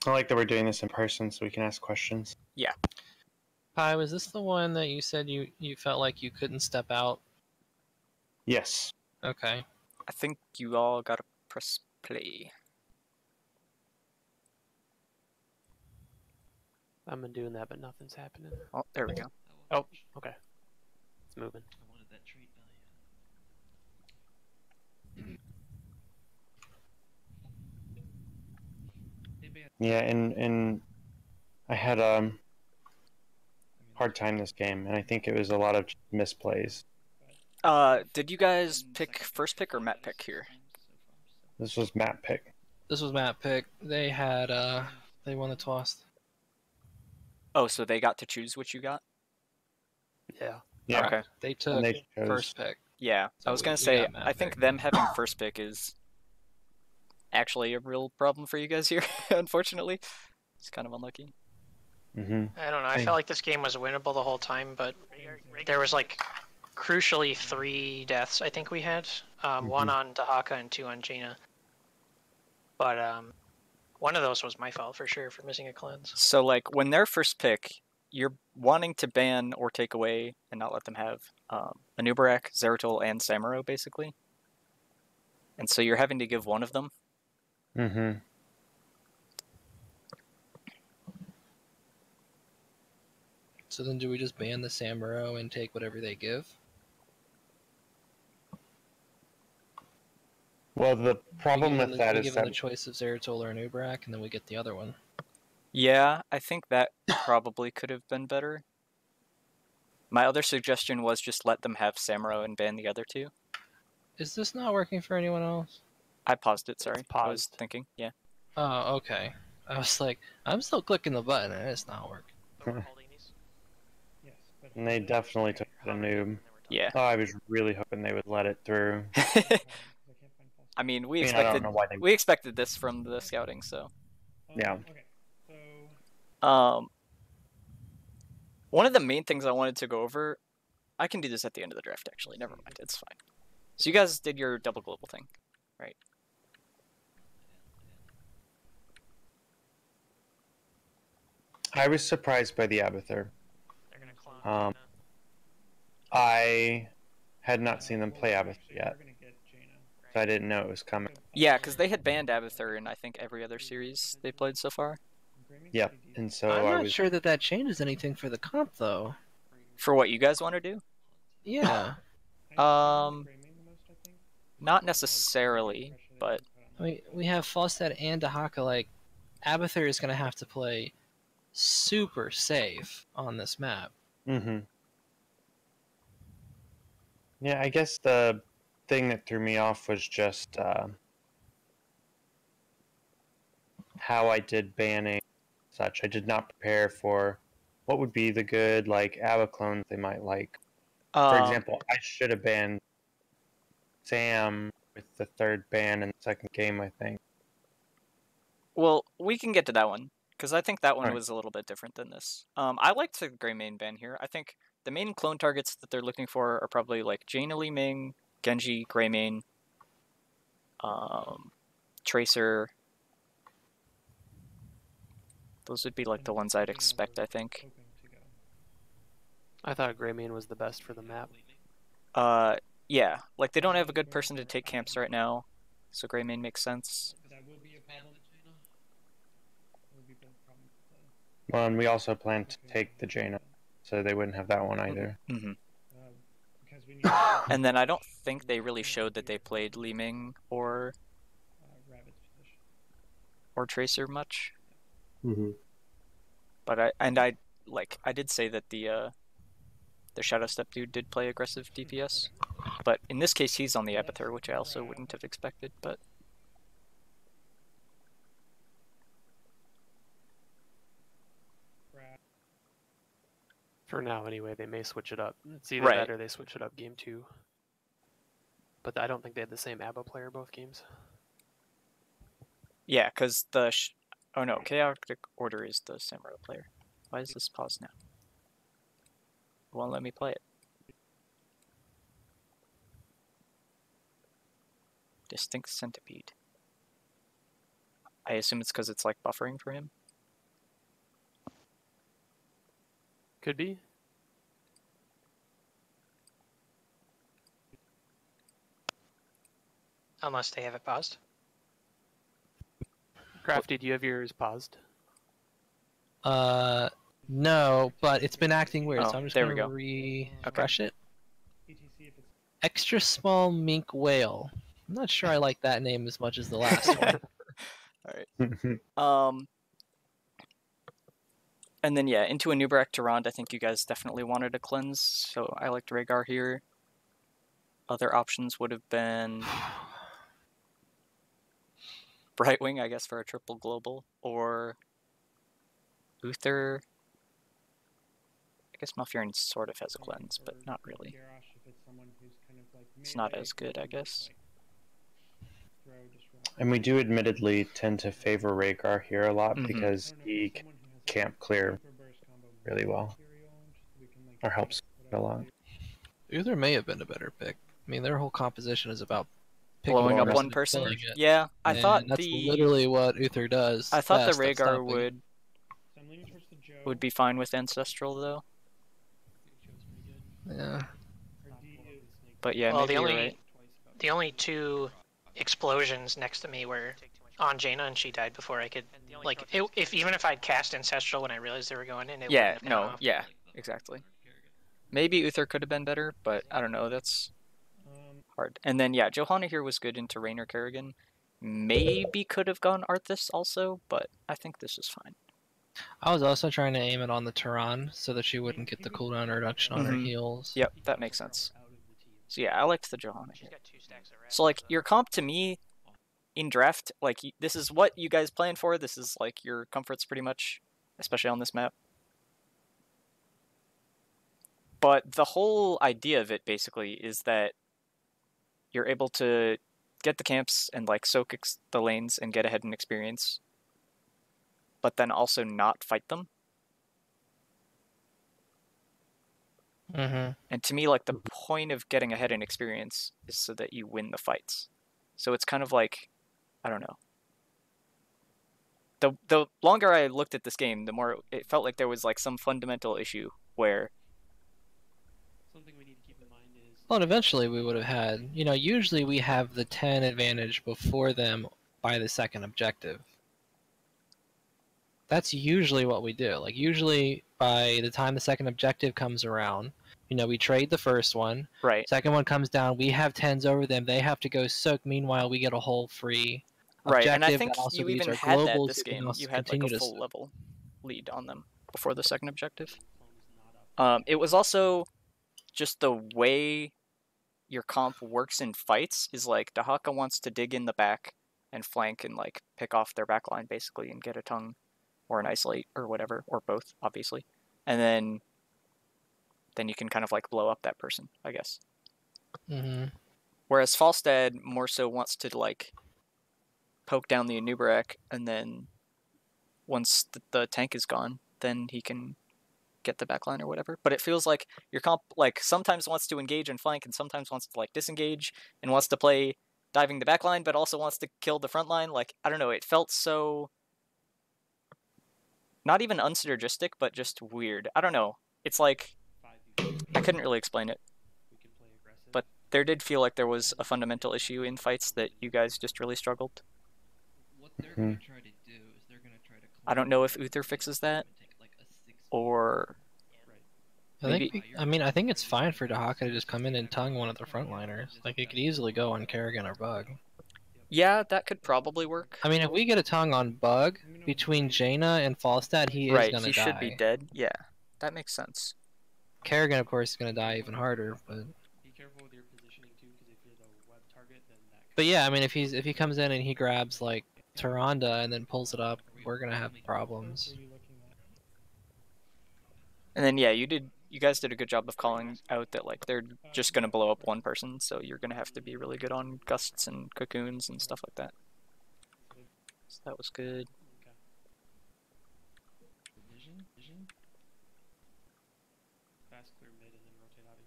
I like that we're doing this in person so we can ask questions. Yeah. Hi, was this the one that you said you felt like you couldn't step out? Yes. Okay. I think you all gotta press play. I've been doing that, but nothing's happening. Oh, there we go. Oh, okay. It's moving. I wanted that trait value. Yeah, and I had hard time this game, and I think it was a lot of misplays. Did you guys pick first pick or map pick here? This was map pick. This was map pick. They had they won the toss. Oh, so they got to choose what you got? Yeah. Yeah. Okay. They took they chose. first pick. Yeah, So I was we gonna say, got map I think pick. them having first pick is actually a real problem for you guys here, unfortunately. It's kind of unlucky. Mm-hmm. I don't know. I felt like this game was winnable the whole time, but there was like crucially 3 deaths I think we had. 1 on Dahaka and 2 on Jaina. But one of those was my fault for sure for missing a cleanse. So, like, when they're first pick, you're wanting to ban or take away and not let them have Anubarak, Zeratul, and Samuro, basically. And so you're having to give one of them. Mm-hmm. So then do we just ban the Samuro and take whatever they give? Well, the problem we give with them that we is give them that the choice of Zeratul or Nubrak, and then we get the other one. Yeah, I think that probably could have been better. My other suggestion was just let them have Samuro and ban the other 2. Is this not working for anyone else? I paused it, sorry. It's I was paused. thinking, yeah. Oh, okay. I was like, I'm still clicking the button and it's not working. So we're holding these. and they definitely took the noob. Yeah. Oh, I was really hoping they would let it through. I mean, we I don't expected know why they. we expected this from the scouting, so. Yeah. One of the main things I wanted to go over, I can do this at the end of the draft, actually. Never mind, it's fine. So you guys did your double global thing, right? I was surprised by the Abathur. They're gonna clone. I had not seen them play Abathur yet, so I didn't know it was coming. Yeah, because they had banned Abathur in, I think, every other series they played so far. Yep, and so I'm I not was. sure that changes anything for the comp, though. For what you guys want to do? Yeah. Not necessarily, but I mean, we have Falstad and Dahaka. Like, Abathur is going to have to play super safe on this map. Mm-hmm. Yeah, I guess the thing that threw me off was just how I did banning such. I did not prepare for what would be the good, like, Abba clones they might like. For example, I should have banned Sam with the 3rd ban in the 2nd game, I think. well, we can get to that one, because I think that one Alright. was a little bit different than this. I liked the Grey main ban here. I think the main clone targets that they're looking for are probably like Jaina Li Ming, Genji, Grey main, Tracer. Those would be like the ones I'd expect, I think. I thought Greymane was the best for the map. Yeah, like they don't have a good person to take camps right now, so Grey main makes sense. Well, and we also plan to take the Jaina, so they wouldn't have that one either. Mm-hmm. And then I don't think they really showed that they played Li Ming or Tracer much. Mm-hmm. But I did say that the Shadow Step dude did play aggressive DPS, but in this case he's on the Abathur, which I also wouldn't have expected. But For now, anyway, they may switch it up. It's either Right. that or they switch it up game 2. But I don't think they had the same Abba player both games. yeah, because the oh no, Chaotic Order is the Samurai player. Why is this paused now? It won't let me play it. Distinct Centipede. I assume it's because it's like buffering for him. Could be. Unless they have it paused. Crafty, do you have yours paused? No, but it's been acting weird, Oh, so I'm just there we gonna go. refresh it. ETC if it's Extra small mink whale. I'm not sure I like that name as much as the last one. Alright. And then yeah, into a Nubarak Tyrande, I think you guys definitely wanted a cleanse, so I liked Rhaegar here. Other options would have been Brightwing, I guess, for a triple global, or Uther. I guess Malfurion sort of has a cleanse, but not really. Garrosh if it's someone who's kind of like It's not melee as good, I who can guess. like, throw, disrupt. And we do admittedly tend to favor Rhaegar here a lot Mhm. because he camp clear really well, or helps a lot. Uther may have been a better pick. I mean, their whole composition is about picking Blowing up person one and person? killing it. Yeah, I And thought that's the literally what Uther does. I thought the best at Rhaegar stopping. would be fine with Ancestral though. Yeah. But yeah, Well, maybe you're right. the only two explosions next to me were on Jaina, and she died before I could like. Even if I'd cast Ancestral when I realized they were going in, it Yeah, wouldn't have gone no, off. yeah, exactly. Maybe Uther could have been better, but I don't know. That's hard. And then yeah, Johanna here was good into Raynor Kerrigan. Maybe could have gone Arthas also, but I think this is fine. I was also trying to aim it on the Tyrande so that she wouldn't get the cooldown reduction on her Mhm. heals. Yep, that makes sense. So yeah, I liked the Johanna She's here. got 2 stacks of red. So like your comp to me in draft, like this is what you guys plan for. This is like your comforts pretty much, especially on this map. But the whole idea of it basically is that you're able to get the camps and like soak the lanes and get ahead in experience, but then also not fight them. Mm-hmm. And to me, like the point of getting ahead in experience is so that you win the fights. So it's kind of like, I don't know. The longer I looked at this game, the more it felt like there was like some fundamental issue where Something we need to keep in mind is Well, and eventually we would have had, usually we have the 10 advantage before them by the second objective. That's usually what we do. Like, usually by the time the second objective comes around, we trade the first one. right, Second one comes down, we have 10s over them, they have to go soak. Meanwhile, we get a whole free right, objective. and I think that also you gives even our had that globals this who can game. also You had like continue a to full soak. level lead on them before the second objective. It was also just the way your comp works in fights is like Dahaka wants to dig in the back and flank and like pick off their backline basically and get a tongue or an isolate or whatever, or both, obviously. And then you can kind of like blow up that person, I guess. Mm-hmm. Whereas Falstad more so wants to like poke down the Anubarak, and then once the tank is gone, then he can get the backline or whatever. But it feels like your comp like sometimes wants to engage and flank and sometimes wants to like disengage and wants to play diving the backline but also wants to kill the front line. Like, I don't know, it felt so not even unsynergistic, but just weird. I don't know. It's like I couldn't really explain it. But there did feel like there was a fundamental issue in fights that you guys just really struggled. what they're going to try to do is they're going to try to. I don't know if Uther fixes that, or I think it's fine for Dahaka to just come in and tongue one of the frontliners. Like, it could easily go on Kerrigan or Bug. yeah, that could probably work. I mean, if we get a tongue on Bug between Jaina and Falstad, he is Right, gonna he die. should be dead. Yeah, that makes sense. Kerrigan, of course, is gonna die even harder. Be careful with your positioning too, because if you're the web target, then that. But yeah, I mean, if he comes in and he grabs like Tyrande and then pulls it up, we're gonna have problems. And then yeah, you guys did a good job of calling out that like they're just gonna blow up one person, so you're gonna have to be really good on gusts and cocoons and stuff like that. So that was good. Vision. Fast clear mid and then rotate out of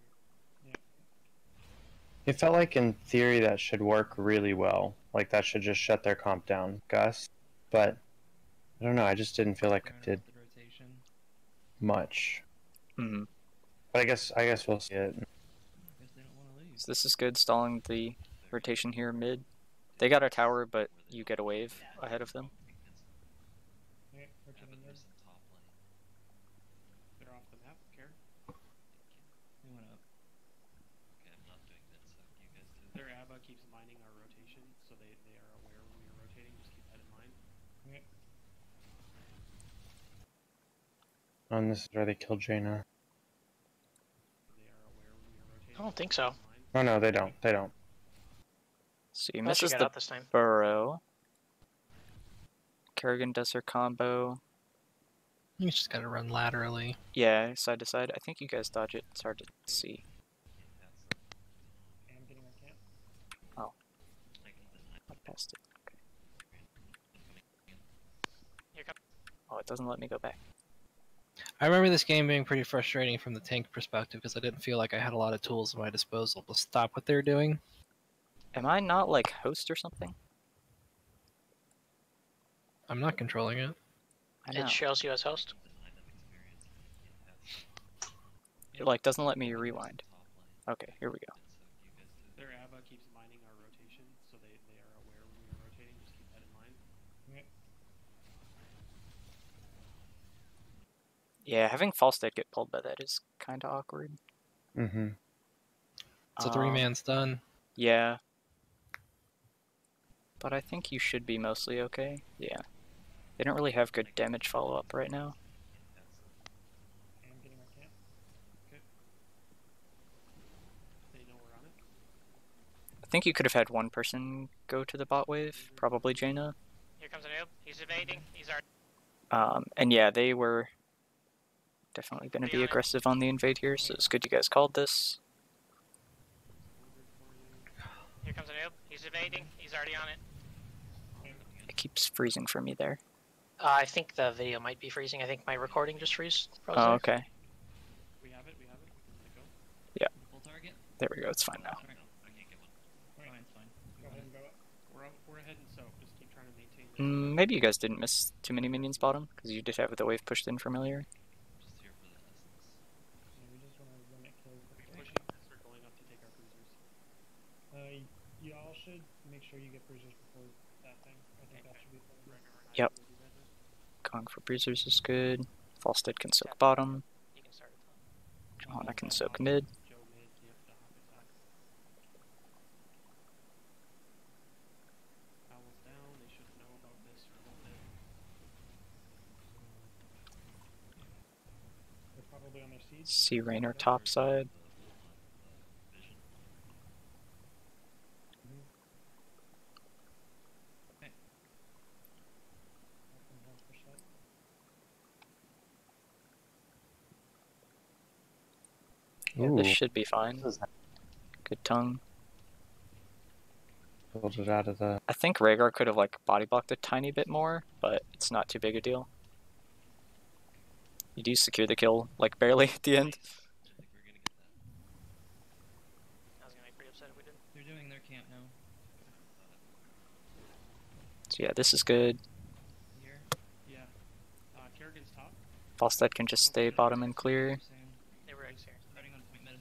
here. It felt like in theory that should work really well. Like that should just shut their comp down. Gus? but I don't know. I just didn't feel like I did The rotation. much. Hmm. But I guess we'll see it. I guess they don't want to leave. So this is good, stalling the rotation here mid. They got a tower, but you get a wave ahead of them. Okay, rotating mid. They're off the map. Care? They went up. Their ABBA keeps mining our rotation, so they are aware when we are rotating. Just keep that in mind. Okay. Oh, and this is where they killed Jaina. They are aware when we are rotating. I don't think so. Oh no, they don't. They don't. So he Unless you misses get the out this time. burrow. Kerrigan does her combo. You just gotta run laterally. Yeah, side to side. I think you guys dodge it. It's hard to see. Okay, I'm getting our camp. I passed it. Okay. Here comes. Oh, it doesn't let me go back. I remember this game being pretty frustrating from the tank perspective because I didn't feel like I had a lot of tools at my disposal to stop what they were doing. Am I not like host or something? I'm not controlling it. I know. It shows you as host. It like doesn't let me rewind. Okay, here we go. Their ABBA keeps mining our rotation, so they are aware when we are rotating. Just keep that in mind. Okay. Yeah, having Falstead get pulled by that is kind of awkward. Mm-hmm. It's a 3-man stun. Yeah. But I think you should be mostly okay. Yeah. They don't really have good damage follow-up right now. Okay, I'm getting our camp. Okay. They know we're on it. I think you could have had one person go to the bot wave, probably Jaina. Here comes a noob. He's evading. He's already. And yeah, they were definitely going to be aggressive on the invade here, so it's good you guys called this. Here comes a noob. He's evading. He's already on it. It keeps freezing for me there. I think the video might be freezing. I think my recording just freeze. Oh, okay. We have it. We can let it go. Yeah. Full target. There we go, it's fine now. Alright. I can't get one. Fine, it's fine. Go ahead and go up. We're ahead and soak. Just keep trying to maintain. Maybe you guys didn't miss too many minions bottom, because you did have the wave pushed in familiar. Just here for the essence. Yeah, we just want to limit kills. Pushing, start going up to take our bruisers. Y'all should make sure you get bruisers before that thing. I think that should be fine. Yep. Going for bruisers is good. Falstead can soak bottom. You can start it. Johanna can soak mid. Joe mid, yep, the hop is up. Owl's down, they should know about this or a little bit. They're probably on their seats. See Raynor top side. Yeah, this should be fine. Good tongue. Pulled it out of the. I think Rhaegar could have like body blocked a tiny bit more, but it's not too big a deal. You do secure the kill, like barely at the end. I was gonna be pretty upset if we didn't. They're doing their camp now. So yeah, this is good. Here? Yeah. Kerrigan's top. Falstead can just stay bottom and clear. They were X here. Starting on point mid.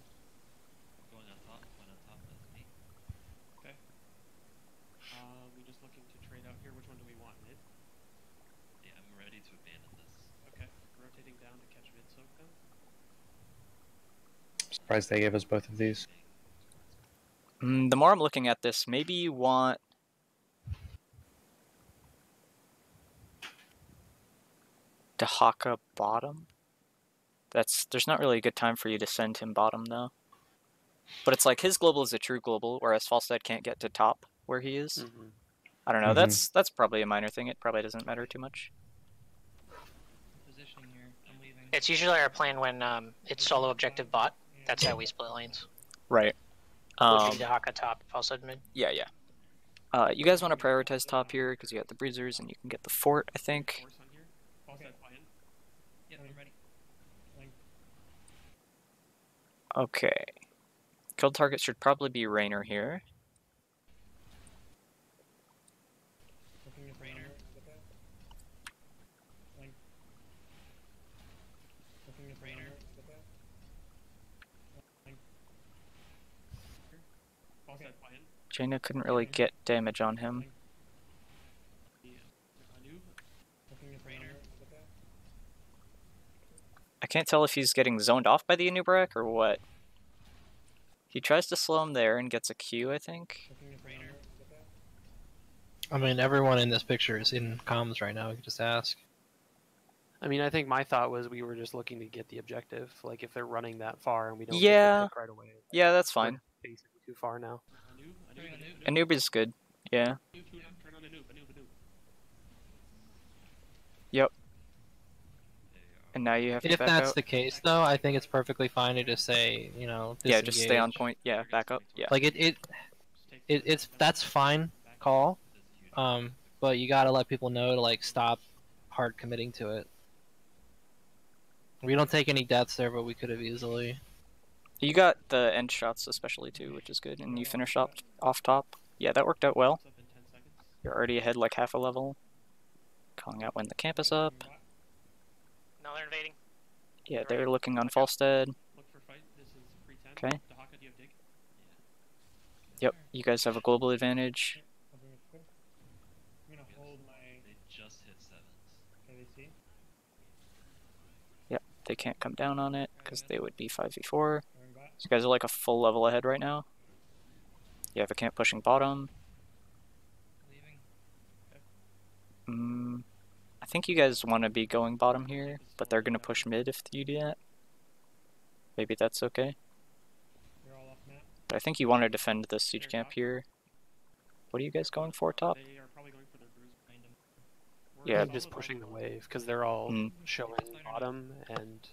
Going on top, that's me. Okay. We just looking to trade out here. Which one do we want? Mid? Yeah, I'm ready to abandon this. Okay. Rotating down to catch mid soak then. Surprised they gave us both of these. The more I'm looking at this, maybe you want Dahaka bottom. There's not really a good time for you to send him bottom though. But it's like his global is a true global, whereas Falstead can't get to top where he is. I don't know. That's probably a minor thing. It probably doesn't matter too much. Positioning here. I'm leaving. It's usually our plan when it's solo objective bot. That's how we split lanes. Right. Pushing the Haka top, Falstead mid. Yeah, yeah. You guys want to prioritize top here because you got the bruisers and you can get the fort, I think. Force on here. Okay. Yep, I'm ready. Okay. Kill target should probably be Raynor here. Looking at Raynor. Jaina couldn't really get damage on him. I can't tell if he's getting zoned off by the Anubarak or what. He tries to slow him there and gets a Q, I think. I mean, everyone in this picture is in comms right now. We can just ask. I mean, I think my thought was we were just looking to get the objective. Like, if they're running that far and we don't get the pick right away. Yeah, that's fine. We're basically too far now. Anub is good. Yeah. Yep. And now you have to If back that's out. the case, though, I think it's perfectly fine to just say, you know, disengage. Yeah, just stay on point. Yeah, back up. Yeah. Like it's that's fine call, but you gotta let people know to like stop hard committing to it. We don't take any deaths there, but we could have easily. You got the end shots especially too, which is good, and you finish off top. Yeah, that worked out well. You're already ahead like half a level. Calling out when the camp is up. Now they're invading. Yeah, they're looking on Falstead. Okay. Yep, you guys have a global advantage. Yep, they can't come down on it because they would be 5v4. So you guys are like a full level ahead right now. You have a camp pushing bottom. I think you guys want to be going bottom here, but they're going to push mid if you do that. Maybe that's okay. But I think you want to defend this siege camp here. What are you guys going for, top? Yeah, I'm just pushing the wave because they're all showing bottom and.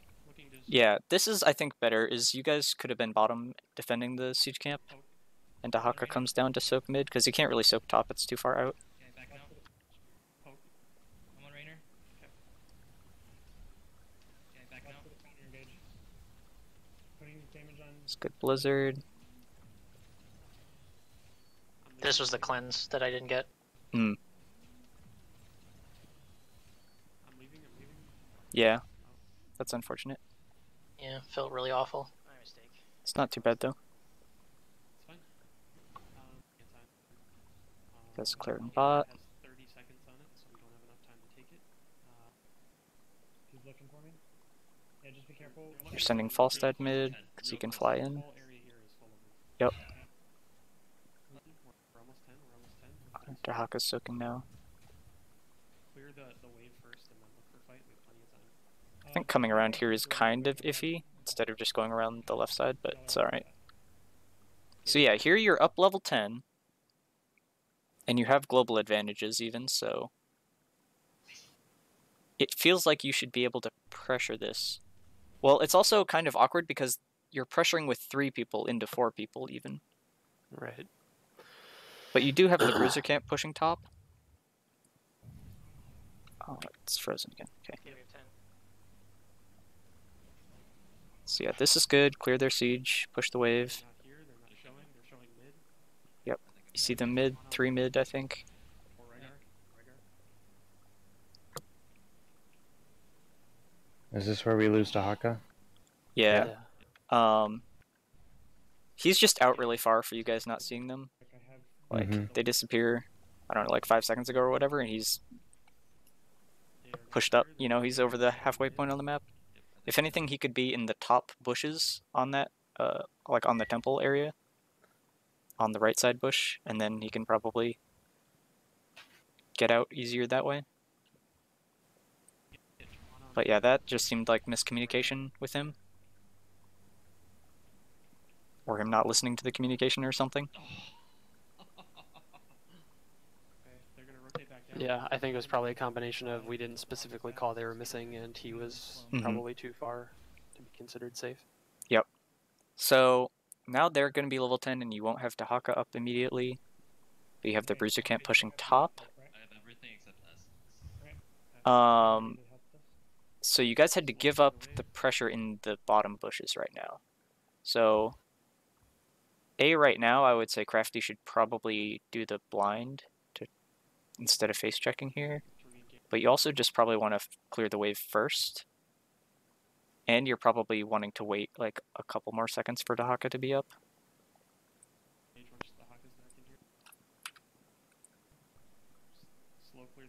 Yeah, this is I think better. Is you guys could have been bottom defending the siege camp, and Dahaka comes down to soak mid because he can't really soak top. It's too far out. It's good blizzard. This was the cleanse that I didn't get. Yeah, that's unfortunate. Yeah, felt really awful. My mistake. It's not too bad though. That's clearing bot. You're sending Falstead mid because he can fly in. Yep. Dahaka's soaking now. I think coming around here is kind of iffy instead of just going around the left side, but it's alright. So yeah, here you're up level 10, and you have global advantages even, so it feels like you should be able to pressure this. Well, it's also kind of awkward because you're pressuring with 3 people into 4 people even. Right. But you do have the bruiser camp pushing top. Oh, it's frozen again. Okay. So yeah, this is good. Clear their siege. Push the wave. Yep. You see them mid, 3 mid, I think. Is this where we lose Dahaka? Yeah. He's just out really far for you guys not seeing them. Like, they disappear, I don't know, like 5 seconds ago or whatever, and he's pushed up. You know, he's over the halfway point on the map. If anything, he could be in the top bushes on that, like on the temple area. On the right side bush, and then he can probably get out easier that way. But yeah, that just seemed like miscommunication with him. Or him not listening to the communication or something. Yeah, I think it was probably a combination of we didn't specifically call they were missing, and he was probably too far to be considered safe. Yep. So now they're going to be level 10, and you won't have Dahaka up immediately. But you have the bruiser camp pushing top. So you guys had to give up the pressure in the bottom bushes right now. So right now, I would say Crafty should probably do the blind instead of face checking here. But you also just probably want to clear the wave first. And you're probably wanting to wait like a couple more seconds for Dahaka to be up.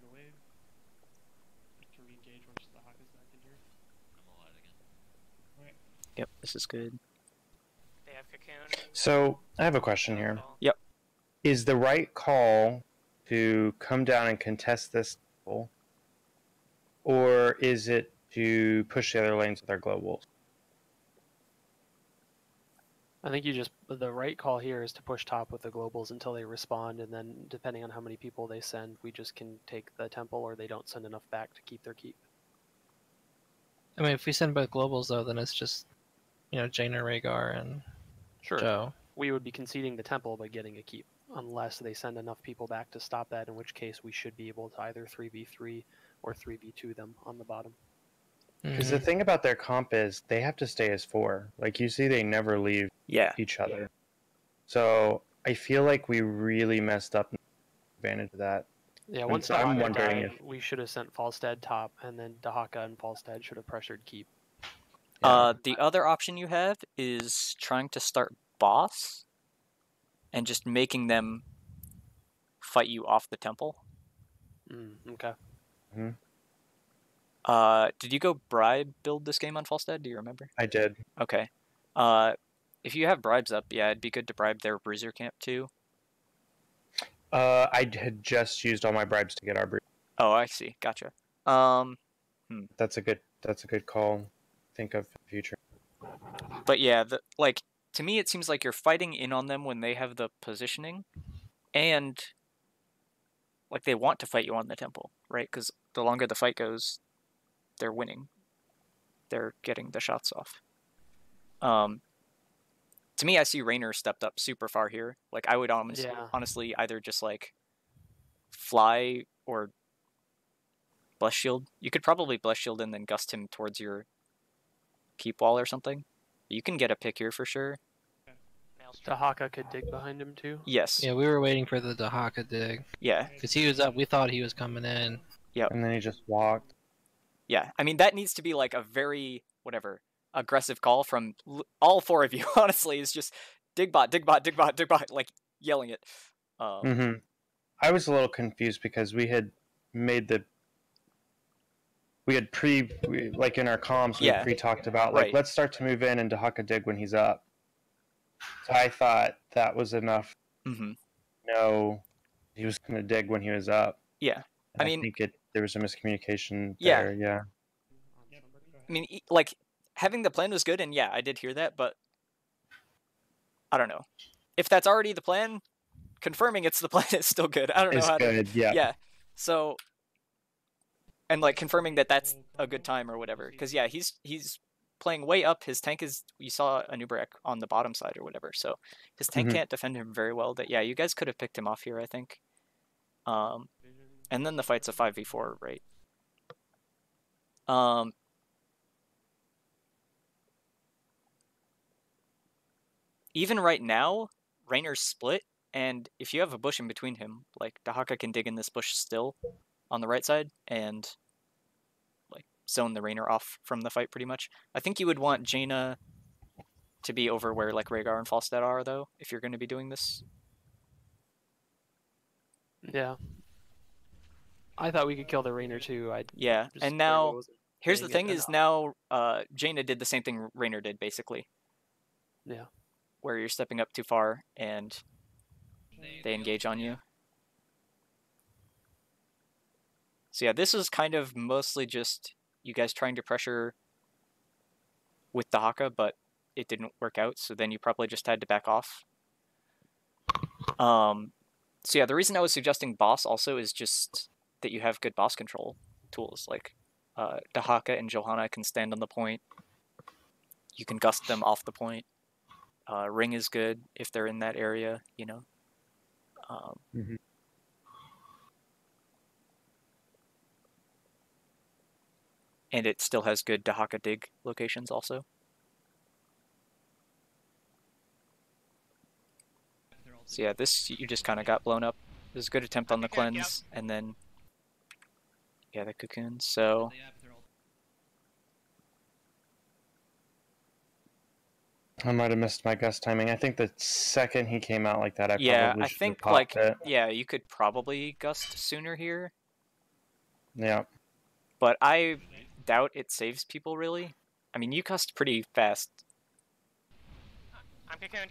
another wave. To re-engage once the Hawk is back in here. I'm all out again. Alright. Yep, this is good. They have cocoon. So I have a question here. Yep. Is the right call to come down and contest this temple, or is it to push the other lanes with our globals? I think the right call here is to push top with the globals until they respond, and then depending on how many people they send, we just can take the temple, or they don't send enough back to keep their keep. I mean, if we send both globals though, then it's just, Jaina, Rhaegar, and Joe. We would be conceding the temple but getting a keep, unless they send enough people back to stop that, in which case we should be able to either 3v3 or 3v2 them on the bottom. Because the thing about their comp is they have to stay as 4. Like, you see, they never leave each other. So I feel like we really messed up advantage of that. Yeah, once I'm wondering if we should have sent Falstad top, and then Dahaka and Falstad should have pressured keep. The other option you have is trying to start boss and just making them fight you off the temple. Okay. Mm-hmm. Did you go bribe build this game on Falstad? Do you remember? I did. Okay. If you have bribes up, yeah, it'd be good to bribe their bruiser camp too. I had just used all my bribes to get our bruiser. Oh, I see. Gotcha. That's a good call. Think of the future. But yeah, to me, it seems like you're fighting in on them when they have the positioning, and like they want to fight you on the temple, right? Because the longer the fight goes, they're winning. They're getting the shots off. To me, I see Raynor stepped up super far here. Like I would honestly either just like fly or bless shield. You could probably bless shield and then gust him towards your keep wall or something. You can get a pick here for sure. Dahaka could dig behind him too? Yes. Yeah, we were waiting for the Dahaka dig. Yeah. Because he was up, we thought he was coming in. Yep. And then he just walked. Yeah, I mean, that needs to be like a very, aggressive call from all 4 of you, honestly. It's just dig bot, dig bot, dig bot, dig bot, like yelling it. I was a little confused because we had made like in our comms, we pre-talked about, like, let's start to move in and Dahaka dig when he's up. So I thought that was enough. No, he was going to dig when he was up. Yeah. I think there was a miscommunication there, yeah. I mean, like, having the plan was good, and yeah, I did hear that, but I don't know. If that's already the plan, confirming it's the plan is still good. I don't know how good, to... Yeah. So... And, like, confirming that that's a good time or whatever. Because, yeah, he's playing way up. His tank is... You saw Anubarak on the bottom side or whatever. So his tank can't defend him very well. But, yeah, you guys could have picked him off here, I think. And then the fight's a 5v4, right? Even right now, Raynor's split. And if you have a bush in between him, like, Dahaka can dig in this bush still on the right side and like zone the Raynor off from the fight pretty much. I think you would want Jaina to be over where like Rhaegar and Falstad are though, if you're going to be doing this. Yeah. I thought we could kill the Raynor too. And now here's the thing is now Jaina did the same thing Raynor did basically. Yeah. Where you're stepping up too far and they engage on you. So yeah, this is kind of mostly just you guys trying to pressure with Dahaka, but it didn't work out, so then you probably just had to back off. So yeah, the reason I was suggesting boss also is just that you have good boss control tools. Like Dahaka and Johanna can stand on the point. You can gust them off the point. Ring is good if they're in that area, you know. And it still has good Dahaka dig locations also. So yeah, this you just kind of got blown up. It was a good attempt on the cleanse, and then yeah, the cocoon. So I might have missed my gust timing. I think the second he came out like that, I yeah, probably I think like it. Yeah, you could probably gust sooner here. Yeah. But I doubt it saves people, really. I mean, you cast pretty fast. I'm cocoon.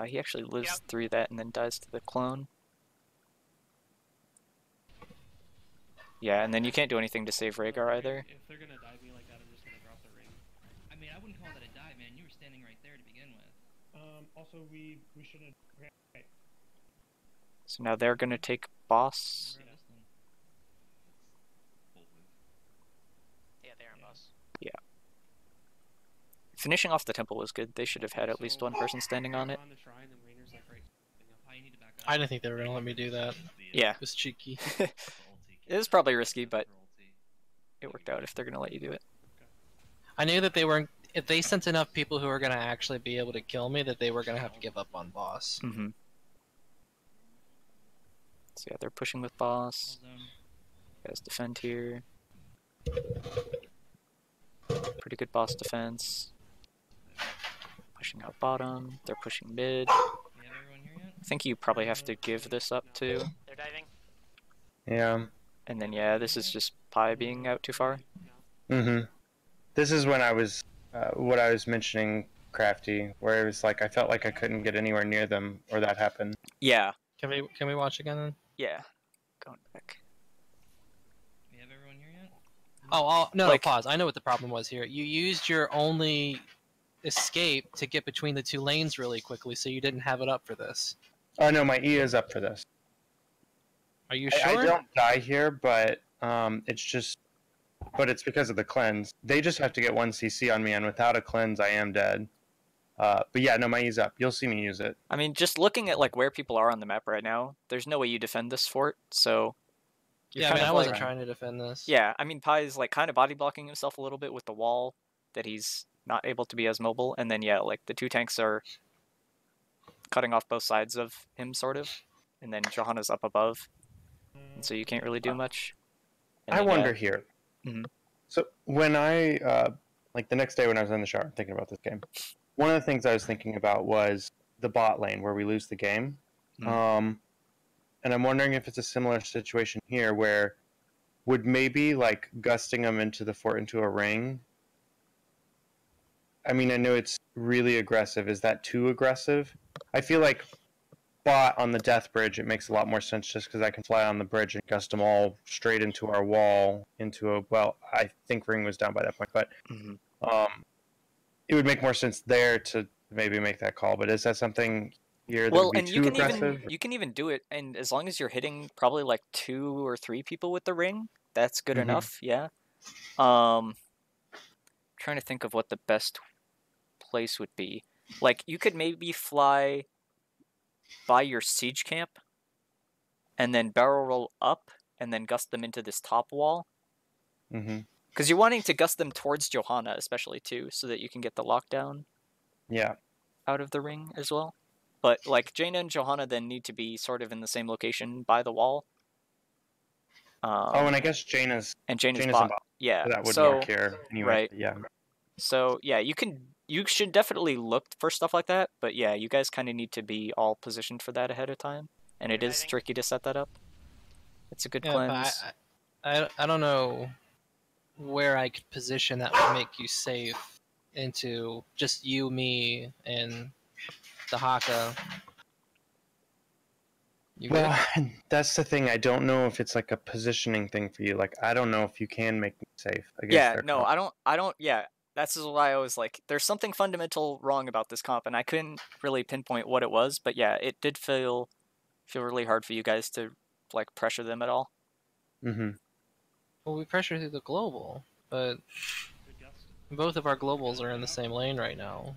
He actually lives through that and then dies to the clone. Yeah, and then you can't do anything to save Rhaegar either. If they're gonna dive me like that, I'm just gonna drop the ring. I mean, I wouldn't call that a dive, man. You were standing right there to begin with. Also, we shouldn't. Okay. So now they're gonna take boss. Yeah. Yeah, they are boss. Yeah. Finishing off the temple was good. They should have had at least one person standing on it. On the shrine, and Rainer's like right. You need to back up. I didn't think they were gonna let me do that. Yeah. It was cheeky. It was probably risky, but it worked out if they're gonna let you do it. I knew that they weren't. If they sent enough people who were gonna actually be able to kill me, that they were gonna have to give up on boss. Mm-hmm. So yeah, they're pushing with boss. You guys defend here. Pretty good boss defense. Pushing out bottom. They're pushing mid. You have everyone here yet? I think you probably have to give this up too. They're diving. Yeah. And then yeah, this is just Pi being out too far. Mm-hmm. This is when I was, what I was mentioning, Crafty, where it was like I felt like I couldn't get anywhere near them, or that happened. Yeah. Can we watch again then? Yeah. Going back. You have everyone here yet? Oh, no, Like- pause. I know what the problem was here. You used your only escape to get between the two lanes really quickly, so you didn't have it up for this. Oh no, my E is up for this. Are you I sure? don't die here, but it's just, but it's because of the cleanse. They just have to get 1 CC on me, and without a cleanse, I am dead. But yeah, no, my E's up. You'll see me use it. I mean, just looking at like where people are on the map right now, there's no way you defend this fort. So you're Yeah, I kind mean, of I wasn't like- trying to defend this. Yeah, I mean, Pi is like kind of body blocking himself a little bit with the wall that he's not able to be as mobile, and then yeah, like the two tanks are cutting off both sides of him, sort of, and then Johanna's up above, and so you can't really do much. And I then, wonder yeah, here. Mhm. So when I, like the next day when I was in the shower thinking about this game, one of the things I was thinking about was the bot lane where we lose the game. And I'm wondering if it's a similar situation here where would maybe like gusting them into the fort into a ring. I mean, I know it's really aggressive. Is that too aggressive? I feel like bot on the death bridge, it makes a lot more sense just because I can fly on the bridge and gust them all straight into our wall, into a, well, I think ring was down by that point, but Mhm. It would make more sense there to maybe make that call. But is that something here that Well, would be and too you can aggressive? even you can even do it, and as long as you're hitting probably like 2 or 3 people with the ring, that's good Mhm. enough. Yeah. Trying to think of what the best place would be. Like you could maybe fly by your siege camp, and then barrel roll up, and then gust them into this top wall. Mm-hmm. Because you're wanting to gust them towards Johanna, especially too, so that you can get the lockdown Yeah. out of the ring as well. But like Jaina and Johanna then need to be sort of in the same location by the wall. Oh, and I guess Jaina's Jaina's in bot. bot. Yeah. So that would so work here anyway. right. Yeah. So yeah, you should definitely look for stuff like that. But yeah, you guys kind of need to be all positioned for that ahead of time, and it is tricky to set that up. It's a good Yeah, cleanse. but I don't know where I could position that would make you safe into just you, me, and the Haka. You good? Well, that's the thing. I don't know if it's like a positioning thing for you. Like, I don't know if you can make me safe against Yeah, their no, comp. I don't. Yeah, that's why I was like, there's something fundamental wrong about this comp, and I couldn't really pinpoint what it was. But yeah, it did feel really hard for you guys to like pressure them at all. Mm-hmm. Well, we pressure through the global, but Good gust. both of our globals are in the same lane right now.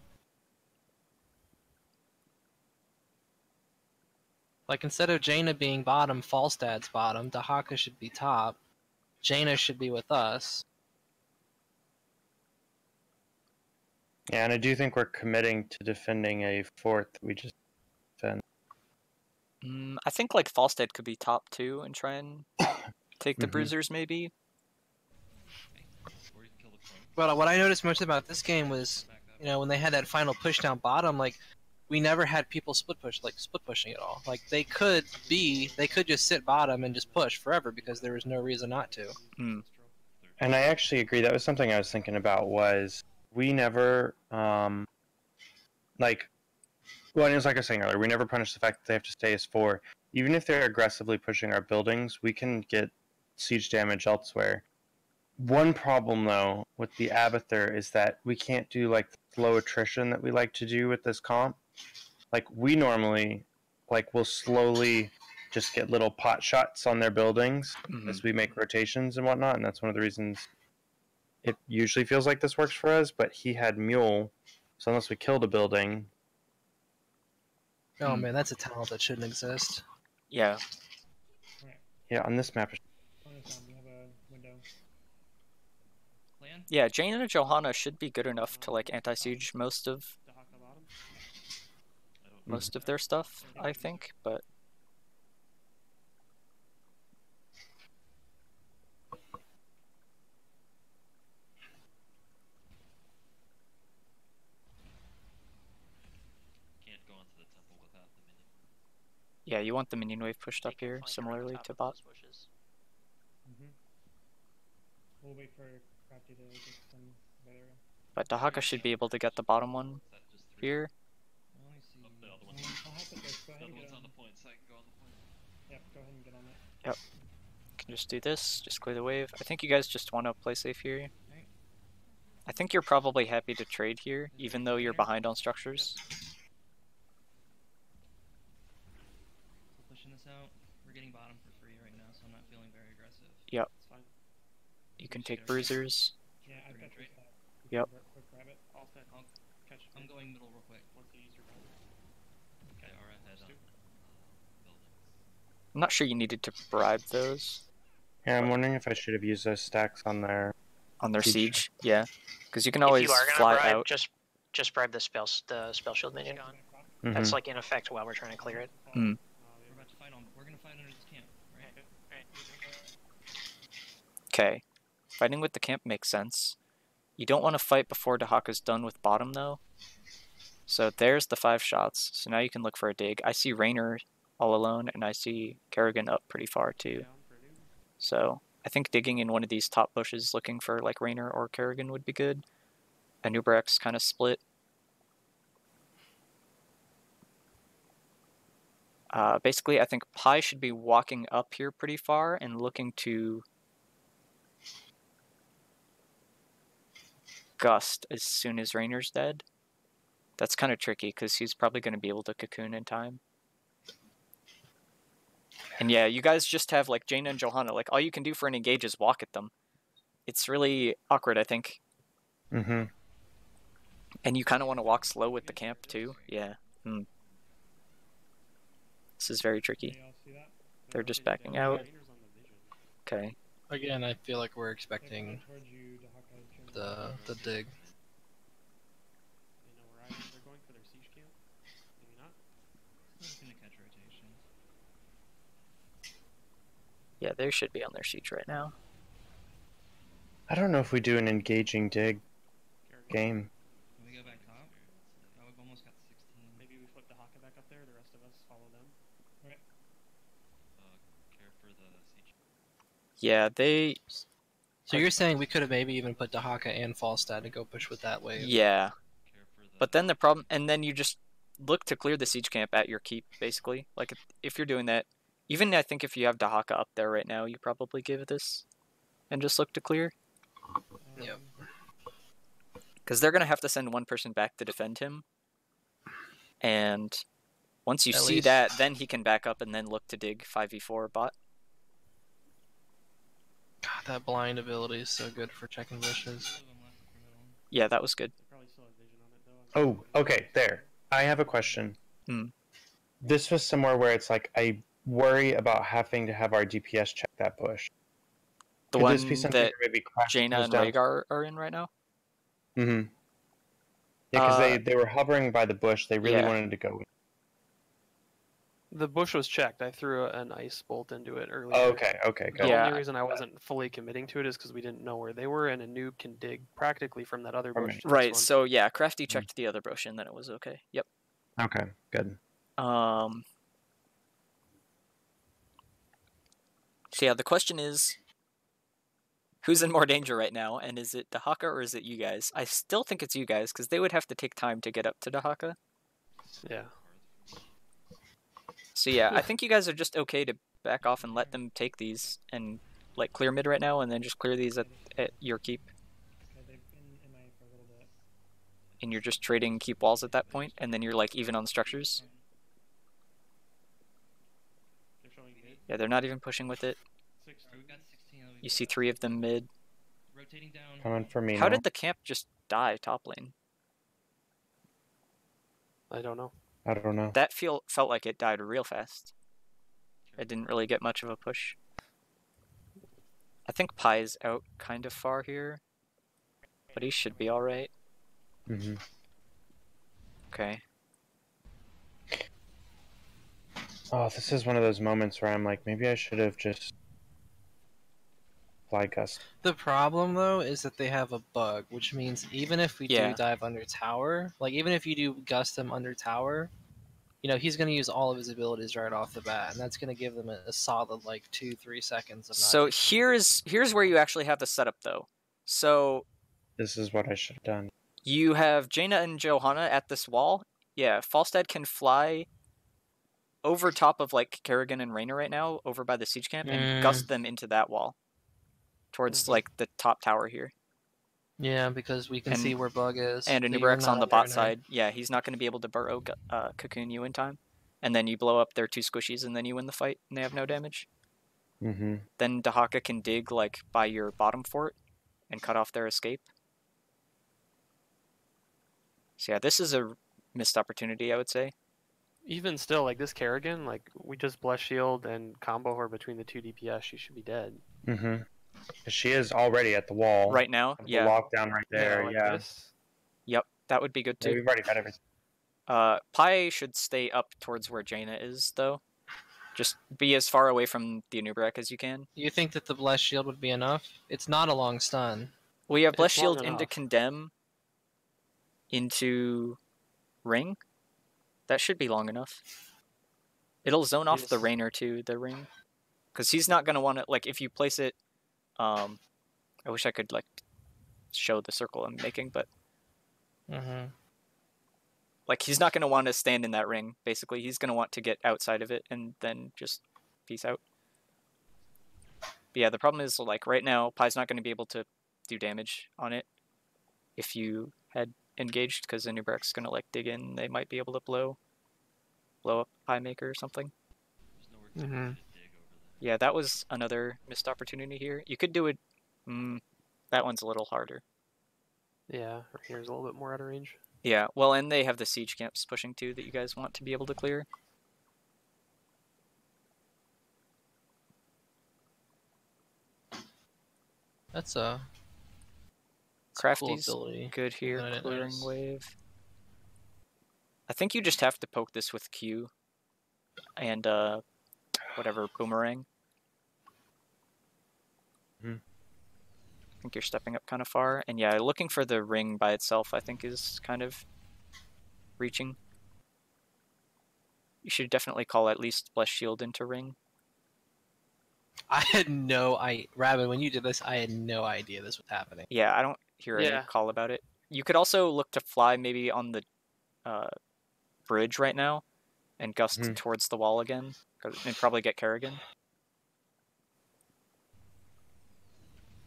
Like, instead of Jaina being bottom, Falstad's bottom, Dahaka should be top. Jaina should be with us. Yeah, and I do think we're committing to defending a fort that we just defend. I think like Falstad could be top 2 and try and take the Mhm. bruisers maybe. Or you can kill the clone. But what I noticed most about this game was, Back up. you know, when they had that final push down bottom, like, we never had people split pushing at all. Like they could just sit bottom and just push forever because there was no reason not to. And I actually agree. That was something I was thinking about. Was we never like. Well, and it was like I was saying earlier, we never punish the fact that they have to stay as 4. Even if they're aggressively pushing our buildings, we can get siege damage elsewhere. One problem, though, with the Abathur is that we can't do, like, the slow attrition that we like to do with this comp. Like, we normally, like, will slowly just get little pot shots on their buildings as we make rotations and whatnot, and that's one of the reasons it usually feels like this works for us, but he had Mule, so unless we killed a building... Oh man, that's a talent that shouldn't exist. Yeah. Yeah, on this map... We have a window. Plan? Yeah, Jaina and Johanna should be good enough to like anti-siege most of their stuff, I think, but Can't go onto the temple without the minion. yeah, you want the minion wave pushed up here, similarly to bot. We'll wait for Crafty to get some better. But Dahaka should be able to get the bottom one here. The other one's on the point, so I can go on the point. Yep, go ahead and get on that. Yep. Can just do this, just clear the wave. I think you guys just want to play safe here. I think you're probably happy to trade here, even though you're behind on structures. Pushing this out. We're getting bottom for free right now, so I'm not feeling very aggressive. Yep. It's fine. You can take bruisers. Yeah, I've got this. Yep. Quick grab it. I'll catch. I'm going middle real quick. Once you use your gun. Okay, alright, head up. I'm not sure you needed to bribe those. Yeah, I'm wondering if I should have used those stacks on their... On their siege, yeah. Because you can If always you are gonna fly bribe, out. just bribe the spell shield minion. That's like in effect while we're trying to clear it. Mm. We're about to fight on. We're gonna fight under this camp, right? Okay. Fighting with the camp makes sense. You don't want to fight before Dahaka's done with bottom, though. So there's the 5 shots. So now you can look for a dig. I see Raynor all alone, and I see Kerrigan up pretty far, too. So I think digging in one of these top bushes looking for like Raynor or Kerrigan would be good. Anubrek's kind of split. Basically, I think Pi should be walking up here pretty far and looking to gust as soon as Raynor's dead. That's kind of tricky because he's probably going to be able to cocoon in time. And yeah, you guys just have like Jaina and Johanna. Like all you can do for an engage is walk at them. It's really awkward, I think. Mm-hmm. And you kind of want to walk slow with the camp too. Yeah. This is very tricky. They're just backing out. Okay. Again, I feel like we're expecting the dig. They know where I am. They're going for their siege camp. Maybe not. I'm just gonna catch rotation. Yeah, they should be on their siege right now. I don't know if we do an engaging dig game. Can we go back top? Oh, we've almost got 16. Maybe we flip the Haka back up there. The rest of us follow them. Okay. Care for the siege. Yeah, they... So you're saying we could have maybe even put Dahaka and Falstad to go push with that wave? Yeah. Care for the... But then the problem... And then you just look to clear the siege camp at your keep, basically. Like, if you're doing that... Even I think if you have Dahaka up there right now, you probably give this and just look to clear. Yep. Because they're going to have to send one person back to defend him. And once you At see least. that, then he can back up and then look to dig 5v4 bot. God, that blind ability is so good for checking bushes. Yeah, that was good. They probably still have vision on it, though. Oh, okay, there. I have a question. Hmm. This was somewhere where it's like, I worry about having to have our DPS check that bush. The Could one this be something that where maybe Crash Jaina goes and down? Rhaegar are in right now? Mm-hmm. Yeah, because they were hovering by the bush. They really Yeah. wanted to go. The bush was checked. I threw an ice bolt into it earlier. Oh, okay, The good. Yeah. only reason I wasn't fully committing to it is because we didn't know where they were, and a noob can dig practically from that other From bush. it. to this Right, one. so yeah, Crafty checked the other bush and then it was okay. Yep. Okay, good. So yeah, the question is, who's in more danger right now, and is it Dahaka or is it you guys? I still think it's you guys, because they would have to take time to get up to Dahaka. Yeah. So yeah, I think you guys are just okay to back off and let them take these, and like clear mid right now, and then just clear these at your keep. And you're just trading keep walls at that point, and then you're like even on structures. Yeah, they're not even pushing with it. You see 3 of them mid. Rotating down. Coming for me How now. did the camp just die top lane? I don't know. I don't know. That felt like it died real fast. It didn't really get much of a push. I think Pie's out kind of far here, but he should be alright. Mm-hmm. Okay. Oh, this is one of those moments where I'm like, maybe I should have just fly gust. The problem though is that they have a bug, which means even if we Yeah. do dive under tower, like even if you do gust him under tower, you know, he's going to use all of his abilities right off the bat, and that's going to give them a solid like 2-3 seconds of So not here's where you actually have the setup though. So This is what I should have done. you have Jaina and Johanna at this wall. Yeah, Falstad can fly over top of like Kerrigan and Reyna right now, over by the siege camp, and gust them into that wall. Towards like the top tower here. Yeah, because we can And- see where bug is. And but you're Anubarak's on not the there bot now. side. Yeah, he's not going to be able to burrow cocoon you in time. And then you blow up their 2 squishies, and then you win the fight, and they have no damage. Mm-hmm. Then Dahaka can dig like by your bottom fort and cut off their escape. So yeah, this is a missed opportunity, I would say. Even still, like this Kerrigan, like we just bless shield and combo her between the 2 DPS, she should be dead. Mm-hmm. She is already at the wall. Right now, The yeah. lockdown right there, like yeah. this. Yep, that would be good Yeah, too. we've already got everything. Pi should stay up towards where Jaina is, though. Just be as far away from the Anubarak as you can. You think that the blessed shield would be enough? It's not a long stun. We have Bless It's long Shield into enough. Condemn into Ring. That should be long enough. It'll zone off the Yes. Rainer too, the Ring. Because he's not going to want to, like, if you place it, I wish I could, like, show the circle I'm making, but, Mm-hmm. like, he's not going to want to stand in that ring, basically. He's going to want to get outside of it and then just peace out. But yeah, the problem is, like, right now, Pie's not going to be able to do damage on it if you had engaged, because Anubarak's going to, like, dig in. They might be able to blow up Pie Maker or something. There's nowhere to Mm-hmm. dig over there. Yeah, that was another missed opportunity here. You could do it. That one's a little harder. Yeah, right here's a little bit more out of range. Yeah, well, and they have the siege camps pushing too that you guys want to be able to clear. That's a Crafty's cool ability. good here, that I didn't clearing notice. wave. I think you just have to poke this with Q and whatever boomerang. Mhm. I think you're stepping up kind of far, and yeah, looking for the ring by itself, I think, is kind of reaching. You should definitely call at least Bless Shield into ring. I had no Rabbit, when you did this, I had no idea this was happening. Yeah, I don't hear any Yeah. call about it. You could also look to fly maybe on the bridge right now and gust Mhm. towards the wall again, and probably get Kerrigan.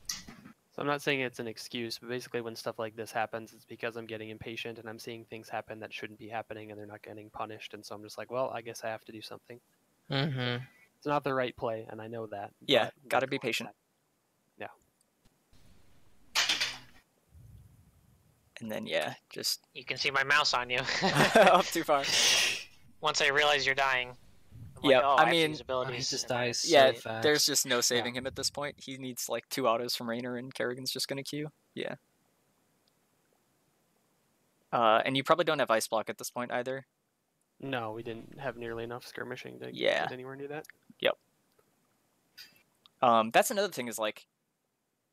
So I'm not saying it's an excuse, but basically when stuff like this happens, it's because I'm getting impatient and I'm seeing things happen that shouldn't be happening and they're not getting punished, and so I'm just like, well, I guess I have to do something. Mm-hmm. It's not the right play, and I know that. Yeah, but gotta that's be what's patient. happening. And then, yeah, just You can see my mouse on you. up too far. Once I realize you're dying. I'm Yeah, like, oh, I have to mean- use He abilities. just and I- dies Yeah, so fast. there's just no saving him at this point. He needs like 2 autos from Rainer, and Kerrigan's just gonna queue. Yeah. And you probably don't have Ice Block at this point either. No, we didn't have nearly enough skirmishing to Yeah. get anywhere near that. That's another thing is like,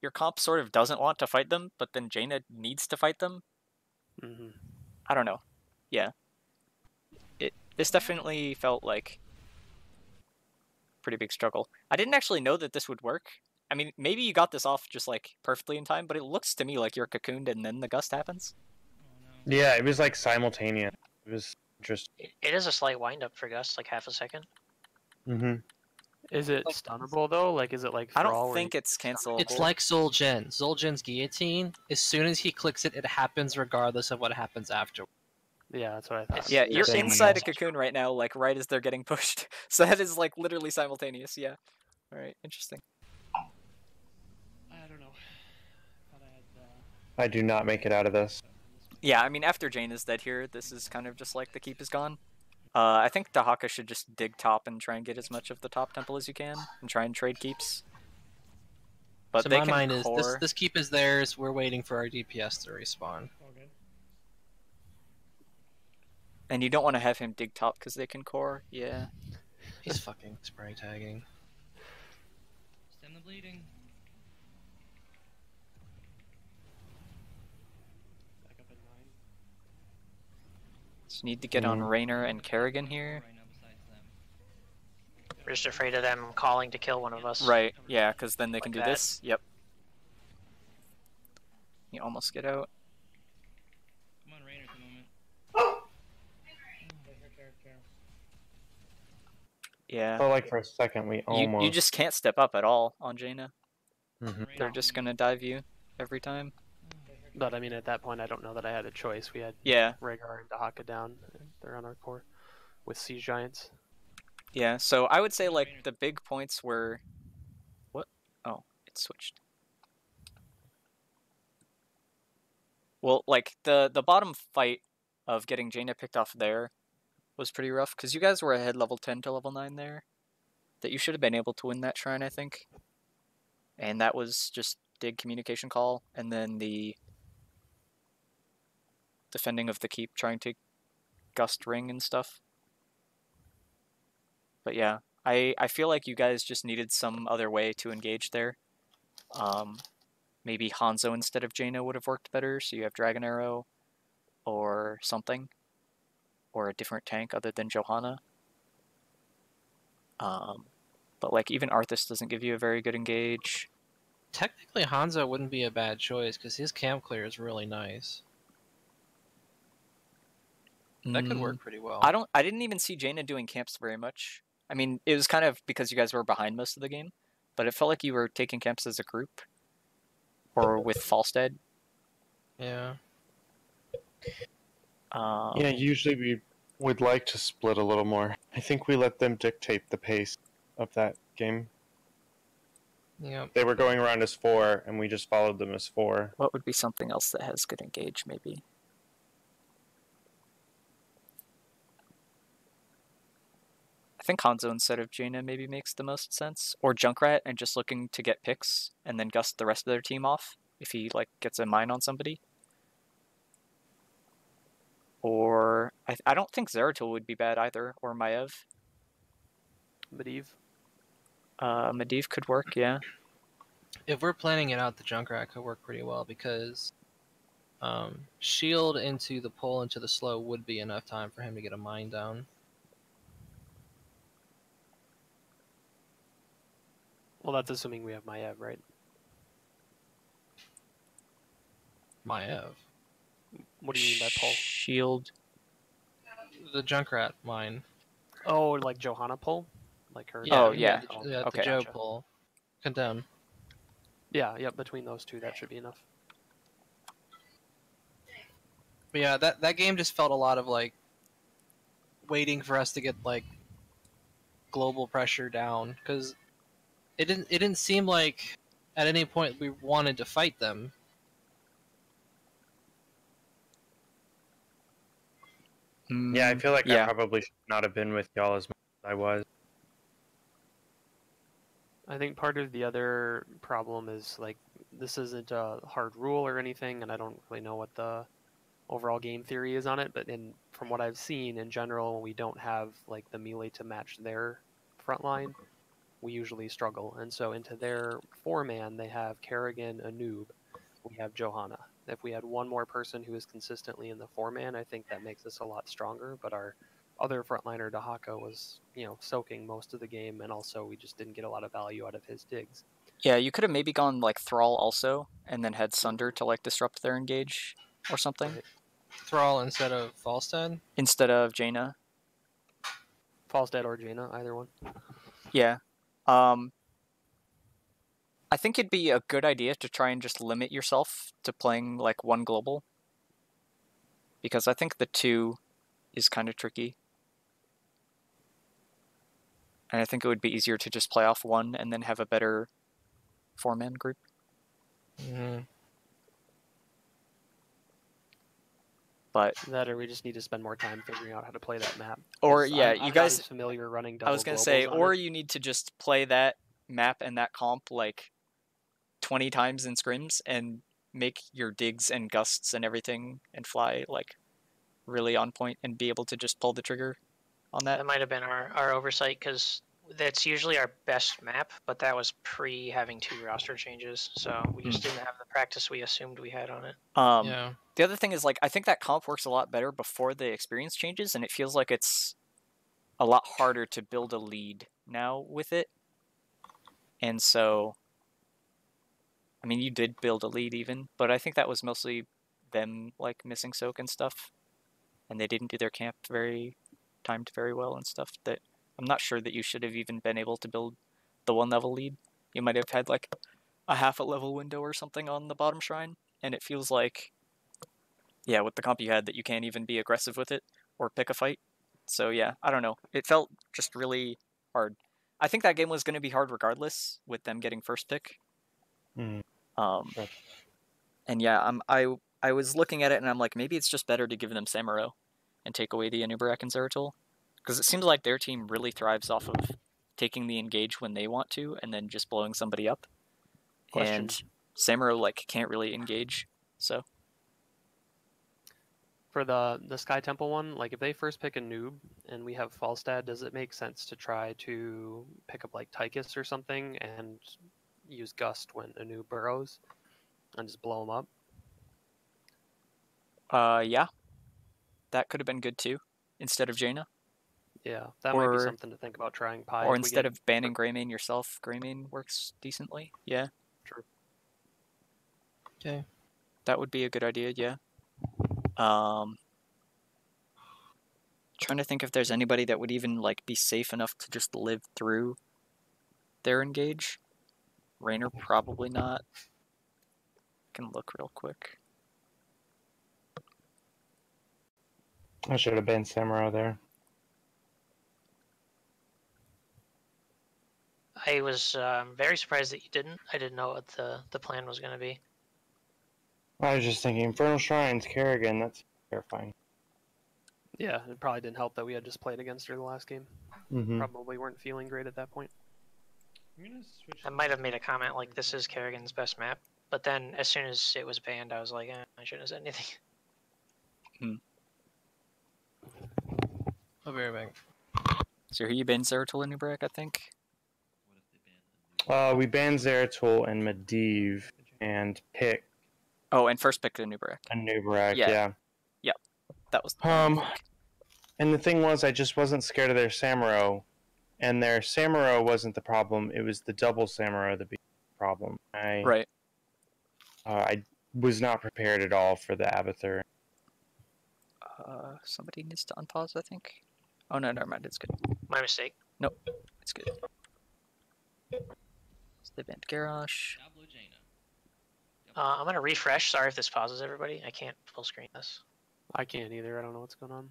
your comp sort of doesn't want to fight them, but then Jaina needs to fight them. Mm-hmm. I don't know. Yeah. this definitely felt like pretty big struggle. I didn't actually know that this would work. I mean, maybe you got this off just like perfectly in time, but it looks to me like you're cocooned and then the gust happens. Oh no. Yeah, it was like simultaneous. It was just. It is a slight windup for Gus, like half a second. Mm-hmm. Is it Like- stunnable though? Like, is it like I Thrall don't where think it's cancelable. It's like Zul'jin. Zul'jin's guillotine. As soon as he clicks it, it happens regardless of what happens after. Yeah, that's what I thought. It's- Yeah, the you're same inside a as- cocoon right now, like right as they're getting pushed. So that is like literally simultaneous. Yeah. All right. Interesting. I don't know. Thought I had. I do not make it out of this. Yeah, I mean, after Jane is dead here, this is kind of just like the keep is gone. I think Dahaka should just dig top and try and get as much of the top temple as you can, and try and trade keeps. But So they my can mind is core. this keep is theirs. We're waiting for our DPS to respawn. All good. And you don't want to have him dig top because they can core. Yeah. He's fucking spray tagging. Stem the bleeding. Back up at 9. So you need to get on Raynor and Kerrigan here. Right now besides them. We're just afraid of them calling to kill one of us. Right. Yeah, because then they can Like do that. this. Yep. You almost get out. Come on, Rainer, at the moment. Yeah. Felt like for a second we almost. You just can't step up at all on Jaina. Mhm. Rainer, They're just gonna dive you every time. But I mean, at that point, I don't know that I had a choice. We had Yeah. Rhaegar and Dahaka down. And they're on our core with Siege Giants. Yeah, so I would say like the big points were what? Oh, it switched. Well, like the bottom fight of getting Jaina picked off there was pretty rough because you guys were ahead level 10 to level 9 there. That you should have been able to win that shrine, I think. And that was just dig communication call and then the defending of the keep trying to gust ring and stuff. But yeah, I feel like you guys just needed some other way to engage there. Maybe Hanzo instead of Jaina would have worked better, so you have Dragon Arrow or something. Or a different tank other than Johanna. But like even Arthas doesn't give you a very good engage. Technically, Hanzo wouldn't be a bad choice because his camp clear is really nice. That could work pretty well. I didn't even see Jaina doing camps very much. I mean, it was kind of because you guys were behind most of the game, but it felt like you were taking camps as a group. Or with Falstead. Yeah. Yeah, usually we would like to split a little more. I think we let them dictate the pace of that game. Yeah. They were going around as 4, and we just followed them as 4. What would be something else that has good engage, maybe? I think Hanzo instead of Jaina maybe makes the most sense. Or Junkrat and just looking to get picks and then gust the rest of their team off if he like gets a mine on somebody. Or I don't think Zeratul would be bad either, or Maiev. Medivh. Medivh could work, yeah. If we're planning it out, the Junkrat could work pretty well because shield into the pull into the slow would be enough time for him to get a mine down. Well, that's assuming we have Maiev, right? Maiev. What do you mean by pull? Shield. The Junkrat mine. Oh, like Johanna pull? Like her? Oh, yeah. The Okay. Joe Gotcha. pull. Condemn. Yeah, between those two, that should be enough. But yeah, that game just felt a lot of like waiting for us to get like global pressure down because it didn't seem like at any point we wanted to fight them. Yeah, I feel like yeah. I probably should not have been with y'all as much as I was. I think part of the other problem is like this isn't a hard rule or anything, and I don't really know what the overall game theory is on it. But from what I've seen in general, when we don't have like the melee to match their front line, we usually struggle. And so into their 4-man, they have Kerrigan, a noob. We have Johanna. If we had one more person who is consistently in the 4-man, I think that makes us a lot stronger. But our other frontliner Dahaka was, soaking most of the game, and also we just didn't get a lot of value out of his digs. Yeah, you could have maybe gone like Thrall also, and then had Sunder to like disrupt their engage or something. Right. Thrall instead of Falstad? Instead of Jaina. Falstad or Jaina, either one. Yeah. I think it'd be a good idea to try and just limit yourself to playing like one global. Because I think the 2 is kind of tricky. And I think it would be easier to just play off 1 and then have a better 4-man group. Mm-hmm. But that, or we just need to spend more time figuring out how to play that map. Or yeah, I'm you guys not familiar running double. I was gonna say, or it. you need to just play that map and that comp like 20 times in scrims and make your digs and gusts and everything and fly like really on point and be able to just pull the trigger on that. That might have been our oversight, because that's usually our best map, but that was pre having 2 roster changes, so we just didn't have the practice we assumed we had on it. Yeah. The other thing is, like, I think that comp works a lot better before the experience changes, and it feels like it's a lot harder to build a lead now with it. And so, I mean, you did build a lead even, but I think that was mostly them like missing soak and stuff, and they didn't do their camp timed very well and stuff. That I'm not sure that you should have even been able to build the 1 level lead. You might have had like a half a level window or something on the bottom shrine, and it feels like, yeah, with the comp you had, that you can't even be aggressive with it or pick a fight. So yeah, I don't know. It felt just really hard. I think that game was going to be hard regardless with them getting first pick. Mm. Sure. And yeah, I was looking at it and I'm like, maybe it's just better to give them Samuro and take away the Anubarak and Zeratul, because it seems like their team really thrives off of taking the engage when they want to and then just blowing somebody up. Question. And Samuro like can't really engage, so. For the Sky Temple one, like if they first pick a noob and we have Falstad, does it make sense to try to pick up like Tychus or something and use Gust when a noob burrows and just blow him up? Yeah. That could have been good too, instead of Jaina. Yeah, that might be something to think about trying Pi. Or instead of banning Greymane yourself, Greymane works decently. Yeah. True. Okay. That would be a good idea, yeah. Trying to think if there's anybody that would even like be safe enough to just live through their engage. Raynor probably not. Can look real quick. I should have been Samuro there. I was very surprised that you didn't. I didn't know what the plan was going to be. I was just thinking, Infernal Shrines, Kerrigan, that's terrifying. Yeah, it probably didn't help that we had just played against her the last game. Mm-hmm. Probably weren't feeling great at that point. I might have made a comment like, this is Kerrigan's best map, but then as soon as it was banned, I was like, I shouldn't have said anything. I'll be right back. So who you banned Zeratul and Nubarak, I think? We banned Zeratul and Medivh and picked Oh, and first pick the Nubarak. a Nubarak, Yeah. yeah. Yep. That was the plan, I think. And the thing was, I just wasn't scared of their Samuro, and their Samuro wasn't the problem, it was the double Samuro that became the problem. Right. I was not prepared at all for the Abathur. Somebody needs to unpause, I think. Oh no, never mind, it's good. My mistake. Nope, it's good. So they banned Garrosh. Diablo Jaina. I'm going to refresh. Sorry if this pauses everybody. I can't full screen this. I can't either. I don't know what's going on.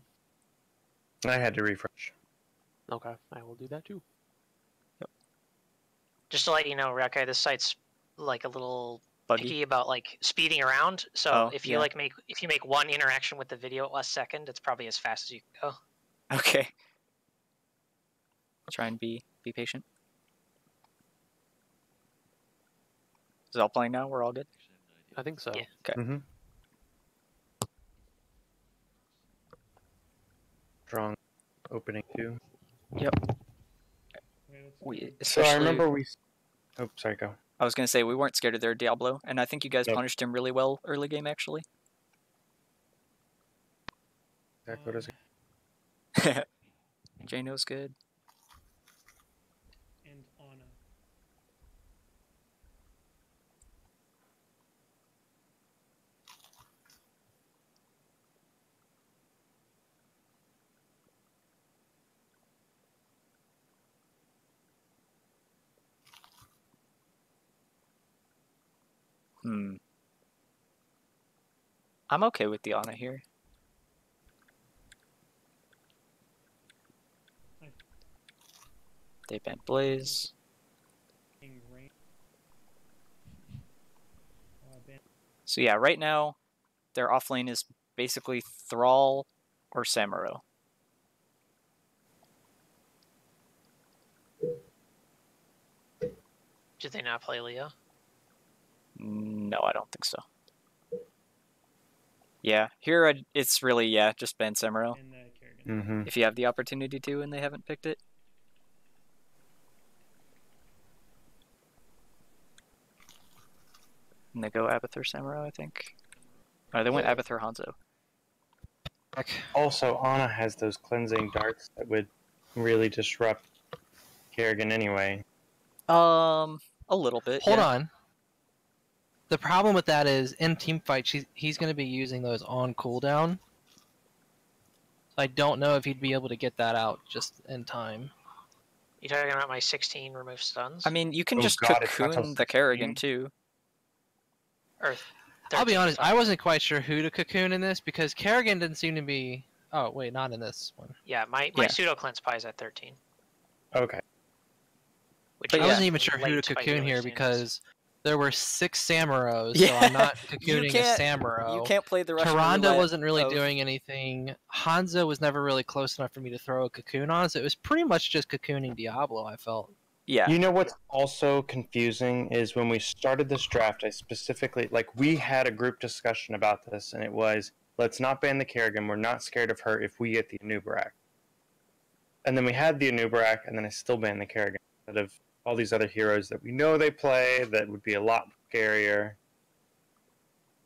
I had to refresh. Okay, I will do that too. Just to let you know, Riokaii, this site's like a little Buggy. picky about like speeding around. So Oh, if you yeah. if you make one interaction with the video a second, it's probably as fast as you can go. Okay. Try and be patient. Is it all playing now? We're all good? I think so. Yeah. Okay. Mm-hmm. Strong opening too. Yep. So I remember we... Oh, sorry, go. I was going to say, we weren't scared of their Diablo, and I think you guys Nope. punished him really well early game, actually. What is it? Jano's good. And Ana. I'm okay with the Ana here. They banned Blaze. So yeah, right now, their offlane is basically Thrall or Samuro. Did they not play Leo? No, I don't think so. Yeah, here it's really, yeah, just ban Samuro. If you have the opportunity to and they haven't picked it. And they go Abathur Samuro, I think. They went Abathur Hanzo. Also, Ana has those cleansing darts that would really disrupt Kerrigan anyway. A little bit. Hold on. The problem with that is in team fight, he's going to be using those on cooldown. I don't know if he'd be able to get that out just in time. You talking about my 16 remove stuns? I mean, you can just cocoon the Kerrigan too. Or I'll be honest, I wasn't quite sure who to cocoon in this because Kerrigan didn't seem to be. Oh wait, not in this one. Yeah, my pseudo cleanse pie is at 13. Okay. But I wasn't even sure who to cocoon here because there were 6 Samuros, so I'm not cocooning a Samuro. You can't play the Russian Tyrande roulette wasn't really doing anything. Hanzo was never really close enough for me to throw a cocoon on, so it was pretty much just cocooning Diablo, I felt. Yeah. You know what's also confusing is when we started this draft, I specifically, we had a group discussion about this, and it was, let's not ban the Kerrigan, we're not scared of her if we get the Anubarak. And then we had the Anubarak, and then I still banned the Kerrigan instead of all these other heroes that we know they play that would be a lot scarier.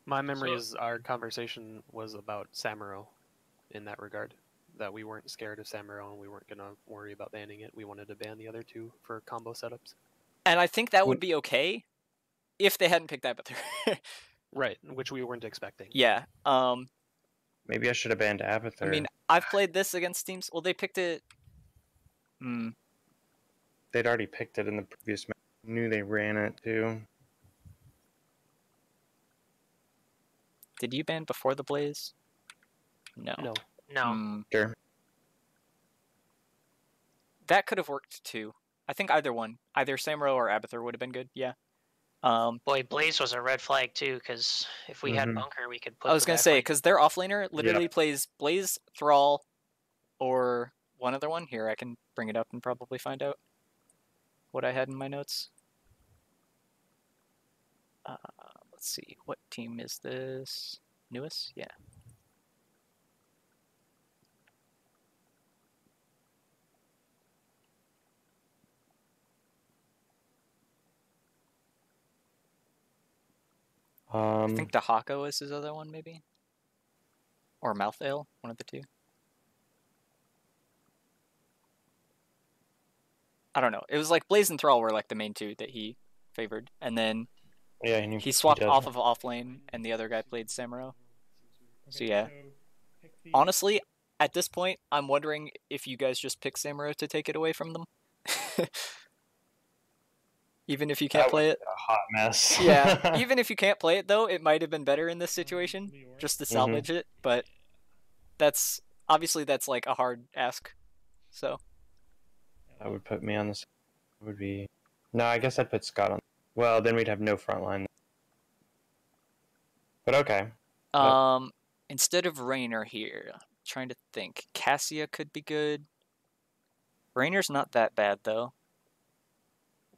My memory is our conversation was about Samuro in that regard. That we weren't scared of Samuro and we weren't going to worry about banning it. We wanted to ban the other two for combo setups. And I think that would be okay if they hadn't picked Abathur. Right, which we weren't expecting. Yeah. Maybe I should have banned Abathur. I mean, I've played this against teams. Well, they picked it. They'd already picked it in the previous match. Knew they ran it too. Did you ban before the Blaze? No. No. Sure. That could have worked too. I think either one. Either Samuro or Abathur would have been good, yeah. Boy, Blaze was a red flag too, because if we had Bunker, we could put I was going to say, because their offlaner literally plays Blaze, Thrall, or one other one. Here, I can bring it up and probably find out what I had in my notes. Let's see, what team is this? Newest? Yeah. I think Dahako is his other one, maybe? Or Malthael, one of the two. I don't know. It was like Blaze and Thrall were like the main two that he favored. And then he swapped off of offlane, and the other guy played Samuro. So yeah. Honestly, at this point, I'm wondering if you guys just pick Samuro to take it away from them. Even if you can't play it. A hot mess. Yeah, even if you can't play it, though, it might have been better in this situation, just to salvage it, but that's like a hard ask, so. That would put me on this. Would be. No, I guess I'd put Scott on. Well, then we'd have no front line. But okay. Instead of Raynor here, I'm trying to think. Cassia could be good. Raynor's not that bad, though.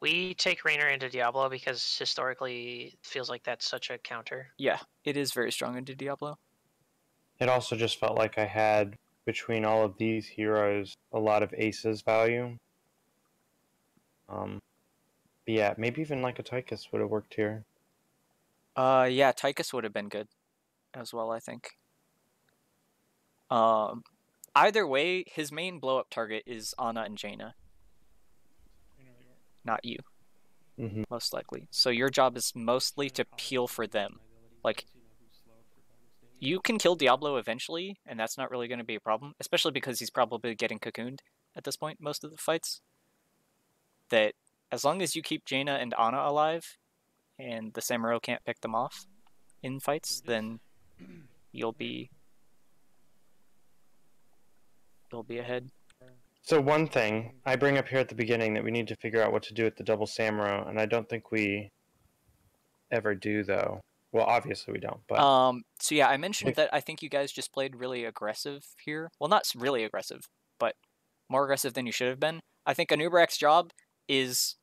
We take Raynor into Diablo because historically it feels like that's such a counter. Yeah, it is very strong into Diablo. It also just felt like I had, between all of these heroes, a lot of aces value. But yeah, maybe even like a Tychus would have worked here. Yeah, Tychus would have been good as well, I think. either way, his main blow-up target is Ana and Jaina. Not you, most likely. So your job is mostly to peel for them. Like, you can kill Diablo eventually, and that's not really going to be a problem, especially because he's probably getting cocooned at this point most of the fights. That as long as you keep Jaina and Ana alive, and the Samuro can't pick them off in fights, then you'll be ahead. So one thing I bring up here at the beginning that we need to figure out what to do with the double Samuro, and I don't think we ever do though. Well, obviously we don't, but so yeah, I mentioned that I think you guys just played really aggressive here. Well, not really aggressive, but more aggressive than you should have been. I think Anubarak's job is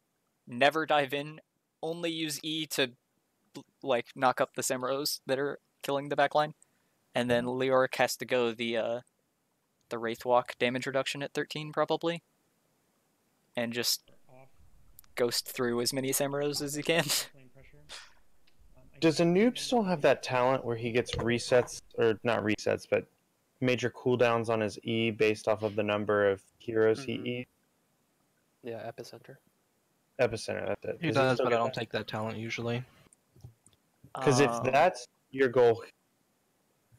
never dive in, only use E to like knock up the Samuros that are killing the backline, and then Leoric has to go the Wraithwalk damage reduction at 13 probably, and just ghost through as many Samuros as he can. Does a noob still have that talent where he gets resets, or not resets, but major cooldowns on his E based off of the number of heroes he E? Yeah, Epicenter. Epicenter, that's it. He does, but I don't take that talent usually. Because if that's your goal,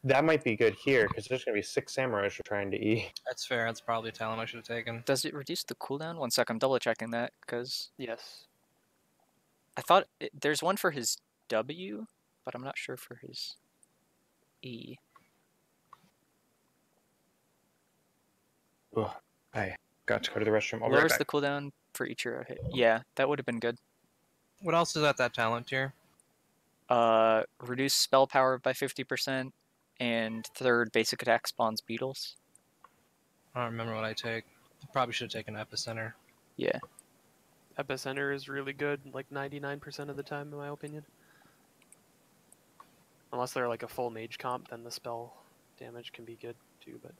that might be good here, because there's going to be 6 samurais you're trying to E. That's fair. That's probably a talent I should have taken. Does it reduce the cooldown? One sec, I'm double checking that, because Yes. I thought there's one for his W, but I'm not sure for his E. Ugh, I got to go to the restroom. I'll be right Lowers back. the cooldown for each hero hit. Yeah, that would have been good. What else is at that talent tier? Reduce spell power by 50%, and third basic attack spawns beetles. I don't remember what I take. Probably should have taken Epicenter. Yeah. Epicenter is really good, like 99% of the time, in my opinion. Unless they're like a full mage comp, then the spell damage can be good too, but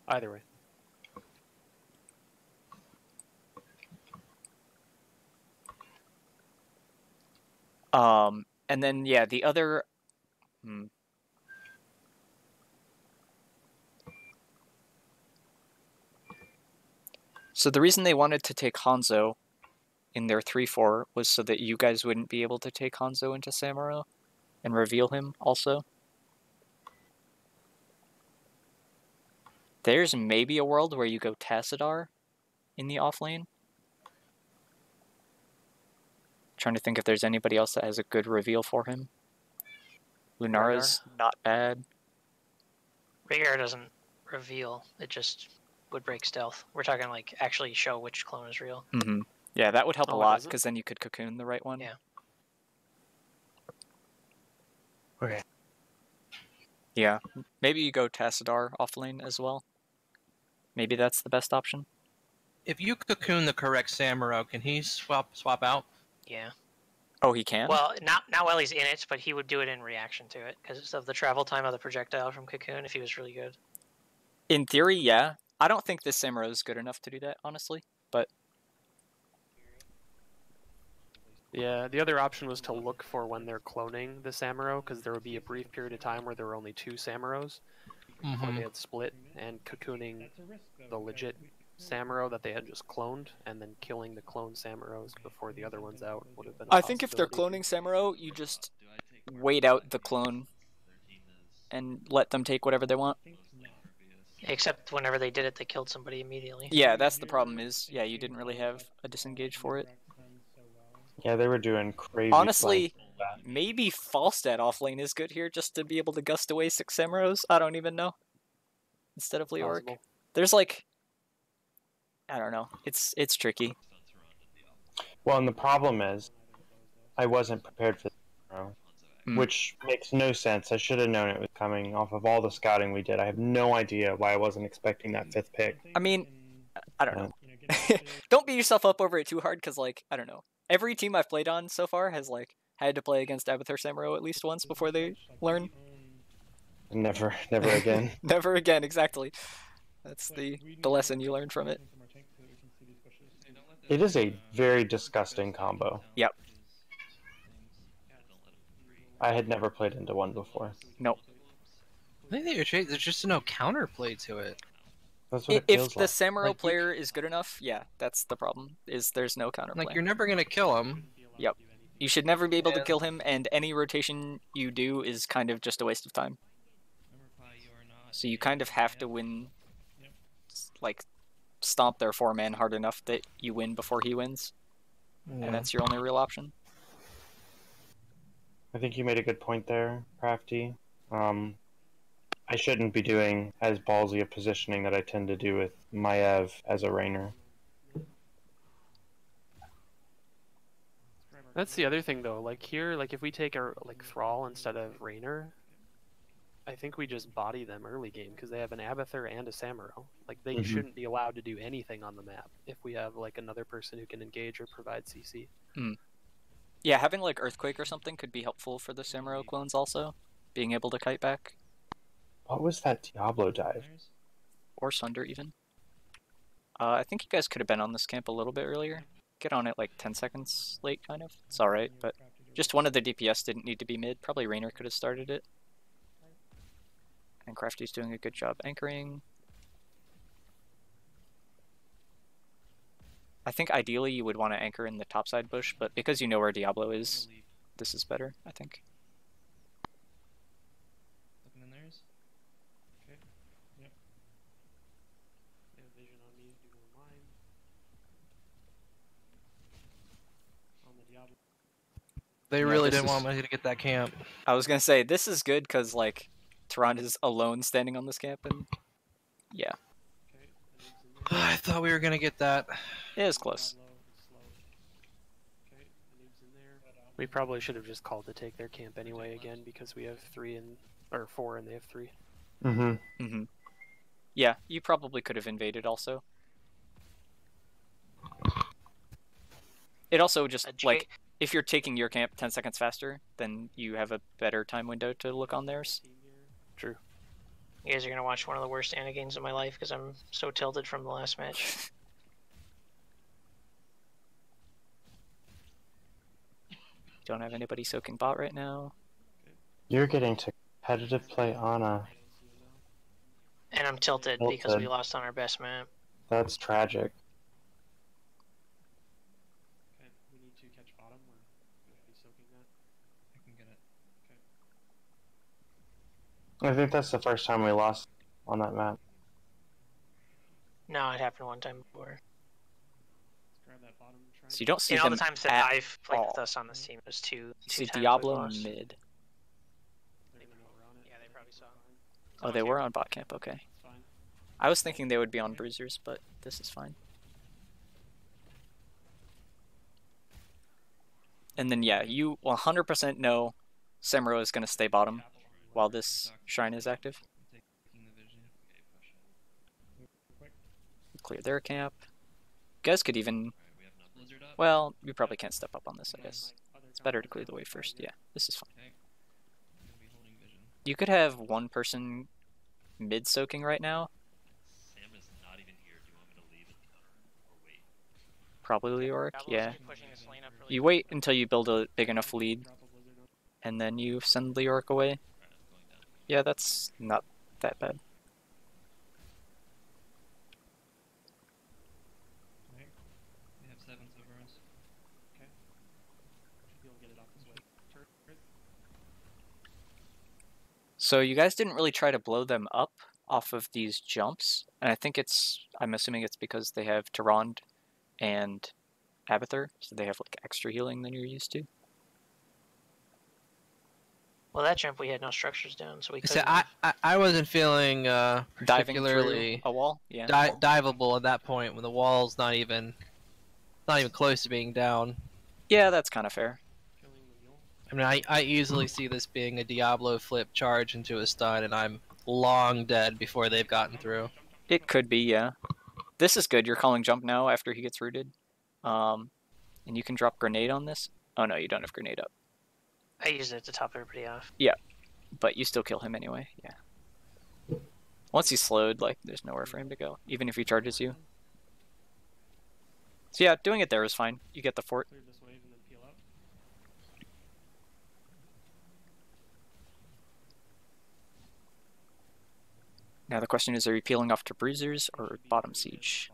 either way. And then yeah, the other So the reason they wanted to take Hanzo in their 3-4 was so that you guys wouldn't be able to take Hanzo into Samuro and reveal him also. There's maybe a world where you go Tassadar in the off lane. Trying to think if there's anybody else that has a good reveal for him. Lunara's not bad. Rhaegar doesn't reveal, it just would break stealth. We're talking like actually show which clone is real. Mm-hmm. Yeah, that would help a Oh, lot, does it? because then you could cocoon the right one. Yeah. Okay. Yeah, maybe you go Tassadar off lane as well. Maybe that's the best option. If you cocoon the correct Samuro, can he swap out? Yeah. Oh, he can? Well, not while he's in it, but he would do it in reaction to it because of the travel time of the projectile from Cocoon if he was really good. In theory, yeah. I don't think this Samuro is good enough to do that, honestly. But Yeah, the other option was to look for when they're cloning the Samuro, because there would be a brief period of time where there were only 2 Samuros, before they had split, and cocooning the legit Samuro that they had just cloned, and then killing the clone Samuros before the other one's out would have been a I think if they're possibility. cloning Samuro, you just wait out the clone and let them take whatever they want. Except whenever they did it, they killed somebody immediately. Yeah, that's the problem is, yeah, you didn't really have a disengage for it. Yeah, they were doing crazy. Honestly, maybe Falstad offlane is good here just to be able to gust away 6 Samuros. I don't even know. Instead of Leoric. Possible. There's like, I don't know. It's tricky. Well, and the problem is, I wasn't prepared for Samuro, which makes no sense. I should have known it was coming off of all the scouting we did. I have no idea why I wasn't expecting that 5th pick. I mean, I don't know. Don't beat yourself up over it too hard, because, like, I don't know. Every team I've played on so far has, like, had to play against Abathur Samuro at least once before they learn. Never again. Never again, exactly. That's the lesson you learn from it. It is a very disgusting combo. Yep. I had never played into one before. Nope. I think there's just no counterplay to it. That's what it If feels the like. Samuro Like, player is good enough, yeah, that's the problem. Is there's no counterplay. Like, you're never gonna kill him. Yep. You should never be able to kill him, and any rotation you do is kind of just a waste of time. So you kind of have to win, like, stomp their 4-man hard enough that you win before he wins. Yeah. And that's your only real option. I think you made a good point there, Crafty. I shouldn't be doing as ballsy a positioning that I tend to do with Maev as a Rainer. That's the other thing though. Like here, like if we take our like Thrall instead of Raynor, I think we just body them early game because they have an Abathur and a Samuro. Like they shouldn't be allowed to do anything on the map if we have like another person who can engage or provide CC. Yeah, having like Earthquake or something could be helpful for the Samuro clones also. Being able to kite back. What was that Diablo dive? Or Sunder even. I think you guys could have been on this camp a little bit earlier. Get on it like 10 seconds late, kind of. It's alright, but just one of the DPS didn't need to be mid. Probably Raynor could have started it. And Crafty's doing a good job anchoring. I think ideally you would want to anchor in the topside bush, but because you know where Diablo is, this is better, I think. Looking in theirs. Okay. Yep. They have vision on me. Do mine. On the Diablo. They Yeah, really this didn't is- want me to get that camp. I was gonna say, this is good because, like, Tehran is alone standing on this camp, and yeah, Okay. The noob's in there. I thought we were gonna get that. it is close. Diablo is slow. Okay. The noob's in there. We probably should have just called to take their camp anyway again because we have 4 and they have 3. Yeah, you probably could have invaded also. It also just, like, if you're taking your camp 10 seconds faster, then you have a better time window to look on theirs. True. You guys are gonna watch one of the worst Ana games of my life because I'm so tilted from the last match. Don't have anybody soaking bot right now. You're getting to competitive play Ana. And I'm tilted because we lost on our best map. That's tragic. Okay. We need to catch bottom. We're going to be soaking that. I can get it. Okay. I think that's the first time we lost on that map. No, it happened one time before. Let's grab that bottom triangle. So you don't see In all them the times that at I've played with all. us on this team, it was two You see times we Diablo lost. mid. They know we're on it. Yeah, they probably saw. Oh, they were on bot camp, okay. It's fine. I was thinking they would be on bruisers, but this is fine. And then, yeah, you 100% know Samuro is going to stay bottom while this shrine is active. Taking the vision. Okay, push it. Clear their camp. You guys could even... Alright, we have enough blizzard up. Well, we probably can't step up on this, I guess. It's better to clear the way first. Yeah, this is fine. Okay. I'm gonna be holding vision. You could have one person mid-soaking right now. Sam is not even here. Do you want me to leave it or wait? Probably Leoric, Diablo's yeah. gonna be pushing this lane up really You quick. wait until you build a big enough lead, Drop a blizzard on. and then you send Leoric away. Alright, I'm going down. Yeah, that's not that bad. Okay. We have 7 over us. Should be able to get it off this way. Turret. So you guys didn't really try to blow them up off of these jumps, and I think I'm assuming it's because they have Tyrande and Abathur, so they have like extra healing than you're used to. Well, that jump we had no structures down, so we So couldn't. I wasn't feeling Diving particularly through a wall, yeah. diveable at that point when the wall's not even close to being down. Yeah, that's kind of fair. Killing the mule. I mean, I easily see this being a Diablo flip charge into a stun, and I'm long dead before they've gotten through. It could be, yeah. This is good. You're calling jump now after he gets rooted. And you can drop grenade on this. Oh no, you don't have grenade up. I used it to top everybody off. But you still kill him anyway, yeah. Once he's slowed, like, there's nowhere for him to go, even if he charges you. So yeah, doing it there is fine. You get the fort. Clear this wave and then peel out. Now the question is, are you peeling off to bruisers or bottom siege?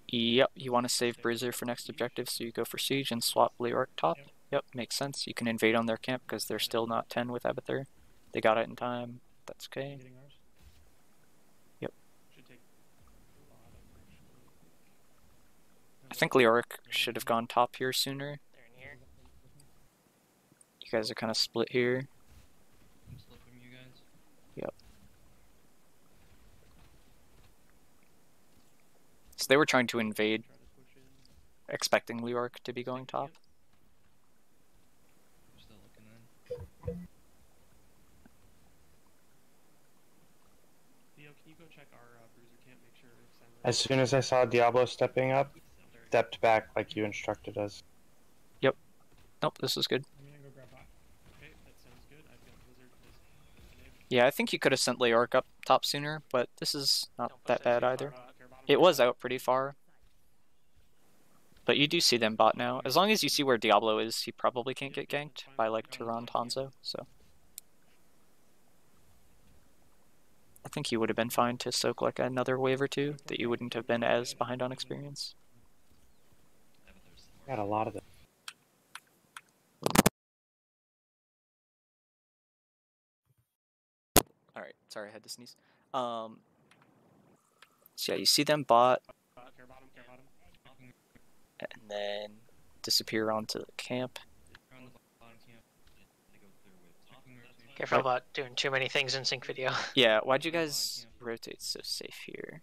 Yep, you want to save bruiser for next objective, so you go for siege and swap Leoric top. Yep, makes sense. You can invade on their camp because they're still not 10 with Abathur. They got it in time. That's okay. Yep. I think Leoric should have gone top here sooner. You guys are kind of split here. I'm split from you guys. Yep. So they were trying to invade, expecting Leoric to be going top. I'm still looking in. Theo, can you go check our bruiser camp, make sure if Samurai... As soon as I saw Diablo stepping up, stepped back like you instructed us. Yep. Nope, this is good. I'm gonna go grab bot. Okay, that sounds good. I've got Blizzard. Yeah, I think you could have sent Leoric up top sooner, but this is not that bad either. It was out pretty far. But you do see them bot now. As long as you see where Diablo is, he probably can't get ganked by like Tyrant Hanzo, so. I think you would have been fine to soak like another wave or two, that you wouldn't have been as behind on experience. Got a lot of them. Alright, sorry, I had to sneeze. So yeah, you see them bot, and then disappear onto the camp. Careful about doing too many things in sync video. Yeah, why'd you guys rotate so safe here?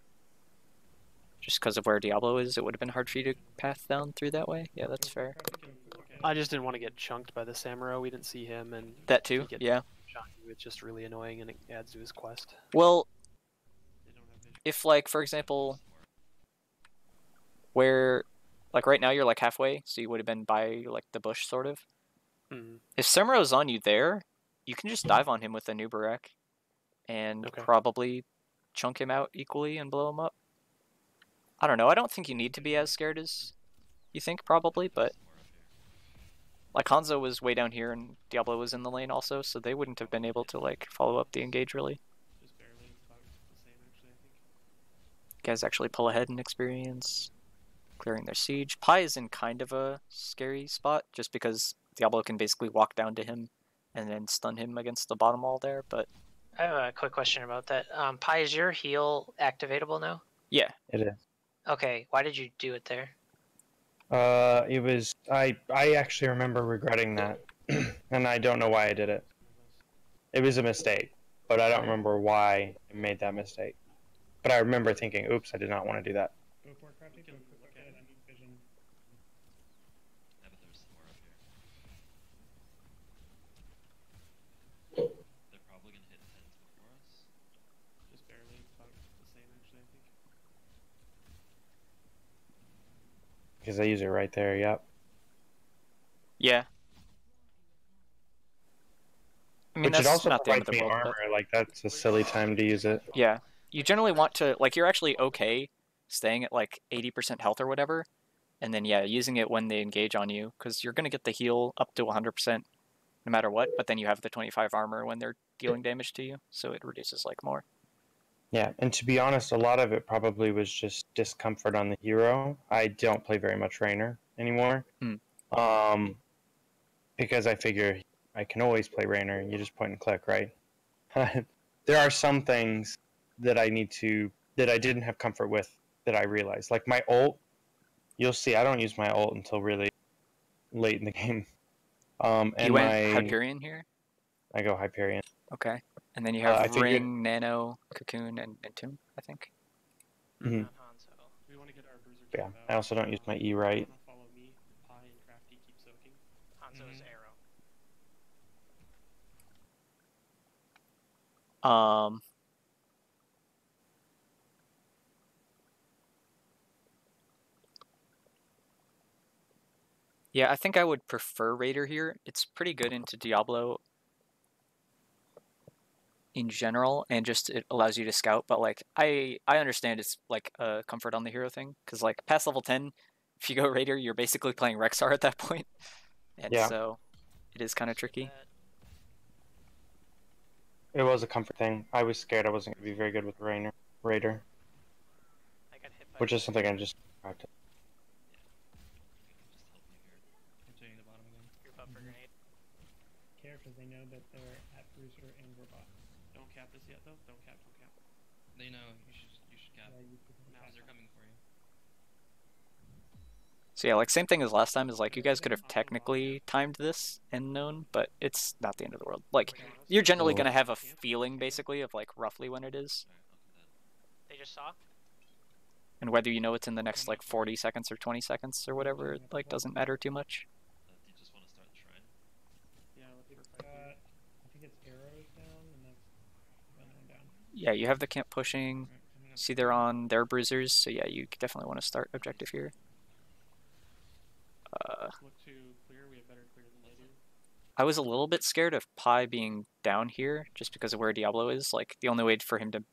Just because of where Diablo is, it would have been hard for you to path down through that way? Yeah, that's fair. I just didn't want to get chunked by the Samurai. We didn't see him, and That too, yeah. it's just really annoying, and it adds to his quest. Well, if like, for example, where, like right now you're like halfway, so you would have been by like the bush sort of. If Samurai's on you there, you can just dive on him with a Nubarek and probably chunk him out equally and blow him up. I don't know, I don't think you need to be as scared as you think probably, but like Hanzo was way down here and Diablo was in the lane also, so they wouldn't have been able to like follow up the engage really. Guys actually pull ahead in experience, clearing their siege. Pi is in kind of a scary spot just because Diablo can basically walk down to him and then stun him against the bottom wall there, but... I have a quick question about that. Pi, is your heal activatable now? Yeah. It is. Okay, why did you do it there? It was... I actually remember regretting that. And I don't know why I did it. It was a mistake, but I don't remember why I made that mistake. But I remember thinking, oops, I did not want to do that. They're probably gonna hit 10s before us. Just barely, about the same actually, I think. Because I use it right there, yep. Yeah. I mean, Which it that's also not the end of provides the me world, armor, but... like that's a silly time to use it. Yeah. You generally want to, like, you're actually okay staying at like 80% health or whatever, and then yeah, using it when they engage on you, because you're going to get the heal up to 100% no matter what, but then you have the 25 armor when they're dealing damage to you, so it reduces like more. Yeah, and to be honest, a lot of it probably was just discomfort on the hero. I don't play very much Rainer anymore. Because I figure I can always play Rainer, you just point and click, right? There are some things that I didn't have comfort with that I realized. Like my ult, you'll see I don't use my ult until really late in the game. And you went Hyperion here? I go Hyperion. Okay. And then you have Ring, Nano, Cocoon, and Tomb, I think. Mm-hmm. We want to get our bruiser Yeah, camp I also don't use my E right. Follow me, Pi and Crafty keep soaking. Hanzo's arrow. Yeah, I think I would prefer Raider here. It's pretty good into Diablo in general, and just it allows you to scout, but like I understand it's like a comfort on the hero thing, because like past level 10, if you go Raider, you're basically playing Rexar at that point, and so it is kind of tricky. It was a comfort thing. I was scared I wasn't going to be very good with Raider, I got hit by which is something I just practiced. Just help me here. I'm taking the bottom again. Group up for grenade. Care because they know that they're at Bruiser and Robot. Don't cap this yet, though. Don't cap. They know. You should cap. Yeah, you could Now they're coming for you. So yeah, like same thing as last time is like you guys could have technically timed this and known, but it's not the end of the world. Like you're generally gonna have a feeling basically of like roughly when it is. Alright, I'll do that. They just saw. And whether you know it's in the next like 40 seconds or 20 seconds or whatever, it like doesn't matter too much. Do you just want to start the shrine? Yeah, let's I think it's arrows down, and that's running down. Yeah, you have the camp pushing. Alright, I'm gonna See, they're on their bruisers, so yeah, you definitely want to start objective here. Look to clear. We have better clear than they do. I was a little bit scared of Pi being down here just because of where Diablo is. Like the only way for him to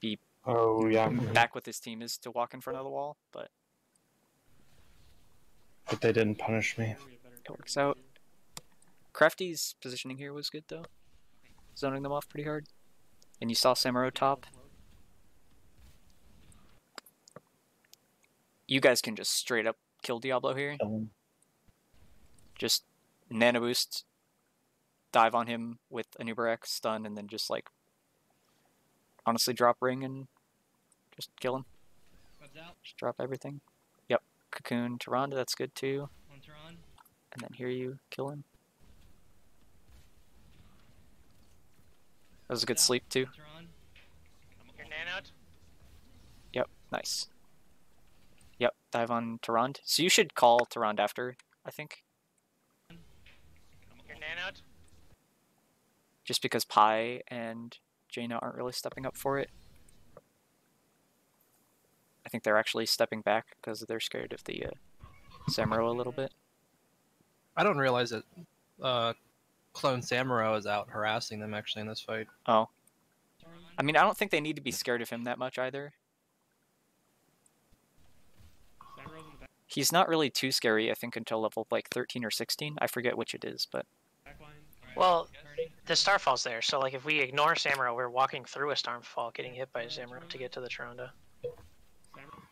be Oh, yeah. back with his team is to walk in front of the wall, but But they didn't punish me. We have better it clear works than they out. do. Crafty's positioning here was good though, zoning them off pretty hard. And you saw Samuro top. You guys can just straight up kill Diablo here. Just nano boost, dive on him with an Uber X stun, and then just like honestly drop ring and just kill him. Web's out. Just drop everything. Yep, cocoon to Ronda, that's good too. One Tehran. And then here you kill him. That was a good sleep too. Tehran. You're nanoed. Yep, nice. Yep, dive on Tyrande. So you should call Tyrande after, I think. You're nanoed. Just because Pi and Jaina aren't really stepping up for it. I think they're actually stepping back because they're scared of the Samuro a little bit. I don't realize that Clone Samuro is out harassing them actually in this fight. Oh. Tehran. I mean, I don't think they need to be scared of him that much either. Samaro's in the He's not really too scary, I think, until level like 13 or 16. I forget which it is, but back line. Alright, Well, turning. the Starfall's there, so like if we ignore Samuro, we're walking through a Starfall, getting hit by a Samuro to get to the Tronda. Samaro.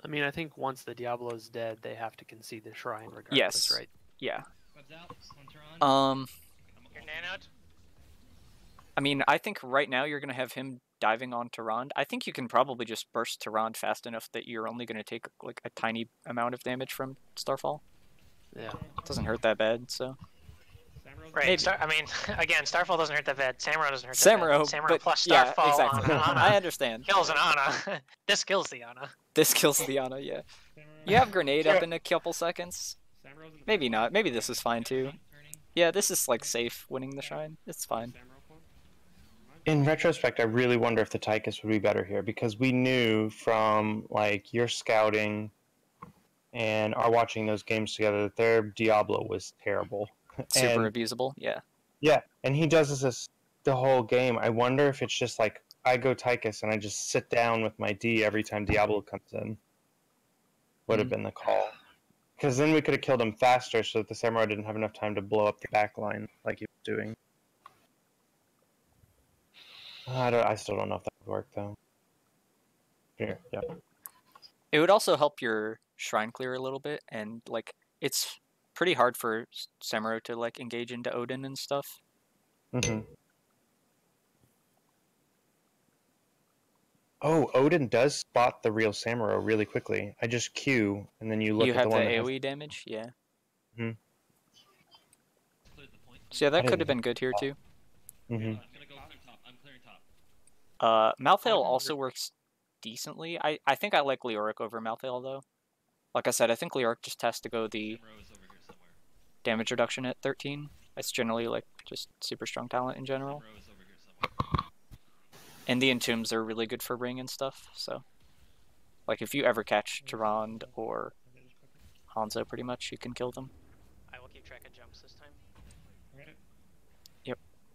I mean, I think once the Diablo's dead, they have to concede the shrine regardless, Yes. right? yeah. Web's out. One Tehran. You're nanoed. I mean, I think right now you're going to have him diving on Tyrande. I think you can probably just burst Tyrande fast enough that you're only going to take like a tiny amount of damage from Starfall. Yeah. It doesn't hurt that bad, so. Samaro's Right. Maybe. I mean, again, Starfall doesn't hurt that bad. Samuro doesn't hurt that Samuro, bad. Samuro but plus yeah, Starfall exactly. on an Ana I understand. kills an Ana. This kills the Ana. This kills the Ana, yeah. You have grenade up in a couple seconds. Samaro's in the Maybe back not. line. Maybe this is fine too. Turning. Yeah, this is like safe winning the shrine. It's fine. Samaro form. In retrospect, I really wonder if the Tychus would be better here because we knew from like your scouting and our watching those games together that their Diablo was terrible. Super And- abusable, yeah. Yeah, and he does this the whole game. I wonder if it's just like I go Tychus and I just sit down with my D every time Diablo comes in. Would have been the call. Because then we could have killed him faster so that the Samurai didn't have enough time to blow up the back line like he was doing. I still don't know if that would work though. Here, yeah. It would also help your shrine clear a little bit, and like it's pretty hard for Samuro to like engage into Odin and stuff. Mm-hmm. Oh, Odin does spot the real Samuro really quickly. I just Q, and then you look You at have the the one that has... AoE damage, yeah. Cleared the point. So yeah, that I could didn't have been good here too. Mhm. I'm gonna go clear top. I'm clearing top. Malthael also works decently. I think I like Leoric over Malthael though. Like I said, I think Leoric just has to go the Samaro is over here somewhere. damage reduction at 13. It's generally like just super strong talent in general. Samaro is over here somewhere. And the entombs are really good for ring and stuff, so like if you ever catch Tyrande or Hanzo pretty much, you can kill them. I will keep track of jumps this time.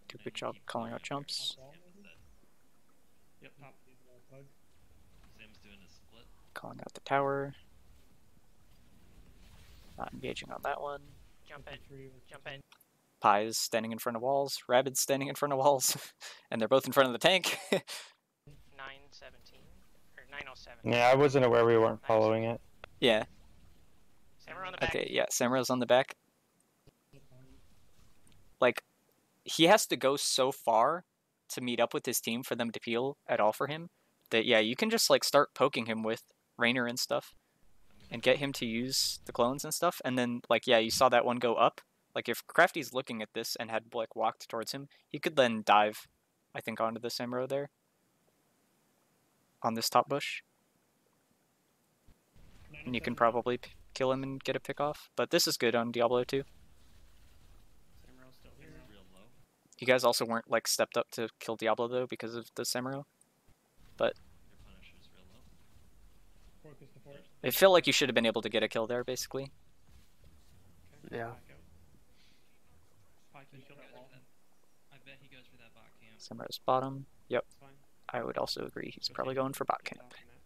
Do a good job calling out jumps. Yep, top. Sam's doing a split. Calling out the tower. Not engaging on that one. Jump in. Jump in. Pi is standing in front of walls, Rabid's standing in front of walls, and they're both in front of the tank. 917 or 907. Yeah, I wasn't aware we weren't following it. Yeah. Samurai on the back. Okay, yeah, Samura's on the back. Like, he has to go so far to meet up with his team for them to peel at all for him that, yeah, you can just, like, start poking him with Rainer and stuff and get him to use the clones and stuff. And then, like, yeah, you saw that one go up. Like, if Crafty's looking at this and had, like, walked towards him, he could then dive, I think, onto the Samurai there. On this top bush. And you can probably kill him and get a pick off. But this is good on Diablo 2. Samurai still here. You guys also weren't, like, stepped up to kill Diablo, though, because of the Samurai. But Focus the forest. I feel like you should have been able to get a kill there, basically. Okay. Yeah. Back out. Pi can kill that wall. I bet he goes for that bot camp. Samurai's bottom. Yep. It's fine. I would also agree. He's probably going for bot camp. Top on that.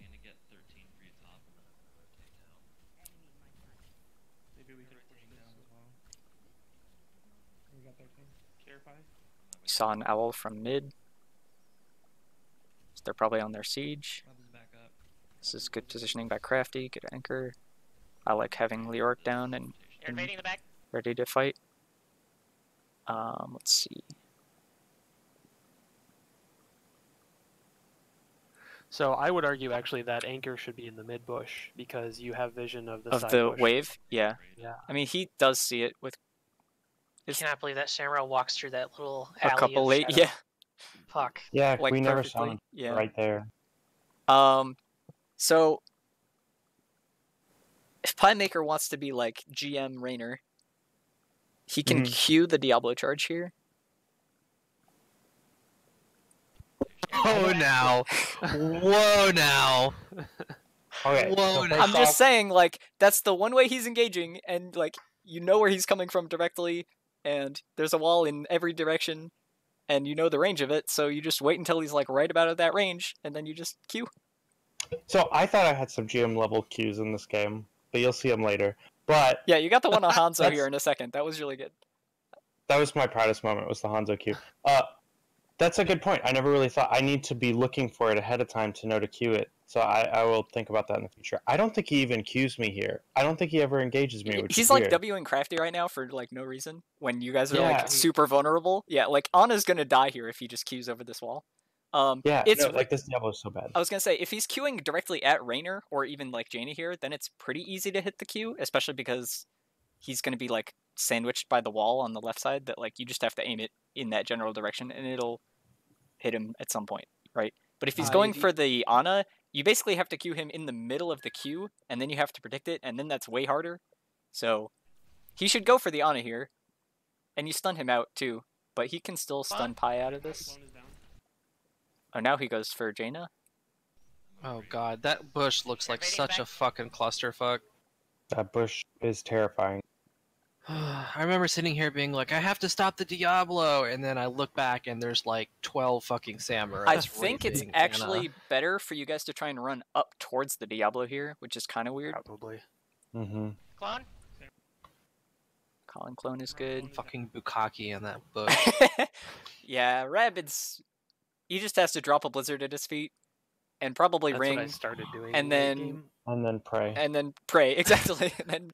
I'm gonna get 13 for your top and then rotate down. Maybe we can push this Down as well. We got 13. Clarify. We saw an owl from mid. So they're probably on their siege. Club is back up. This is good positioning by Crafty. Good anchor. I like having Leoric down and You're invading the back. ready to fight. Let's see. So I would argue actually that anchor should be in the mid bush because you have vision of the Of side the bush. wave, yeah. Yeah. I mean, he does see it with I cannot believe that Samurai walks through that little a alley couple of late, shadow. yeah. Fuck. Yeah, Like we never saw perfectly, him yeah. right there. So if Pie Maker wants to be like GM Rainer, he can cue the Diablo charge here. Oh, now. Whoa, now. Okay, Whoa, so now. I'm first just off, saying, like, that's the one way he's engaging, and, like, you know where he's coming from directly, and there's a wall in every direction, and you know the range of it, so you just wait until he's, like, right about at that range, and then you just queue. so I thought I had some GM level cues in this game, but you'll see them later. But Yeah, you got the one on Hanzo That's- here in a second. That was really good. that was my proudest moment, was the Hanzo cue. That's a good point. I never really thought I need to be looking for it ahead of time to know to cue it. So I will think about that in the future. I don't think he even cues me here. I don't think he ever engages me, which He's is like weird. W and Crafty right now for like no reason when you guys are Yeah. like super vulnerable. Yeah, like Anna's gonna die here if he just queues over this wall. Yeah, it's no, like this Diablo is so bad. I was gonna say if he's queuing directly at Rainer or even like Janie here, then it's pretty easy to hit the queue, especially because he's gonna be like sandwiched by the wall on the left side. That like you just have to aim it in that general direction and it'll hit him at some point, right? But if he's going for the Ana, you basically have to queue him in the middle of the queue, and then you have to predict it, and then that's way harder. So he should go for the Ana here, and you stun him out too, but he can still stun Pi out of this. Clone is down. Oh, now he goes for Jaina. Oh god, that bush looks like such a fucking clusterfuck. That bush is terrifying. I remember sitting here being like, I have to stop the Diablo, and then I look back and there's like 12 fucking samurais. I think it's raping actually Anna. better for you guys to try and run up towards the Diablo here, which is kind of weird. Probably. Mm-hmm. Clone? Colin Clone is good. Fucking Bukaki in that bush. Yeah, Rabid's... He just has to drop a Blizzard at his feet, and probably That's ring, what I started doing. and late then- game. And then pray. and then pray, exactly, and then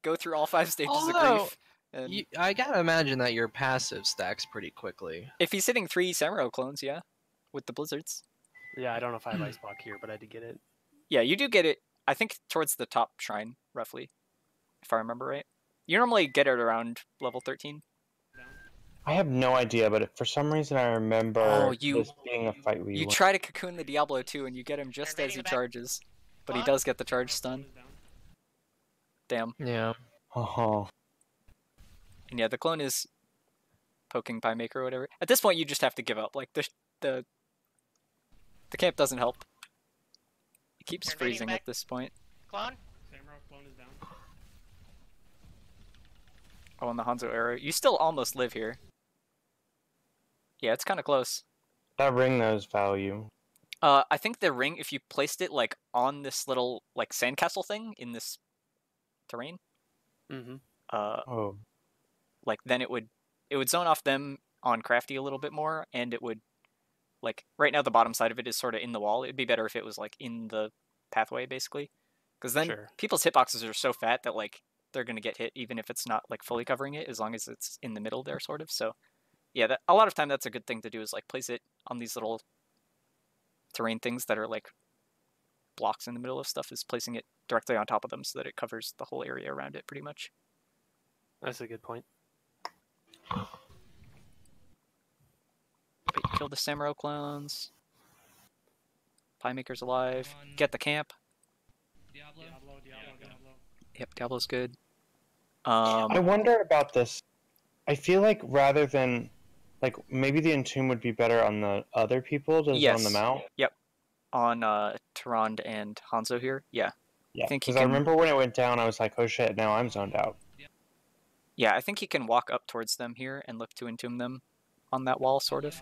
go through all 5 stages of Although, grief. And I gotta imagine that your passive stacks pretty quickly. if he's hitting 3 Samurai clones, yeah, with the Blizzards. Yeah, I don't know if I have ice block here, but I did get it. Yeah, you do get it, I think, towards the top shrine, roughly, if I remember right. You normally get it around level 13. I have no idea, but for some reason I remember Oh, you- this being a fight we You won. try to cocoon the Diablo 2, and you get him just as he charges, but he does get the charge stun. Damn. Yeah. Oh, And yeah, the clone is poking Pie Maker or whatever. At this point, you just have to give up. Like, the camp doesn't help. It keeps You're invading freezing back. at this point. Clone? Samurai clone is down. Oh, and the Hanzo arrow. You still almost live here. Yeah, it's kind of close. that ring knows value. I think the ring, if you placed it, like, on this little, like, sandcastle thing in this terrain, Mm-hmm. Oh, like then it would zone off them on Crafty a little bit more, and it would, like, right now the bottom side of it is sort of in the wall. It'd be better if it was like in the pathway, basically, because then people's hitboxes are so fat that like they're gonna get hit even if it's not like fully covering it, as long as it's in the middle there, sort of. So yeah, a lot of time that's a good thing to do, is like place it on these little terrain things that are like blocks in the middle of stuff, is placing it directly on top of them so that it covers the whole area around it pretty much. That's a good point. But you kill the Samuro clones. Pie Maker's alive. Get the camp. Diablo. Yep, Diablo's good. I wonder about this. I feel like rather than, like, maybe the Entomb would be better on the other people to zone them out. Yep. On Tyrande and Hanzo here. Yeah. Yeah, I think because I remember when it went down, I was like, oh shit, now I'm zoned out. Yeah, I think he can walk up towards them here and look to entomb them on that wall, sort of.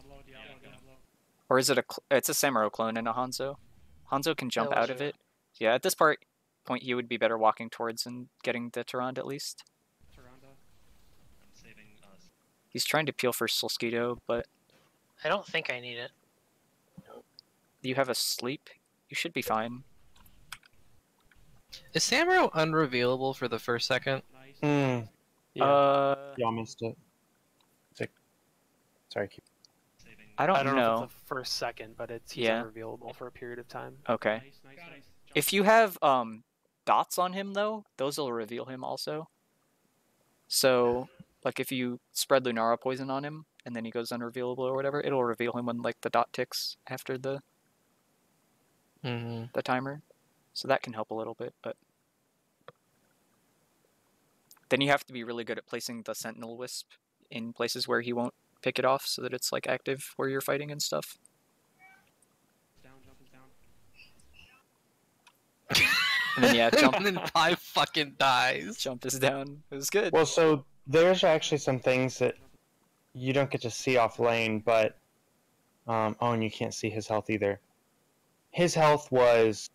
Or is it it's a Samuro clone and a Hanzo? Hanzo can jump out of it. Yeah, at this point, he would be better walking towards and getting the Tyrande at least. He's trying to peel for Solskito, but I don't think I need it. you have a sleep. You should be fine. Is Samuro unrevealable for the first second? Yeah. Y'all missed it. Sorry, keep. I don't know. If it's the first second, but he's unrevealable for a period of time. Okay. If you have dots on him though, those will reveal him also. So, like if you spread Lunara poison on him and then he goes unrevealable or whatever, it'll reveal him when like the dot ticks after the timer. So that can help a little bit, but then you have to be really good at placing the Sentinel Wisp in places where he won't pick it off, so that it's like active where you're fighting and stuff. And then jump. And then Pie fucking dies. Jump is down. It was good. Well, so there's actually some things that you don't get to see off lane, but and you can't see his health either. His health was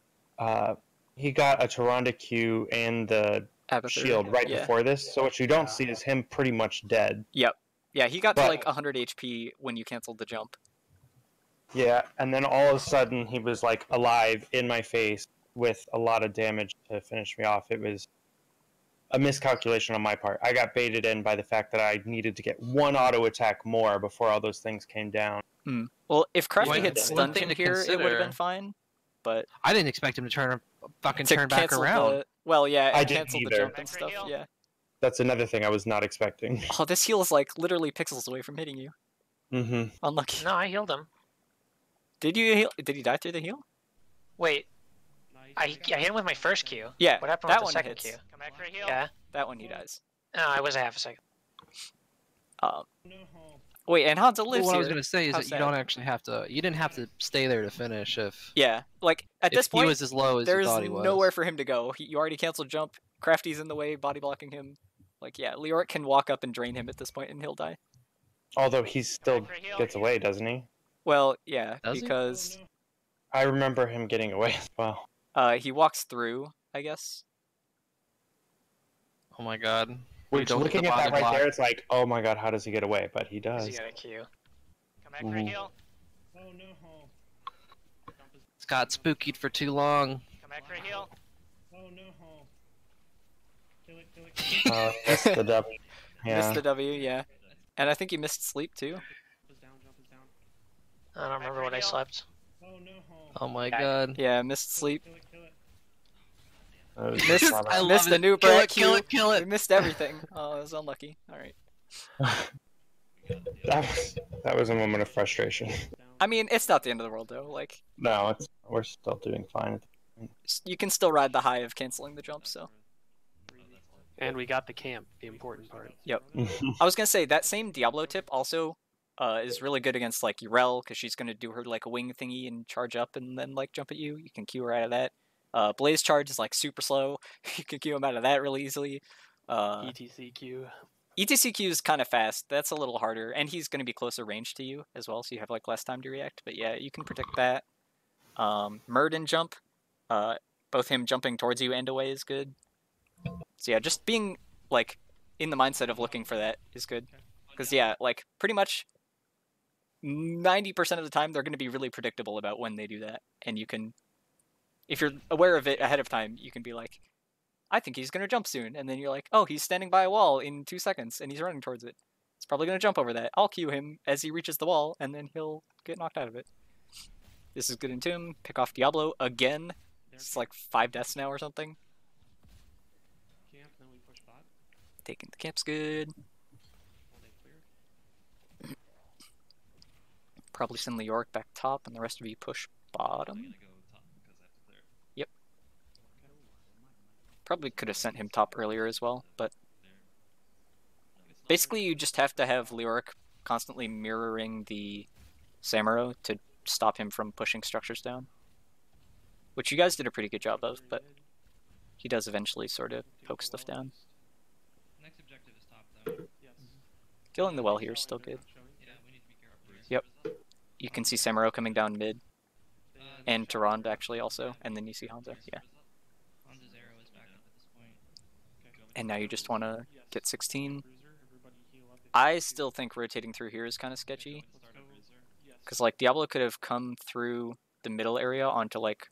he got a Tyrande Q and the shield right before this, so what you don't see is him pretty much dead. Yep. Yeah, he got to like 100 HP when you canceled the jump. Yeah, and then all of a sudden he was like alive in my face with a lot of damage to finish me off. It was a miscalculation on my part. I got baited in by the fact that I needed to get one auto attack more before all those things came down. Well, if Crafty had stunned him here, it would have been fine. But I didn't expect him to turn back around. I canceled the jump and stuff. Yeah. That's another thing I was not expecting. Oh, this heal is like literally pixels away from hitting you. Unlucky. No, I healed him. Did you heal? Did he die through the heal? Wait. I hit him with my first Q. Yeah. What happened with the second Q? Come back for a heal. Yeah. That one he dies. No, it was a half a second. Wait, and Hanzo lives What here. I was gonna say is that you don't actually have to. You didn't have to stay there to finish if. Yeah, like at this point, he was as low as you thought he was. There's nowhere for him to go. You already canceled jump. Crafty's in the way, body blocking him. Like, yeah, Leoric can walk up and drain him at this point, and he'll die. Although he still gets away, doesn't he? Well, yeah, Does because he? I remember him getting away as well. He walks through, I guess. Oh my god. Which, looking at that right there, it's like, oh my god, how does he get away? But he does. He got a Q. Come back for a heal. Oh no. It's got spookied for too long. Come back for a heal. Oh no. Kill it. Oh, missed the W. Yeah. Missed the W, yeah. And I think you missed sleep too. I don't remember what I slept. Oh no. Oh my god. Yeah, missed sleep. Kill it. Missed, I missed the it. new Kill Brett it, kill it, kill it. We missed everything. Oh, it was unlucky. Alright. that was a moment of frustration. I mean, it's not the end of the world though. Like, No, we're still doing fine. you can still ride the high of canceling the jump, so. And we got the camp, the important part. Yep. I was gonna say, that same Diablo tip also is really good against like Urel, because she's gonna do her like wing thingy and charge up and then like jump at you. You can Q her out of that. Blaze charge is like super slow. You can Q him out of that really easily. ETCQ. ETCQ is kind of fast. That's a little harder, and he's gonna be closer range to you as well, so you have like less time to react. But yeah, you can protect that. Murden jump, both him jumping towards you and away is good. So yeah, just being like in the mindset of looking for that is good. Because, yeah, like, pretty much 90% of the time, they're going to be really predictable about when they do that. And you can, if you're aware of it ahead of time, you can be like, I think he's going to jump soon. And then you're like, oh, he's standing by a wall in 2 seconds, and he's running towards it. He's probably going to jump over that. I'll cue him as he reaches the wall, and then he'll get knocked out of it. This is good Entomb. Pick off Diablo again. It's like 5 deaths now or something. Camp, then we push bot. Taking the camp's good. All day clear. Probably send Leoric back top, and the rest of you push bottom. I'm gonna go top because I have to clear. Yep. Probably could have sent him top earlier as well, but basically you just have to have Leoric constantly mirroring the Samuro to stop him from pushing structures down. Which you guys did a pretty good job of, but he does eventually sort of poke stuff down. Next objective is top though. Yes. Killing the well here is still good. Yeah, we need to be careful. Yep. What is up? You can see Samuro coming down mid, and Tyrande actually also, and then you see Hanzo, yeah. Hanzo's arrow is back up at this point. And now you just want to get 16. Bruiser, everybody heal up if I you still think rotating through here is kind of sketchy, Let's go. Yes. because like Diablo could have come through the middle area onto like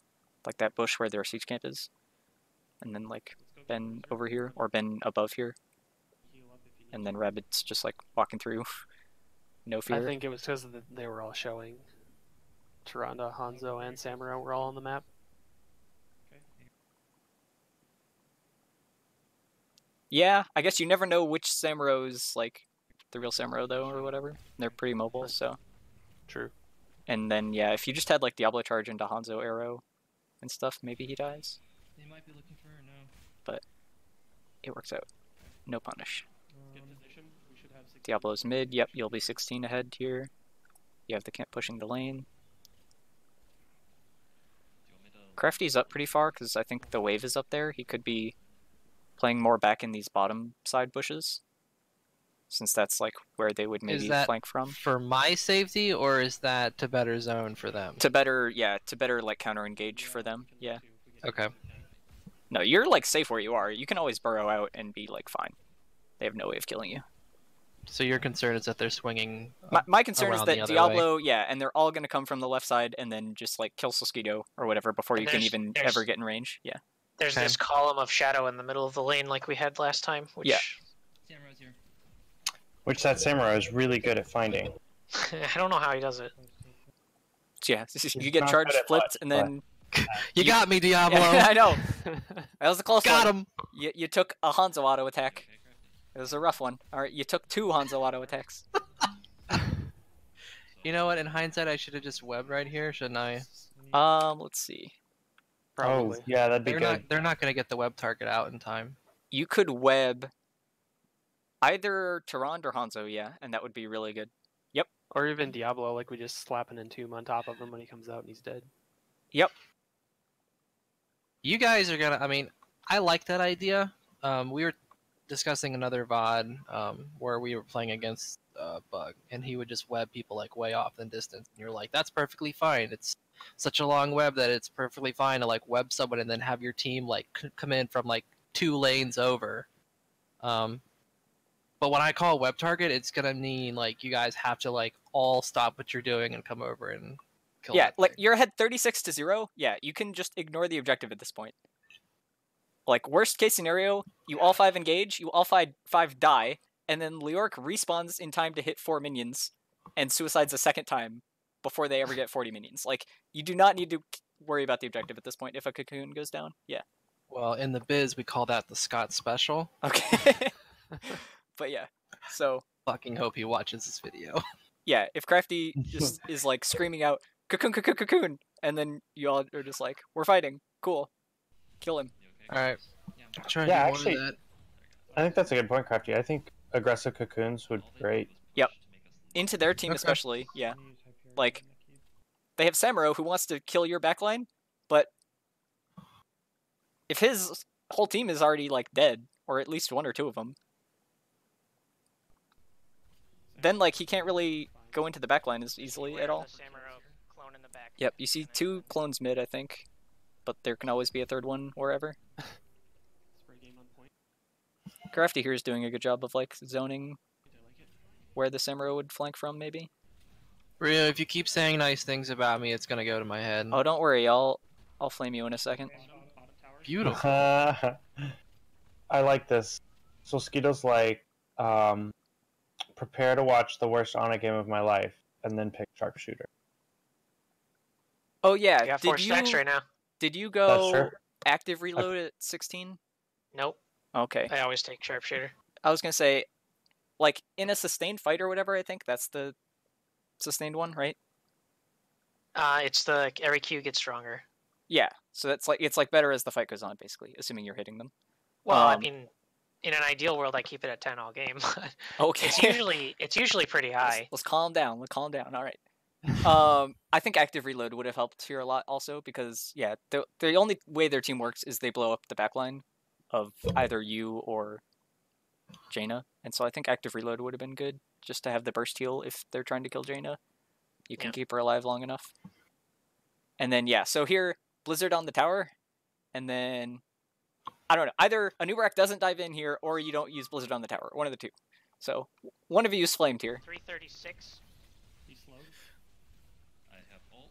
that bush where their siege camp is, and then like Let's go been Bruiser. over here or been above here, Heal up if you need and then to. Rabbit's just like walking through, no I fear. think it was because they were all showing. Tyrande, Hanzo, and Samuro were all on the map. Okay. Yeah, I guess you never know which Samuro's like the real Samuro though, or whatever. They're pretty mobile, so. True. And then yeah, if you just had like Diablo charge into Hanzo arrow and stuff, maybe he dies. They might be looking for her now. It works out. No punish. Get position. We should have 16. Diablo's mid. Yep, you'll be 16 ahead here. You have the camp pushing the lane. Do you want me to Crafty's up pretty far because I think the wave is up there. He could be playing more back in these bottom side bushes, since that's like where they would maybe that flank from. for my safety, or is that to better zone for them? To better like counter engage for them. Yeah. Okay. No, you're like safe where you are. You can always burrow out and be like fine. They have no way of killing you. So your concern is that they're swinging. My concern is around the that other Diablo, yeah, and they're all gonna come from the left side and then just like kill Sosquito or whatever before And you can there's- even there's- ever get in range. Yeah. There's Okay. this column of shadow in the middle of the lane like we had last time, which Yeah. Samurai's here. Which that samurai is really good at finding. I don't know how he does it. So, yeah, you He's get not charged good at flipped much, and then You got me, Diablo. yeah, I know. That was a close Got one. him. You took a Hanzo auto attack. Okay, Crafty. It was a rough one. All right, you took 2 Hanzo auto attacks. You know what? In hindsight, I should have just webbed right here, shouldn't I? Let's see. Probably. Oh, yeah, that'd be They're good. not. They're not gonna get the web target out in time. You could web either Tyrande or Hanzo, yeah, and that would be really good. Or even Diablo, like we just slap an Entomb on top of him when he comes out and he's dead. You guys are gonna. I mean, I like that idea. We were discussing another VOD where we were playing against Bug, and he would just web people like way off in distance. And you're like, that's perfectly fine. It's such a long web that it's perfectly fine to like web someone and then have your team like come in from like 2 lanes over. But when I call web target, it's gonna mean like you guys have to like all stop what you're doing and come over and kill. Yeah, that like thing. you're ahead 36-0. Yeah, you can just ignore the objective at this point. Like worst case scenario, you all 5 engage, you all 5 die, and then Leoric respawns in time to hit 4 minions, and suicides a second time before they ever get 40 minions. Like you do not need to worry about the objective at this point if a cocoon goes down. Yeah. Well, in the biz, we call that the Scott special. Okay. But yeah, so Fucking hope he watches this video. yeah, if Crafty just is like screaming out cocoon, cocoon, cocoon, and then you all are just like, we're fighting, cool, kill him. You okay? All right. Yeah, I'm Try Yeah, to do actually- more of that. I think that's a good point, Crafty. I think aggressive cocoons would be great. Yep. Into their team Okay. especially, yeah. Can you use Hyperion Like- in the keep? They have Samuro who wants to kill your backline, but if his whole team is already like dead, or at least 1 or 2 of them, then like he can't really go into the backline as easily Beware at of all. the Samuro clone in the back. Yep, you see 2 clones mid, I think, but there can always be a 3rd one wherever. Spray game on point. Crafty here is doing a good job of like zoning where the Samuro would flank from, maybe. Rio, if you keep saying nice things about me, it's gonna go to my head. Oh, don't worry, I'll flame you in a second. Beautiful. I like this. So Skeeto's like, prepare to watch the worst Ana game of my life, and then pick sharpshooter. Oh yeah, I got 4 stacks right now. Did you That's go true. active reload at 16? Nope. Okay. I always take sharpshooter. I was gonna say, like in a sustained fight or whatever, I think that's the sustained one, right? It's the every Q gets stronger. Yeah. So that's like it's like better as the fight goes on, basically, assuming you're hitting them. Well, I mean, in an ideal world, I keep it at 10 all game. Okay. It's usually pretty high. Let's calm down. Let's calm down. All right. I think active reload would have helped here a lot also because yeah, the only way their team works is they blow up the backline of either you or Jaina, and so I think active reload would have been good just to have the burst heal if they're trying to kill Jaina. You can keep her alive long enough. And then yeah, so here Blizzard on the tower, and then I don't know, either a Nubarak doesn't dive in here or you don't use Blizzard on the tower, one of the two. So one of you is flamed here. 336. He's slowed. I have ult.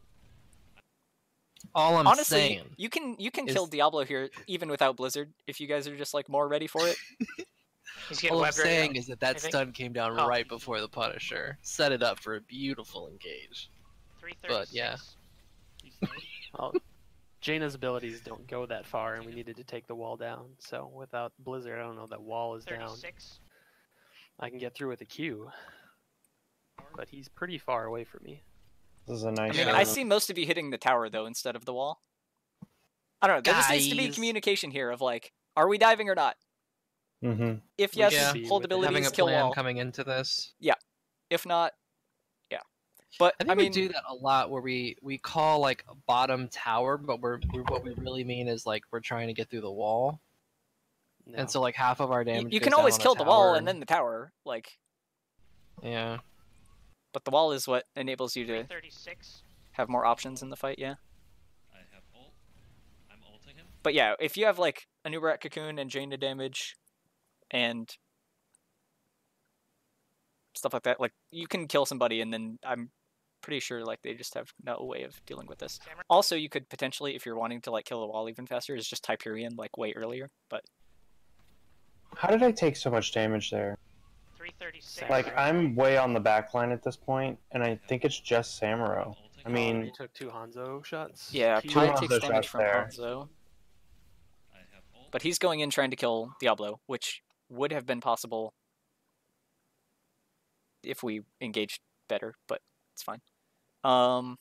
All I'm Honestly, saying, you can kill Diablo here even without Blizzard if you guys are just like more ready for it. He's getting all I'm webbed right saying now. is that stun came down right before the Punisher. Set it up for a beautiful engage. 336. But yeah. He's slowed. Well, Jaina's abilities don't go that far, and we needed to take the wall down. So without Blizzard, I don't know that wall is down. 36. I can get through with a Q, but he's pretty far away from me. This is a nice. I mean, I see most of you hitting the tower though instead of the wall. I don't know. There just needs to be Guys. communication here of like, are we diving or not? Mm-hmm. If We yes, should be hold with- Having abilities, a kill plan wall. coming into this. If not, yeah. But I I, think mean, we do that a lot where we call like a bottom tower, but what we really mean is like we're trying to get through the wall. No. And so like half of our damage you goes can down always on a kill the wall tower. and then the tower, like. Yeah. But the wall is what enables you to 336. have more options in the fight, yeah. I have ult. I'm ulting him. But yeah, if you have like a Nubarak Cocoon and Jaina damage and stuff like that, like you can kill somebody and then I'm pretty sure like they just have no way of dealing with this. Also, you could potentially, if you're wanting to like kill the wall even faster, is just Hyperion like way earlier. But How did I take so much damage there? 336. Like, I'm way on the back line at this point, and I think it's just Samuro. I You mean, took 2 Hanzo shots. yeah, Q. Pi Hanzo takes damage shots from there. Hanzo, I have ult. but he's going in trying to kill Diablo, which would have been possible if we engaged better, but it's fine. So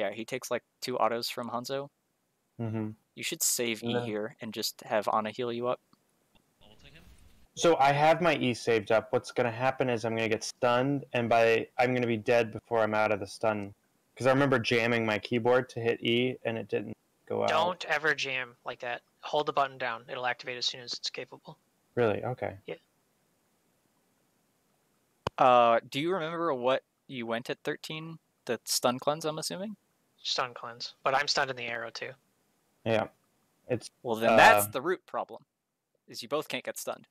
yeah, he takes like 2 autos from Hanzo. mm-hmm. You should save E Yeah. here and just have Ana heal you up. Ulting him. So I have my E saved up. What's going to happen is I'm going to get stunned, and I'm going to be dead before I'm out of the stun. Because I remember jamming my keyboard to hit E, and it didn't go out. Don't ever jam like that. Hold the button down. It'll activate as soon as it's capable. Really? Okay. Do you remember what you went at 13? The stun cleanse, I'm assuming? Stun cleanse. But I'm stunned in the arrow too. Yeah. It's Well, then that's the root problem, is you both can't get stunned.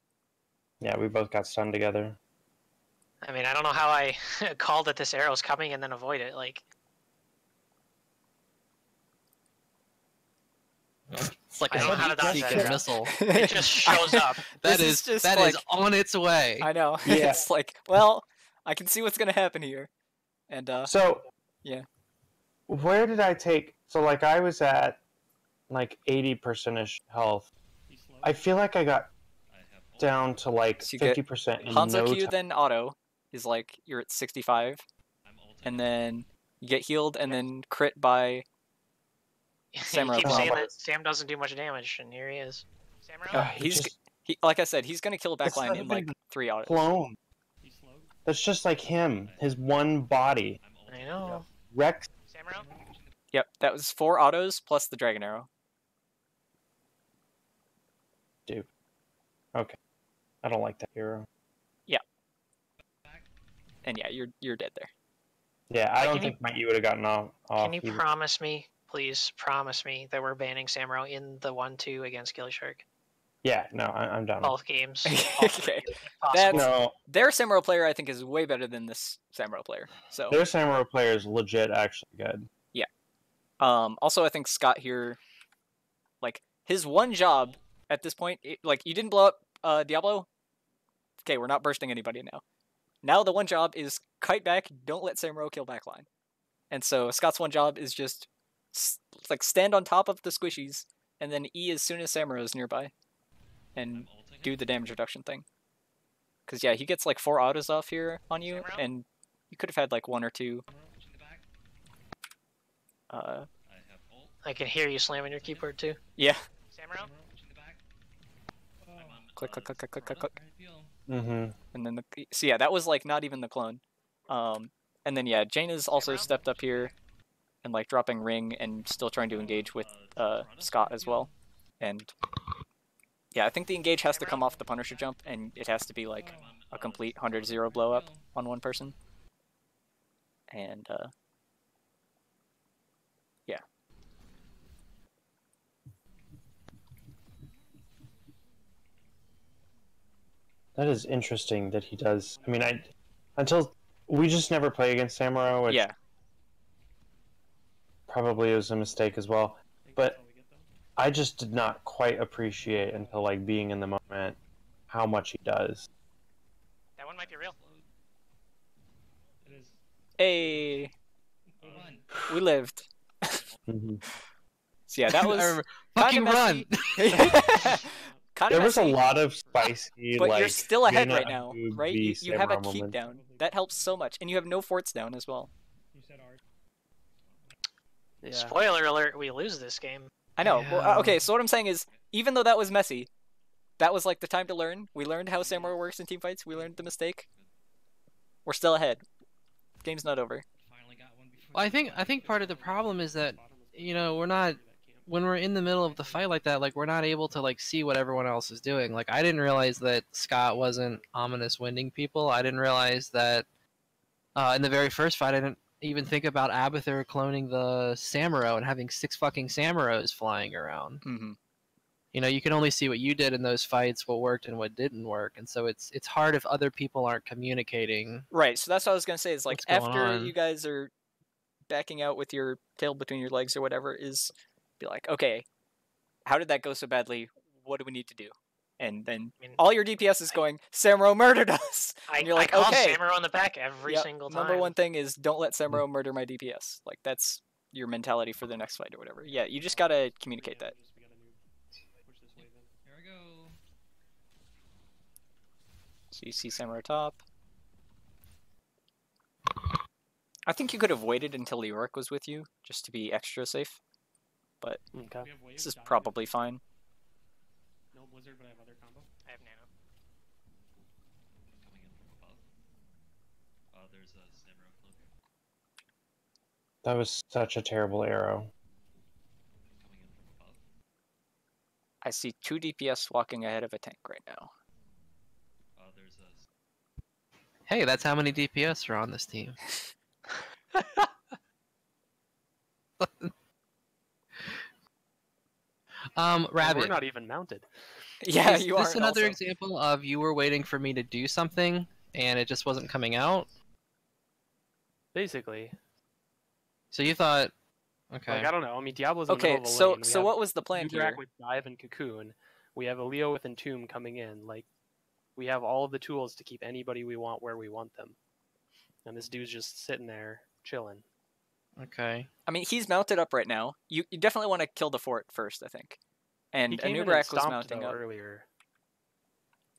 yeah. We both got stunned together. I mean, I don't know how I called that this arrow's coming and then avoid it. Like, It's like I don't know how to dodge secret that. missile. it just shows up. That This is is just that like- is on its way. I know. Yeah. It's like, well, I can see what's gonna happen here. And So yeah. Where did I take? So like I was at like 80%ish health. He's slowed. I feel like I got I have ult. down to like So you get 50% in Hanzo no Q time. then auto is like you're at 65, I'm ulting. and then you get healed and then crit by You Samurai keep saying combo. that Sam doesn't do much damage, and here he is. Samurai? he's just he, like I said, he's gonna kill It's backline not in like even 3 autos. clone. He's slowed. That's just like him. His one body. I'm ulting. I know. Rex. Samurai? Yep, that was 4 autos plus the dragon arrow. Okay. I don't like that hero. And yeah, you're dead there. Yeah, I Like, don't can you- think my E would have gotten off. Can you either. promise me, please promise me, that we're banning Samurai in the 1-2 against Gilly Shark? Yeah, no, I'm done. Both games. Okay. No, Their Samuro player, I think, is way better than this Samuro player. So their Samurai player is legit actually good. yeah. Also, I think Scott here, like his one job at this point, like you didn't blow up Diablo. Okay, we're not bursting anybody now. Now the one job is kite back. Don't let Samuro kill backline. And so Scott's one job is just like stand on top of the squishies and then E as soon as Samuro is nearby, and do the damage reduction thing. Because yeah, he gets like 4 autos off here on you, and you could have had like 1 or 2. I can hear you slamming your keyboard too. Yeah. Samuro? Click, click, click, click, click, click, click. Mm-hmm. And then so yeah, that was like not even the clone. And then yeah, Jaina's also stepped up here and like dropping ring and still trying to engage with Scott as well. And yeah, I think the engage has to come off the Punisher jump, and it has to be like a complete 100-0 blow up on one person. And yeah. That is interesting that he does. I mean, until we just never play against Samurai, which Yeah. probably was a mistake as well. But I just did not quite appreciate until like being in the moment how much he does. That one might be real. It is. Hey, we lived. Mm-hmm. So yeah, that was I remember, fucking run. There was a lot of spicy, but like, you're still ahead Jaina right now, Abu right? v You have a Samurai keep moment. down. That helps so much, and you have no forts down as well. You said art. Yeah. Spoiler alert, we lose this game. I know. Yeah. Well, okay, so what I'm saying is, even though that was messy, that was like the time to learn. We learned how Samurai works in team fights. We learned the mistake. We're still ahead. Game's not over. Well, I think part of the problem is that, you know, we're not, when we're in the middle of the fight like that, like we're not able to like see what everyone else is doing. Like I didn't realize that Scott wasn't ominous winding people. I didn't realize that in the very first fight I didn't even think about Abathur cloning the Samuro and having 6 fucking Samuros flying around. Mm-hmm. You know, you can only see what you did in those fights, what worked and what didn't work, and so it's hard if other people aren't communicating. Right. So that's what I was gonna say. Is like What's going after on? you guys are backing out with your tail between your legs or whatever, is be like, okay, how did that go so badly? What do we need to do? And then I mean, all your DPS is going, Samuro murdered us. I, and you're like, I call okay. Samuro on the back every Yep, single time. Number one thing is don't let Samuro murder my DPS. Like that's your mentality for the next fight or whatever. Yeah, you just gotta communicate that. Here I go. So you see Samurai top. I think you could have waited until Leoric was with you, just to be extra safe. But Okay. this is probably fine. No blizzard, but I have other combo. I have nano. Coming in from above. There's a Samurai cloak. That was such a terrible arrow. Coming in from above. I see 2 DPS walking ahead of a tank right now. There's a Hey, that's how many DPS are on this team. We're Rabbit. not even mounted. Yeah, Is you this are another also. example of you were waiting for me to do something and it just wasn't coming out? Basically. So you thought, okay. Like, I don't know. I mean, Diablo's in the Okay, middle of a so lane. We so have what was the plan Ubrak here? with Dive and Cocoon. We have a Leo with Entomb coming in. Like, we have all of the tools to keep anybody we want where we want them. And this dude's just sitting there, chilling. Okay. I mean, he's mounted up right now. You definitely want to kill the fort first, I think. And He came in and Anubrak was stomped, mounting though, up. earlier.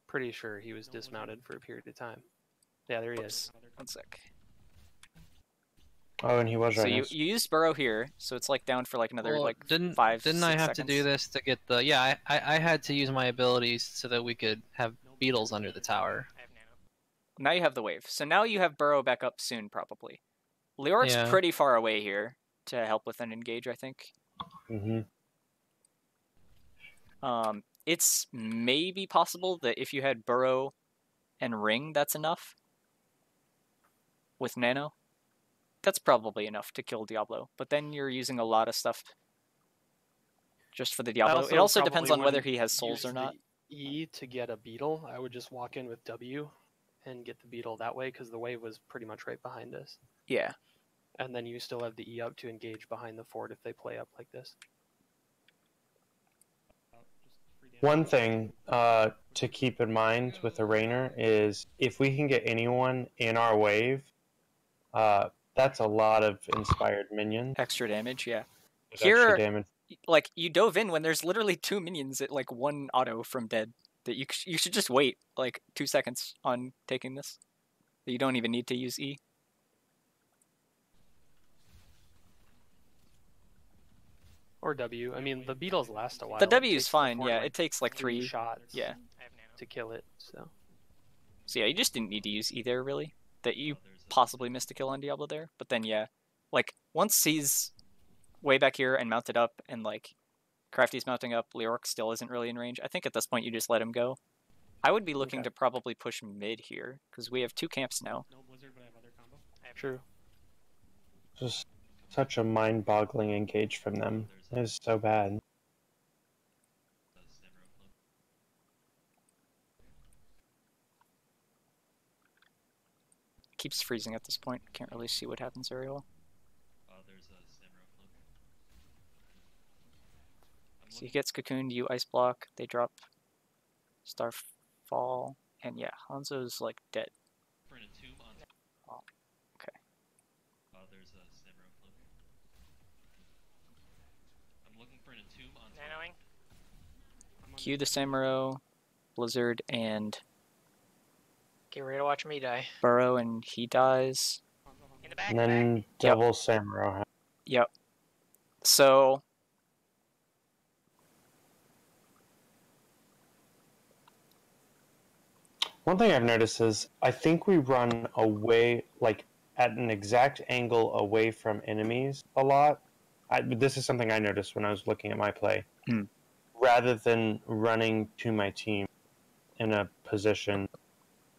Pretty sure he was dismounted for a period of time. Yeah, there he is. One sec. Oh, and he was So right. you used Burrow here, so it's like down for like another Well, like didn't 5 I 6 have to do seconds. this to get the? Yeah, I had to use my abilities so that we could have beetles under the tower. I have nano. Now you have the wave. So now you have Burrow back up soon, probably. Leoric's Yeah. pretty far away here to help with an engage, I think. Mm-hmm. It's maybe possible that if you had Burrow and Ring, that's enough. With Nano. That's probably enough to kill Diablo. But then you're using a lot of stuff just for the Diablo. It also depends on whether he has souls or not. E to get a beetle, I would just walk in with W and get the beetle that way because the wave was pretty much right behind us. Yeah. And then you still have the E up to engage behind the fort if they play up like this. One thing to keep in mind with the Rainer is if we can get anyone in our wave, that's a lot of inspired minions. Extra damage, yeah. There's Here, extra damage. like, you dove in when there's literally 2 minions at, like, 1 auto from dead. That you should just wait, like, 2 seconds on taking this. You don't even need to use E. Or W. I mean, the beetles last a while. The W It is takes the fine, fort, yeah. like, It takes, like, 3 shots Yeah. to kill it, so... So yeah, you just didn't need to use E there, really. That you possibly missed a kill on Diablo there. But then, yeah. Like, once he's way back here and mounted up, and, like, Crafty's mounting up, Leoric still isn't really in range, I think at this point you just let him go. I would be looking to probably push mid here, because we have 2 camps now. No blizzard, but I have other combo. True. Just such a mind-boggling engage from them. It is so bad. Keeps freezing at this point. Can't really see what happens very well. So he gets cocooned, you ice block, they drop Starfall, and yeah, Hanzo's like dead. Oh, okay. There's a samurai cloak. I'm looking for an entomb on top. Cue the Samuro, Blizzard, and Get ready to watch me die. Burrow, and he dies. In the back. And then double Samurai. Yep. So one thing I've noticed is I think we run away, like at an exact angle away from enemies a lot. This is something I noticed when I was looking at my play. Rather than running to my team in a position.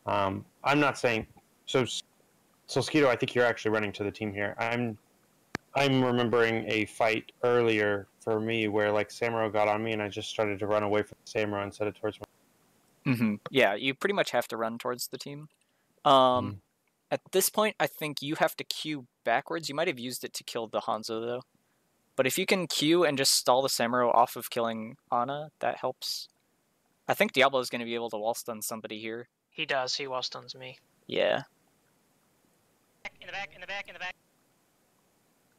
I'm not saying so. Skeeto, I think you're actually running to the team here. I'm remembering a fight earlier for me where like Samuro got on me and I just started to run away from Samuro instead of towards me. Yeah, you pretty much have to run towards the team. At this point, I think you have to queue backwards. You might have used it to kill the Hanzo though, but if you can queue and just stall the Samuro off of killing Ana, that helps. I think Diablo is going to be able to wall stun somebody here. He does. He wall stuns me. Yeah. In the back. In the back. In the back.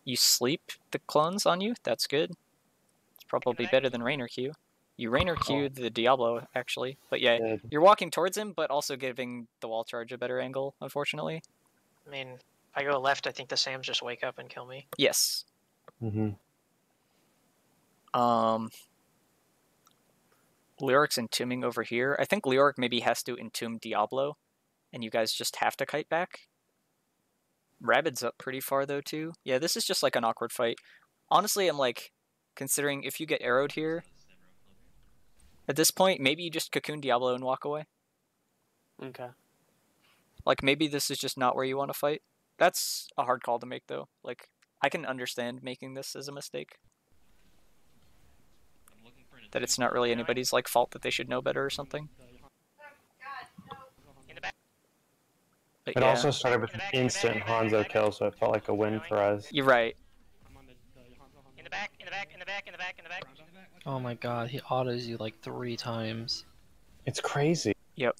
You sleep the clones on you. That's good. It's probably better than Rainer Q. You Rainer Q the Diablo actually, but yeah, you're walking towards him, but also giving the wall charge a better angle. Unfortunately. I mean, if I go left, I think the Sams just wake up and kill me. Yes. Leoric's entombing over here. I think Leoric maybe has to entomb Diablo, and you guys just have to kite back. Rabid's up pretty far though too. Yeah, this is just like an awkward fight. Honestly, I'm like considering if you get arrowed here. At this point, maybe you just cocoon Diablo and walk away. Okay. Like maybe this is just not where you want to fight. That's a hard call to make though. Like I can understand making this as a mistake. That it's not really anybody's like fault that they should know better or something. But it also started with an instant Hanzo kill, so it felt like a win for us. You're right. In the back. In the back. In the back. In the back. In the back. Oh my god, he autos you like 3 times. It's crazy. Yep.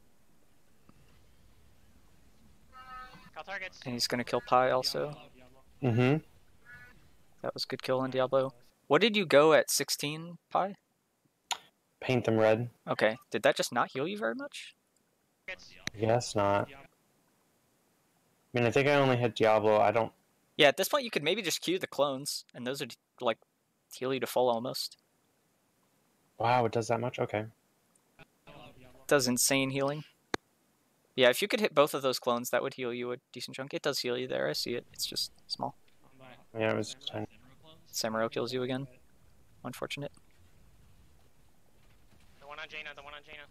Call targets. And he's gonna kill Pi also. That was a good kill on Diablo. What did you go at 16, Pi? Paint them red. Okay. Did that just not heal you very much? Yes, not. I mean, I think I only hit Diablo. I don't... Yeah, at this point you could maybe just queue the clones, and those would, like, heal you to full almost. Wow, it does that much? Okay. Does insane healing. Yeah, if you could hit both of those clones, that would heal you a decent chunk. It does heal you there, I see it. It's just small. Yeah, it was tiny. Samuro kills you again. Unfortunate. The one on Jaina. The one on Jaina.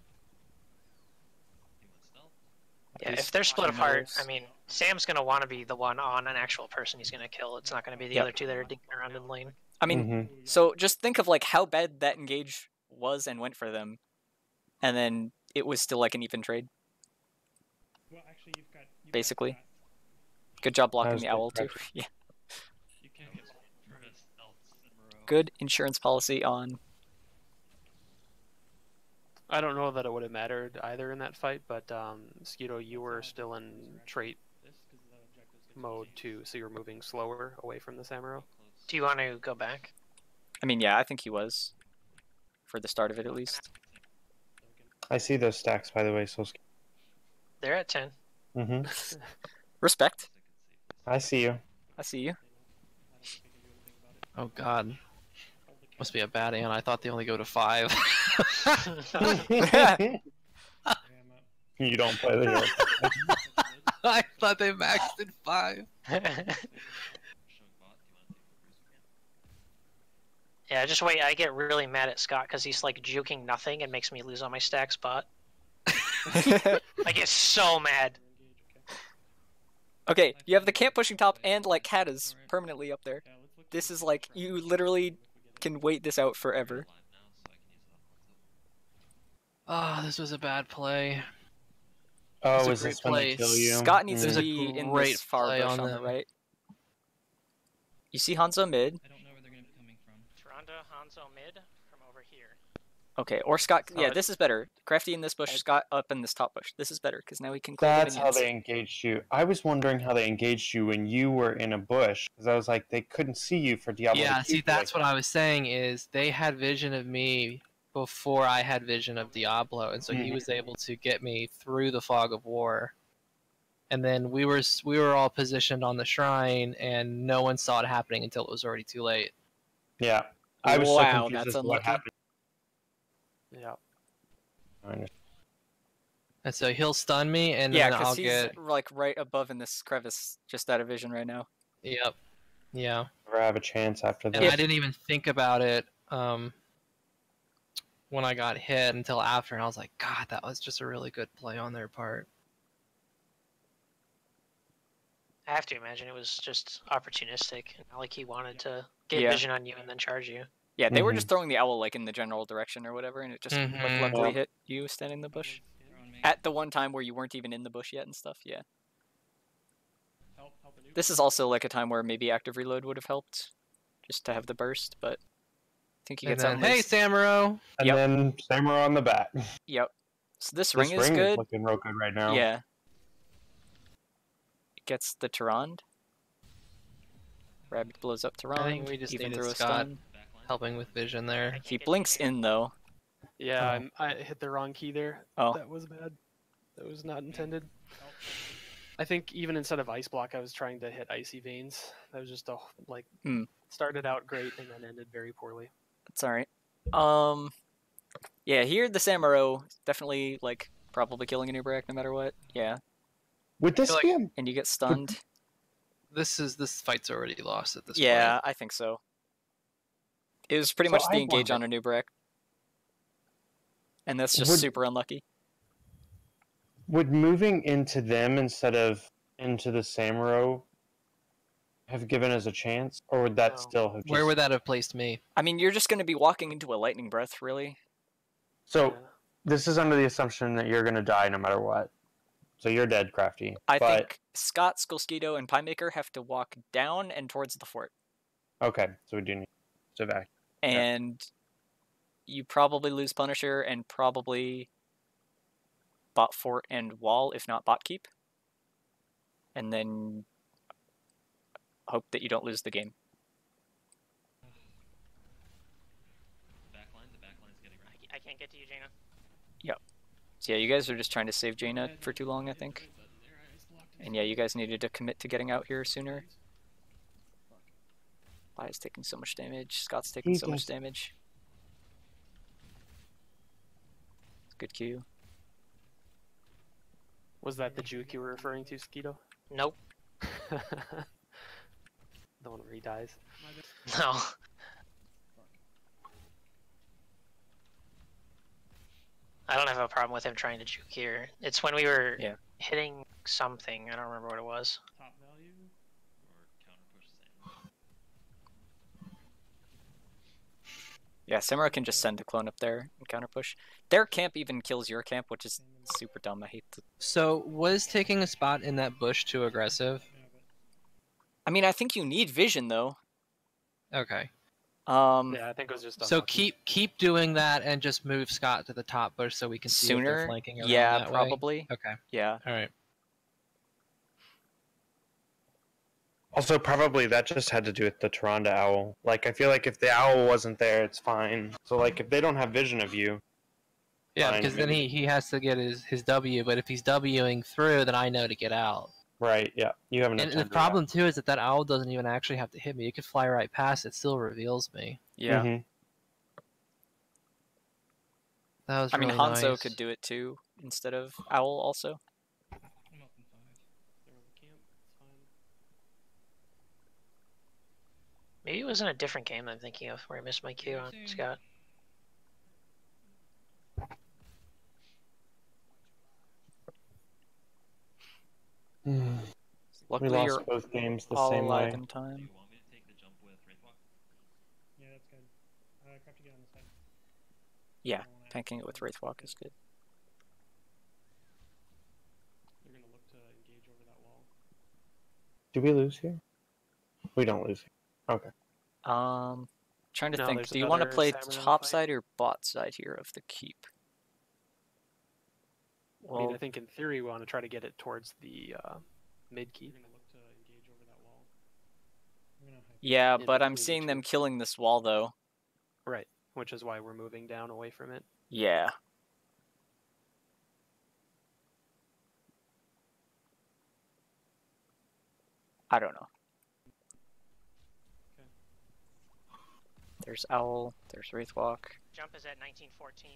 Yeah, if they're split apart, I mean, Sam's going to want to be the one on an actual person he's going to kill. It's not going to be the other two that are dinking around in lane. I mean, so just think of like how bad that engage was and went for them. and then it was still like an even trade. Well, actually, you've got Basically. Scott. Good job blocking was the good owl too. correction. Yeah. You can't get first else in a row. Good insurance policy on. I don't know that it would have mattered either in that fight, but Skeeto, you were still in trait This, 'cause the objective's gonna mode change. too, so you're moving slower away from the Samuro. Do you want to go back? I mean, yeah, I think he was. For the start of it, at least. I see those stacks, by the way. So. They're at 10. Mm-hmm. Respect. I see you. I see you. Oh god. Must be a bad ant. I thought they only go to 5. You don't play the hero. I thought they maxed in 5. Yeah, just wait. I get really mad at Scott because he's like juking nothing and makes me lose all my stack spot. I get so mad. Okay, you have the camp pushing top and like Kata's permanently up there. This is like, you literally can wait this out forever. Ah, this was a bad play. Oh, It's a is great this when they play. kill you? Scott needs There's to a be in great this far play bush on on the them. right. You see Hanzo mid. I don't know where they're gonna be coming from. Tronda, Hanzo mid from over here. Okay, or Scott. Yeah, Oh, this is better. Crafty in this bush, Scott up in this top bush. This is better because now he can clear the That's how minions. they engaged you. I was wondering how they engaged you when you were in a bush, because I was like, they couldn't see you for Diablo. Yeah, to see, keep you that's like what I was saying is they had vision of me before I had vision of Diablo, and so he was able to get me through the fog of war. And then we were all positioned on the shrine, and no one saw it happening until it was already too late. Yeah, I was so Wow, confused that's as to what unlucky. happened. Yeah. I understand. And so he'll stun me, and Yeah, then I'll because he's get. like right above in this crevice, just out of vision right now. Yep. Yeah. Never have a chance after And that. I didn't even think about it when I got hit until after, and I was like, God, that was just a really good play on their part. I have to imagine it was just opportunistic, not like he wanted to get Yeah. vision on you and then charge you. Yeah, they were just throwing the owl like in the general direction or whatever, and it just like Mhm. luckily Yeah. hit you standing in the bush. Throwing me. At the one time where you weren't even in the bush yet and stuff, yeah. Help a noob. This is also like a time where maybe active reload would have helped, just to have the burst, but I think he And gets out then, and hey, leaves. Samuro! And Yep. then Samurai on the back. Yep. So this This ring is ring good. is looking real good right now. Yeah. It gets the Tyrande. Rabbit blows up Tyrande. I think we just even needed through a Scott stun. helping with vision there. I He can't blinks get you. in though. Yeah, I hit the wrong key there. Oh. That was bad. That was not intended. I think even instead of ice block, I was trying to hit icy veins. That was just a like started out great and then ended very poorly. That's alright. Yeah, here the Samuro definitely like probably killing a Nubrak no matter what. Yeah. Would this I be feel a And you get stunned. This fight's already lost at this Yeah, point. I think so. It was pretty So much the I engage wonder- on a Nubrak. And that's just Would- super unlucky. Would moving into them instead of into the Samurai have given us a chance, or would that No. still have? Where just... would that have placed me? I mean, you're just going to be walking into a lightning breath, really. So Yeah. this is under the assumption that you're going to die no matter what. So you're dead, Crafty. I but... think Scott, Skullskeeto, and Piemaker have to walk down and towards the fort. Okay, so we do need to evac. And you probably lose Punisher and probably bot fort and wall, if not bot keep. And then hope that you don't lose the game. The backline's getting ready. I can't get to you, Jaina. So yeah, you guys are just trying to save Jaina for too long, I think. And yeah, you guys needed to commit to getting out here sooner. Lia's taking so much damage. Scott's taking so much damage. Good Q. Was that the juke you were referring to, Skeeto? Nope. The one where he dies. No. I don't have a problem with him trying to juke here. It's when we were Yeah. hitting something. I don't remember what it was. Top value. Or counter push Sam. Yeah, Samura can just send a clone up there and counter push. Their camp even kills your camp, which is super dumb. I hate to... So, was taking a spot in that bush too aggressive? I mean, I think you need vision, though. Okay. Yeah, I think it was just So unlucky. keep doing that and just move Scott to the top bush so we can see if they're Sooner? flanking around Yeah, that probably. way. Okay. Yeah. All right. Also, probably that just had to do with the Tyrande owl. Like, I feel like if the owl wasn't there, it's fine. So, like, if they don't have vision of you, Yeah, fine, because then he has to get his W, but if he's Wing through, then I know to get out. right? Yeah, you have enough And time the to problem too is that owl doesn't even actually have to hit me. It could fly right past. It still reveals me. Yeah. Mm-hmm. That was I mean, really Hanzo nice. could do it too instead of Owl also. I'm up in 5. They're over camp. It's fine. Maybe it was in a different game I'm thinking of where I missed my cue on Scott. Luckily, We lost you're both games the all same alive way. in Do time. you want me to take the jump with Wraithwalk? Yeah, that's good. Craft to get on the side. Yeah, tanking it with Wraithwalk is good. They're gonna look to engage over that wall. Do we lose here? We don't lose here. Okay. Trying to No, think. there's Do you want to another play Samurai top fight. side or bot side here of the keep? I mean, Well, I think in theory we want to try to get it towards the mid keep. They're gonna look to engage over that wall. I'm gonna hype. yeah, in but I'm between seeing the them two. killing this wall though. Right, which is why we're moving down away from it. Yeah. I don't know. Okay. There's Owl. There's Wraithwalk. Jump is at 1914.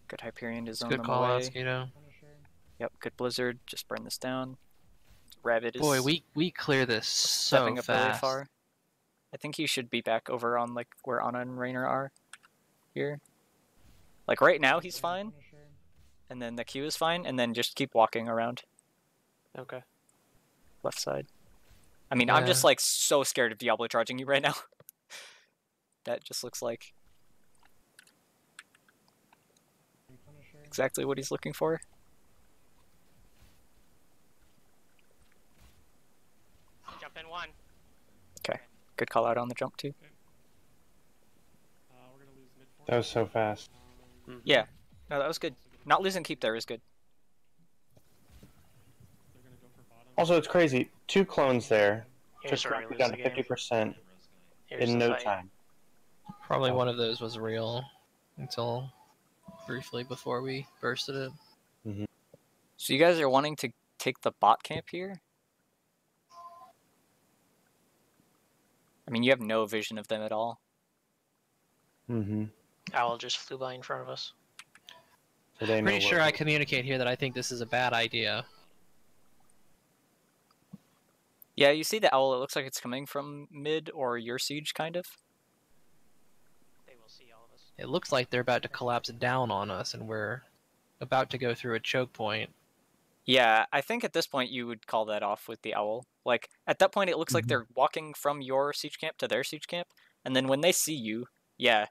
Good Hyperion to It's zone good them call away. out, Skeeto. Punisher. Yep, good Blizzard. Just burn this down. Rabbit is Boy, we clear this so stepping up really fast. far. I think he should be back over on like where Anna and Raynor are here. Like right now he's fine, Punisher. and then the Q is fine, and then just keep walking around Okay. left side. I mean, I'm just Yeah. like so scared of Diablo charging you right now. That just looks like Punisher. exactly what he's looking for. Jump in 1. Good call out on the jump too. We're gonna lose mid 4. That was so fast. Yeah, no, that was good. Not losing keep there is good. They're gonna go for bottom. Also, it's crazy. 2 clones there. Here's Just where we dropped lose down the to game. 50% Here's in the no fight. time. Probably one of those was real until briefly before we bursted it. So you guys are wanting to take the bot camp here? I mean, you have no vision of them at all. Mm-hmm. Owl just flew by in front of us. So they know Pretty sure what- I communicate here that I think this is a bad idea. Yeah, you see the owl, it looks like it's coming from mid or your siege, kind of. They will see all of us. It looks like they're about to collapse down on us, and we're about to go through a choke point. Yeah, I think at this point you would call that off with the owl. Like, at that point it looks like they're walking from your siege camp to their siege camp, and then when they see you, yeah,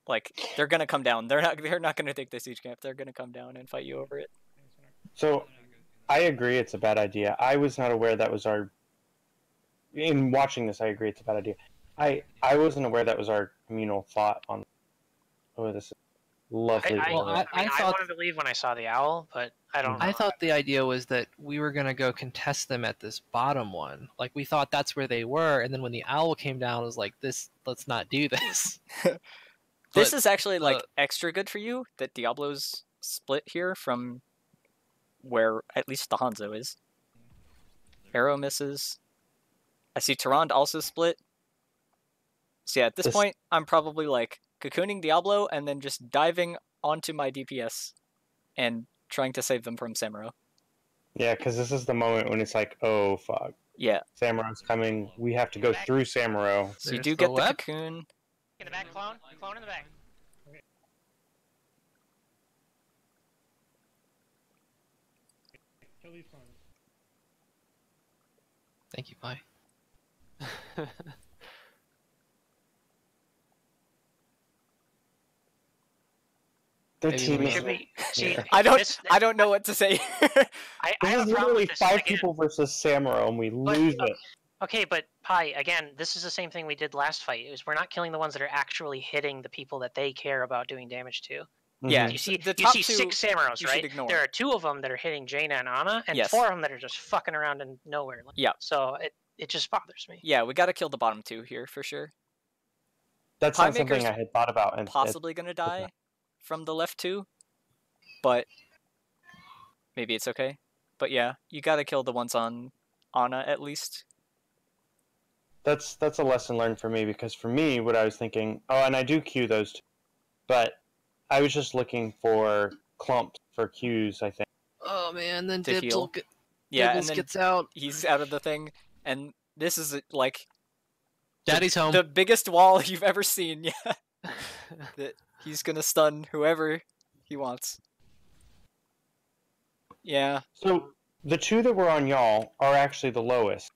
like, they're gonna come down. They're not gonna take the siege camp, they're gonna come down and fight you over it. So, I agree it's a bad idea. I was not aware that was our... In watching this, I agree it's a bad idea. I wasn't aware that was our communal thought on... Oh, this is lovely. I thought- wanted to leave when I saw the owl, but I don't know. I thought the idea was that we were going to go contest them at this bottom one. Like, we thought that's where they were, and then when the owl came down, it was like, let's not do this. This But is actually, like, the- extra good for you, that Diablo's split here from where at least the Hanzo is. Arrow misses. I see Tyrande also split. So yeah, at this point, I'm probably, like, cocooning Diablo and then just diving onto my DPS and trying to save them from Samuro. Yeah, because this is the moment when it's like, oh, fuck. Yeah, Samuro's coming. We have to go through Samuro. so you There's do the get the web. cocoon. In the back, clone. Clone in the back. Kill these clones. Thank you, bye. Their Maybe team we is Should be. See, yeah. I don't know what to say. I This have is a problem literally with this. 5 Again, people versus Samuro, and we lose it. okay, but Pi, again, this is the same thing we did last fight. Is we're not killing the ones that are actually hitting the people that they care about doing damage to. Yeah, You see, the you top see two 6 Samuros, you right? should ignore. There are 2 of them that are hitting Jaina and Anna, and Yes. 4 of them that are just fucking around in nowhere. Yeah. So it just bothers me. Yeah, we got to kill the bottom 2 here for sure. That's Pie not something Maker's I had thought about. And Possibly gonna die from the left 2, but maybe it's okay. But yeah, you got to kill the ones on Anna at least. that's a lesson learned for me, because for me, what I was thinking, and I do queue those 2, but I was just looking for clumps for queues, I think. Oh man, then To Dibs heal. will get, Yeah, Dibbles and then gets out. he's out of the thing, and this is like Daddy's home. the biggest wall you've ever seen. Yeah, that he's gonna stun whoever he wants. Yeah. So the 2 that were on y'all are actually the lowest.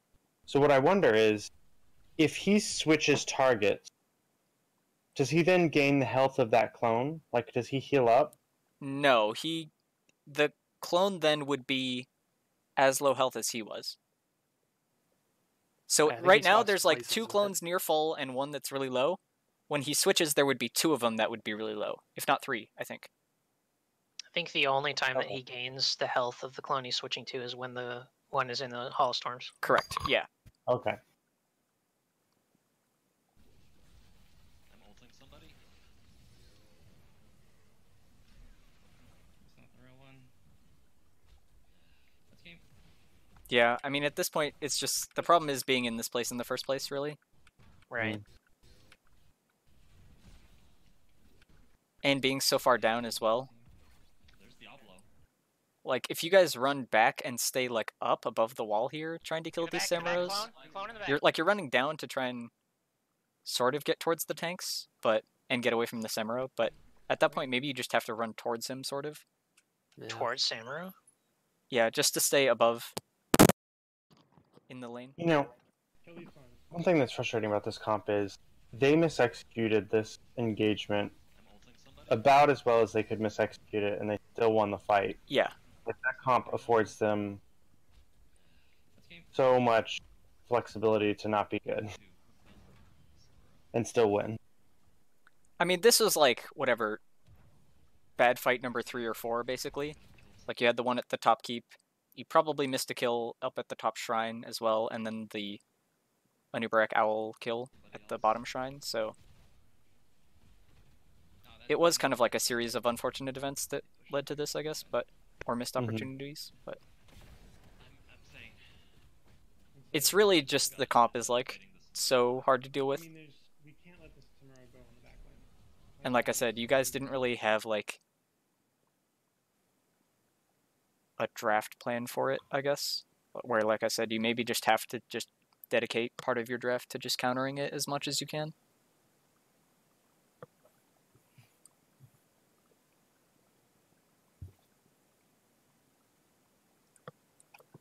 So what I wonder is, if he switches targets, does he then gain the health of that clone? Like, does he heal up? No, the clone then would be as low health as he was. So I think right he now swaps there's like places 2 with it. clones near full and 1 that's really low. When he switches, there would be 2 of them that would be really low, if not 3, I think. I think the only time that he gains the health of the clone he's switching to is when the one is in the Hall of Storms. Correct. Yeah. Okay. I'm ulting somebody. It's not the real one. Let's game. Yeah. I mean, at this point, it's just the problem is being in this place in the first place, really. Right. And being so far down as well. There's Diablo. Like, if you guys run back and stay, like, up above the wall here, trying to kill In the these back, Samuros, clone in the back. you're running down to try and sort of get towards the tanks, and get away from the Samuro, but at that point, maybe you just have to run towards him, sort of. Yeah. Towards Samuro? Yeah, just to stay above in the lane. You know, Kill these clones. one thing that's frustrating about this comp is they misexecuted this engagement I'm ulting somebody. about as well as they could misexecute it, and they still won the fight. Yeah. Like, that comp affords them Let's game. so much flexibility to not be good and still win. I mean, this was like, whatever, bad fight number 3 or 4, basically. Like, you had the one at the top keep. You probably missed a kill up at the top shrine as well, and then the Anubarak Owl kill at the bottom shrine, so it was kind of like a series of unfortunate events that led to this, I guess, or missed opportunities, but I'm saying. it's really just the comp is, like, so hard to deal I with. mean, we can't let this Samuro go on the back lane. And like I said, you guys didn't really have, like, a draft plan for it, I guess. Where, like I said, you maybe just have to just dedicate part of your draft to just countering it as much as you can.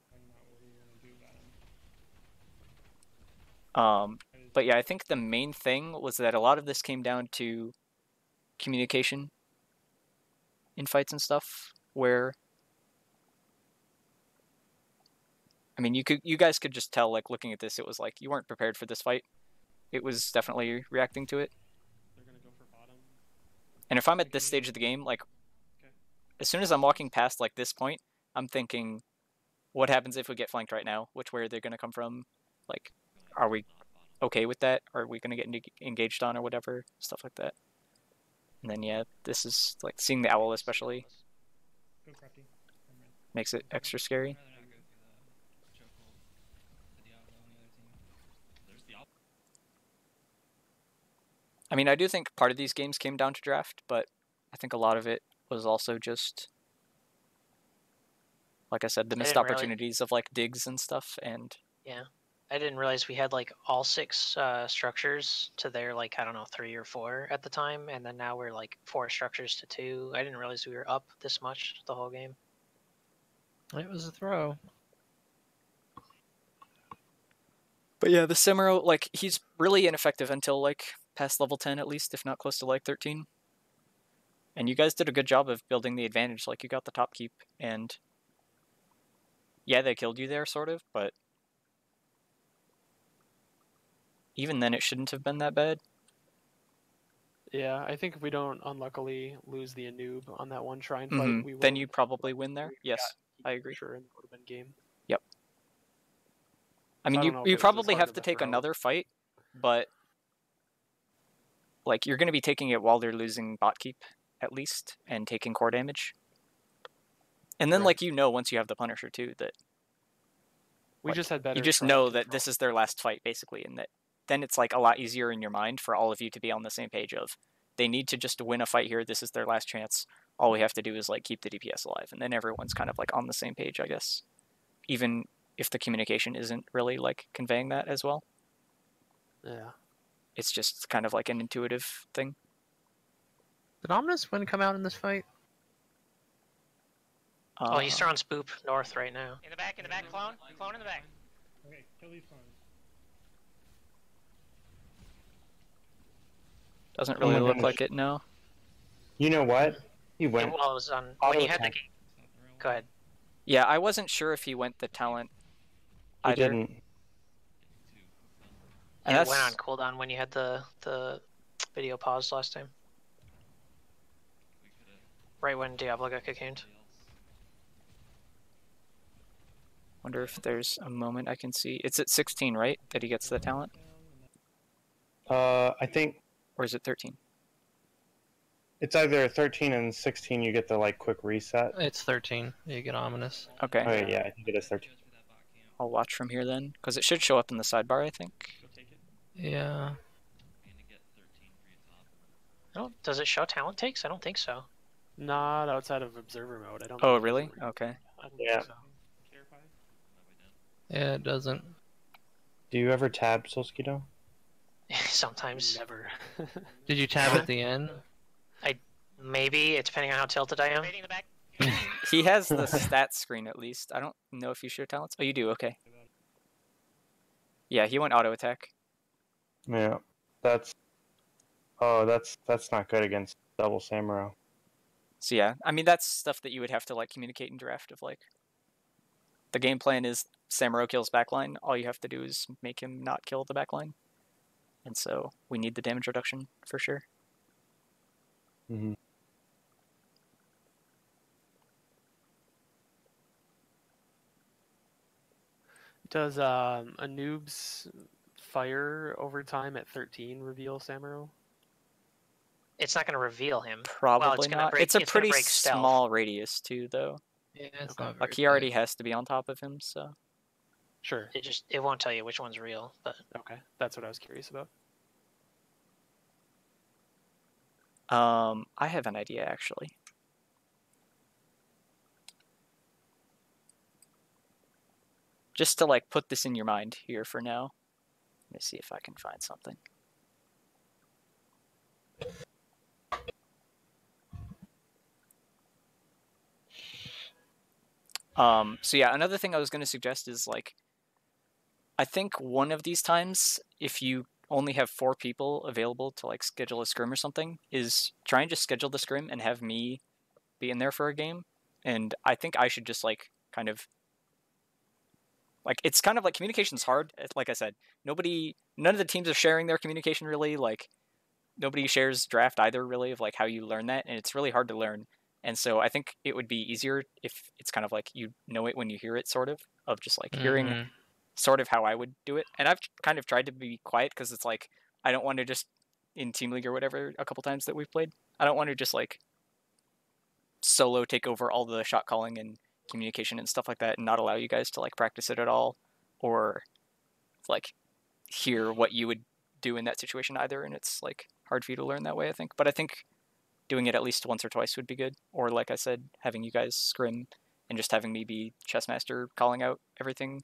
Probably not what we want to do about him. But yeah, I think the main thing was that a lot of this came down to communication in fights and stuff, where I mean, you guys could just tell, like, looking at this, it was like you weren't prepared for this fight. It was definitely reacting to it. They're gonna go for bottom. And if I'm at this stage of the game, like, Okay. as soon as I'm walking past, like, this point, I'm thinking, what happens if we get flanked right now? Which way are they going to come from? Like, are we okay with that? Are we going to get engaged on or whatever? Stuff like that. And then, yeah, this is, like, seeing the owl especially Go Crafty. Never mind. makes it extra scary. I'd rather not go through the chokehold. The Diablo on the other team. There's Diablo. I mean, I do think part of these games came down to draft, but I think a lot of it was also just, like I said, the missed didn't really- opportunities of, like, digs and stuff, and Yeah. I didn't realize we had like all 6 structures to their like, I don't know, 3 or 4 at the time, and then now we're like 4 structures to 2. I didn't realize we were up this much the whole game. It was a throw. But yeah, the Samuro, like, he's really ineffective until, like, past level 10 at least, if not close to, like, 13. And you guys did a good job of building the advantage. Like, you got the top keep, and yeah, they killed you there, sort of, but even then, it shouldn't have been that bad. Yeah, I think if we don't unluckily lose the Anub on that one shrine fight, we will. Then you probably win there. Yes, I agree. Sure, and it would have been game. Yep. I mean, you probably have to take another fight, but like, you're going to be taking it while they're losing bot keep, at least, and taking core damage. And then, like, once you have the Punisher, too, that we just had better. You just know that this is their last fight, basically, and that then it's, like, a lot easier in your mind for all of you to be on the same page of, they need to just win a fight here, this is their last chance, all we have to do is, like, keep the DPS alive, and then everyone's kind of, like, on the same page, I guess. Even if the communication isn't really, like, conveying that as well. Yeah. It's just kind of like an intuitive thing. Did Ominous Wind come out in this fight? Oh, he's throwing spoop north right now. In the back, clone. Clone in the back. Okay, kill these clones. Doesn't really look like it, no. You know what? He went. Well, it was on when you had the. Go ahead. Yeah, I wasn't sure if he went the talent He either. didn't. And it went on cooldown when you had the video paused last time. Right when Diablo got cocooned. Wonder if there's a moment I can see. It's at 16, right? That he gets the talent? I think. Or is it 13? It's either 13 and 16 you get the, like, quick reset. It's 13. You get Ominous. Okay. Oh, yeah, I think it is 13. I'll watch from here then, because it should show up in the sidebar, I think. Yeah. Does it show talent takes? I don't think so. Not outside of observer mode. I don't. Oh, really? Okay. Yeah. So. Yeah, it doesn't. Do you ever tab Solskito? Sometimes. Never. Did you tab at the end? Maybe, it's depending on how tilted I am. He has the stats screen at least. I don't know if you show talents. Oh, you do, okay. Yeah, he went auto attack. Yeah. That's not good against double Samuro. So yeah, I mean, that's stuff that you would have to, like, communicate in draft of, like, the game plan is Samuro kills backline, all you have to do is make him not kill the backline. And so we need the damage reduction for sure. Mm-hmm. Does a noob's fire over time at 13 reveal Samuro? It's not going to reveal him. Probably well, it's not. Break, it's a pretty stealth. small radius too, though. Yeah, it's not like, he already has to be on top of him, so. Sure. It won't tell you which one's real, but. Okay, that's what I was curious about. I have an idea, actually. Just to, like, put this in your mind here for now. Let me see if I can find something. So yeah, another thing I was going to suggest is, like, I think one of these times, if you only have 4 people available to, like, schedule a scrim or something, is try and just schedule the scrim and have me be in there for a game. And I think I should just, like, kind of, like, it's kind of like, communication's hard. Like I said, none of the teams are sharing their communication really. Like, nobody shares draft either, really, of, like, how you learn that, and it's really hard to learn. And so I think it would be easier if it's kind of like you know it when you hear it, sort of just, like, hearing sort of how I would do it. And I've kind of tried to be quiet because it's like, I don't want to just, in Team League or whatever, a couple times that we've played, I don't want to just, like, solo take over all the shot calling and communication and stuff like that and not allow you guys to, like, practice it at all or, like, hear what you would do in that situation either. And it's, like, hard for you to learn that way, I think. But I think doing it at least once or twice would be good. Or, like I said, having you guys scrim and just having me be chess master calling out everything.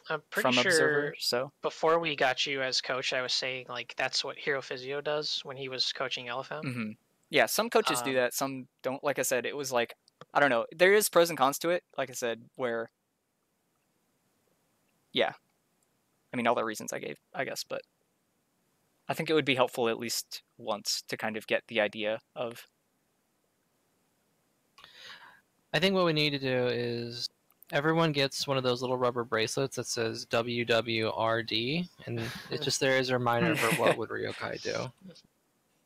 I'm pretty from sure Observer, so. Before we got you as coach, I was saying, like, that's what Hero Physio does when he was coaching LFM. Mm-hmm. Yeah, some coaches do that, some don't. Like I said, it was like, I don't know. There is pros and cons to it, like I said, where, yeah. I mean, all the reasons I gave, I guess, but I think it would be helpful at least once to kind of get the idea of I think what we need to do is everyone gets one of those little rubber bracelets that says WWRD, and it's just there as a reminder for what would Riokaii do.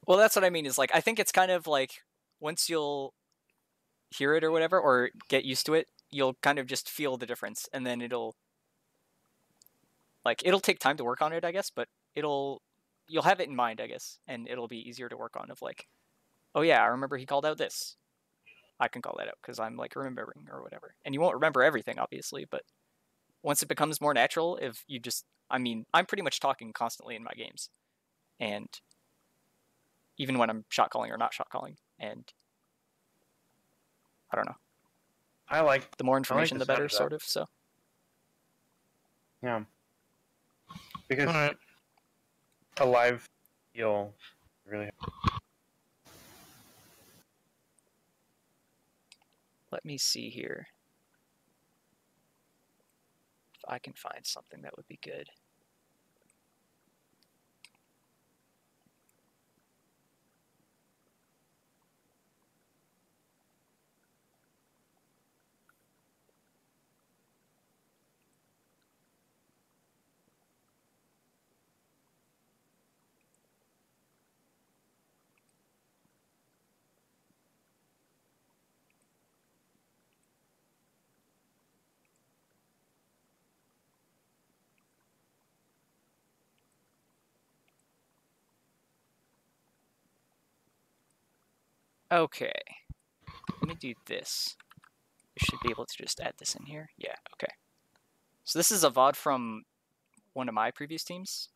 Well, that's what I mean. Is like I think it's kind of like once you'll hear it or whatever, or get used to it, you'll kind of just feel the difference, and then it'll take time to work on it, I guess, but you'll have it in mind, I guess, and it'll be easier to work on. Of like, oh yeah, I remember he called out this. I can call that out because I'm like remembering or whatever. And you won't remember everything, obviously, but once it becomes more natural, if you just, I mean, I'm pretty much talking constantly in my games, and even when I'm shot calling or not shot calling, and I don't know. I like the more information, the better, sound of that. sort of. So Yeah, because All right. a live feel really. let me see here if I can find something that would be good. Okay, let me do this. We should be able to just add this in here. Yeah, okay. So this is a VOD from one of my previous teams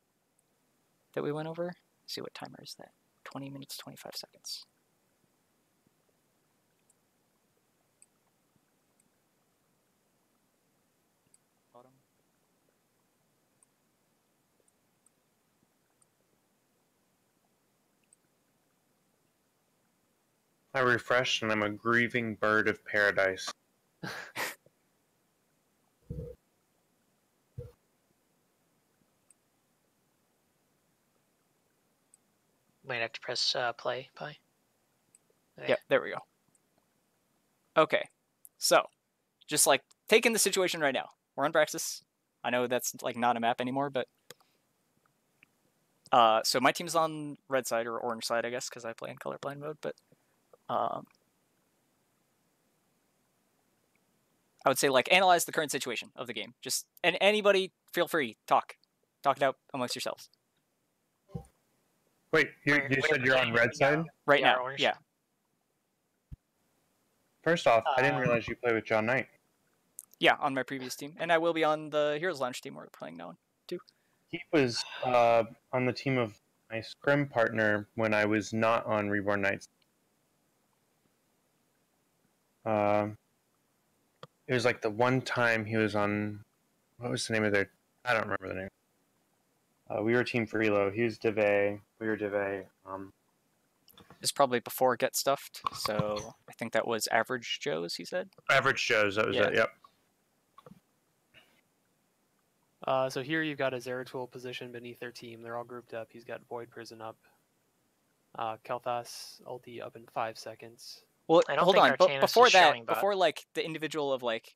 that we went over. Let's see, what timer is that? 20 minutes, 25 seconds. Bottom. I refreshed and I'm a grieving bird of paradise. Might have to press play, Pi. Yeah, there we go. Okay, so just like taking the situation right now. We're on Braxis. I know that's like not a map anymore, but so my team's on red side or orange side, I guess, because I play in colorblind mode. But I would say like analyze the current situation of the game. Just and anybody feel free talk it out amongst yourselves. Wait, you said you're on red side? Right now, orange. yeah. First off, I didn't realize you play with John Knight. Yeah, on my previous team, and I will be on the Heroes Lounge team we're playing now too. He was on the team of my scrim partner when I was not on Reborn Knights. It was like the one time he was on. What was the name of their? I don't remember the name. We were Team Freelo. He was Deve. We were Deve. It's probably before Get Stuffed, so I think that was Average Joe's. He said. Average Joe's. That was it. Yep. So here you've got a Zeratul position beneath their team. They're all grouped up. He's got Void Prison up. Kel'Thas ulti up in 5 seconds. Well, I don't hold think on. Arcanus Before is that, showing bot. before like the individual of like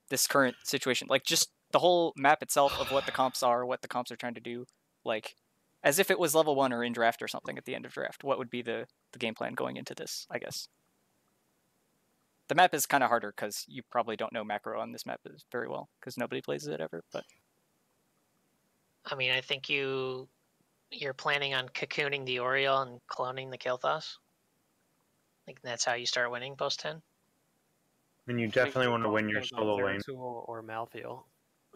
this current situation, like just the whole map itself of what the comps are, what the comps are trying to do, like as if it was level 1 or in draft or something at the end of draft. What would be the game plan going into this? I guess the map is kind of harder because you probably don't know macro on this map very well because nobody plays it ever. But I mean, I think you're planning on cocooning the Oriole and cloning the Kel'Thas. Like that's how you start winning post 10. And you definitely want to win your solo lane. Zeratul or Malthael.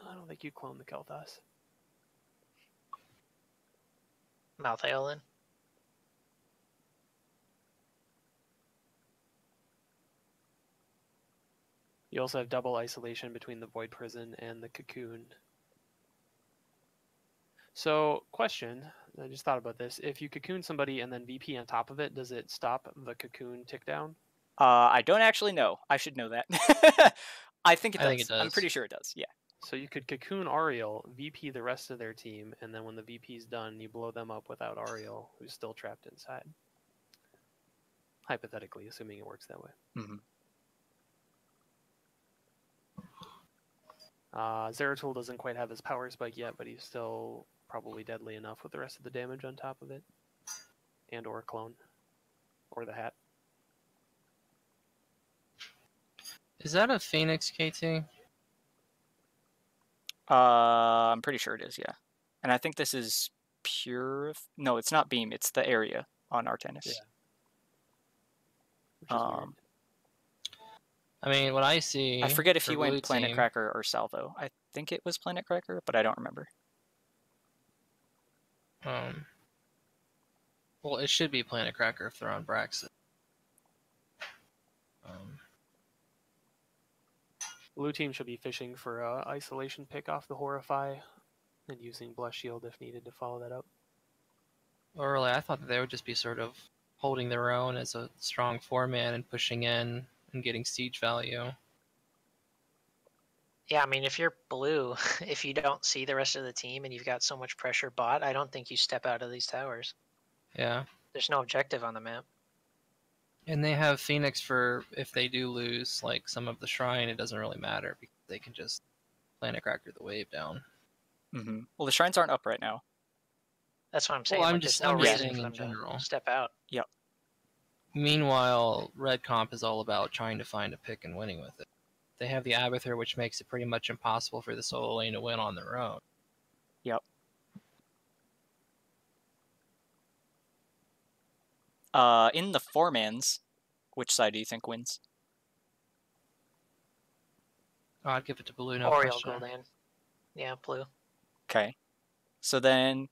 I don't think you clone the Kel'Thas. Malthael then. You also have double isolation between the Void Prison and the Cocoon. So, question, I just thought about this. If you cocoon somebody and then VP on top of it, does it stop the cocoon tick down? I don't actually know. I should know that. I think it does. I'm pretty sure it does, yeah. So you could cocoon Ariel, VP the rest of their team, and then when the VP's done, you blow them up without Ariel, who's still trapped inside. Hypothetically, assuming it works that way. Mm-hmm. Zeratul doesn't quite have his power spike yet, but he's still probably deadly enough with the rest of the damage on top of it. And or clone. Or the hat. Is that a Phoenix, KT? I'm pretty sure it is, yeah. And I think this is pure... No, it's not beam, it's the area on Artanis. Yeah. Which is weird. I mean, what I see... I forget if for he blue went Planet team, Cracker or Salvo. I think it was Planet Cracker, but I don't remember. Well, it should be Planet Cracker if they're on Braxton. Blue team should be fishing for a isolation pick off the Horrify and using Bless Shield if needed to follow that up. Or really, I thought that they would just be sort of holding their own as a strong 4-man and pushing in and getting siege value. Yeah, I mean, if you're blue, if you don't see the rest of the team and you've got so much pressure bot, I don't think you step out of these towers. Yeah. There's no objective on the map. And they have Phoenix for if they do lose like some of the shrine, it doesn't really matter because they can just Planet Cracker the wave down. Mm-hmm. Well, the shrines aren't up right now. That's what I'm saying. Well, I'm like, just there's no reason saying for in them general. to step out. Yep. Meanwhile, Red Comp is all about trying to find a pick and winning with it. They have the Abathur, which makes it pretty much impossible for the solo lane to win on their own. Yep. In the 4-mans, which side do you think wins? Oh, I'd give it to Blue, no Oriole question. Gul'dan. Yeah, blue. Okay. So then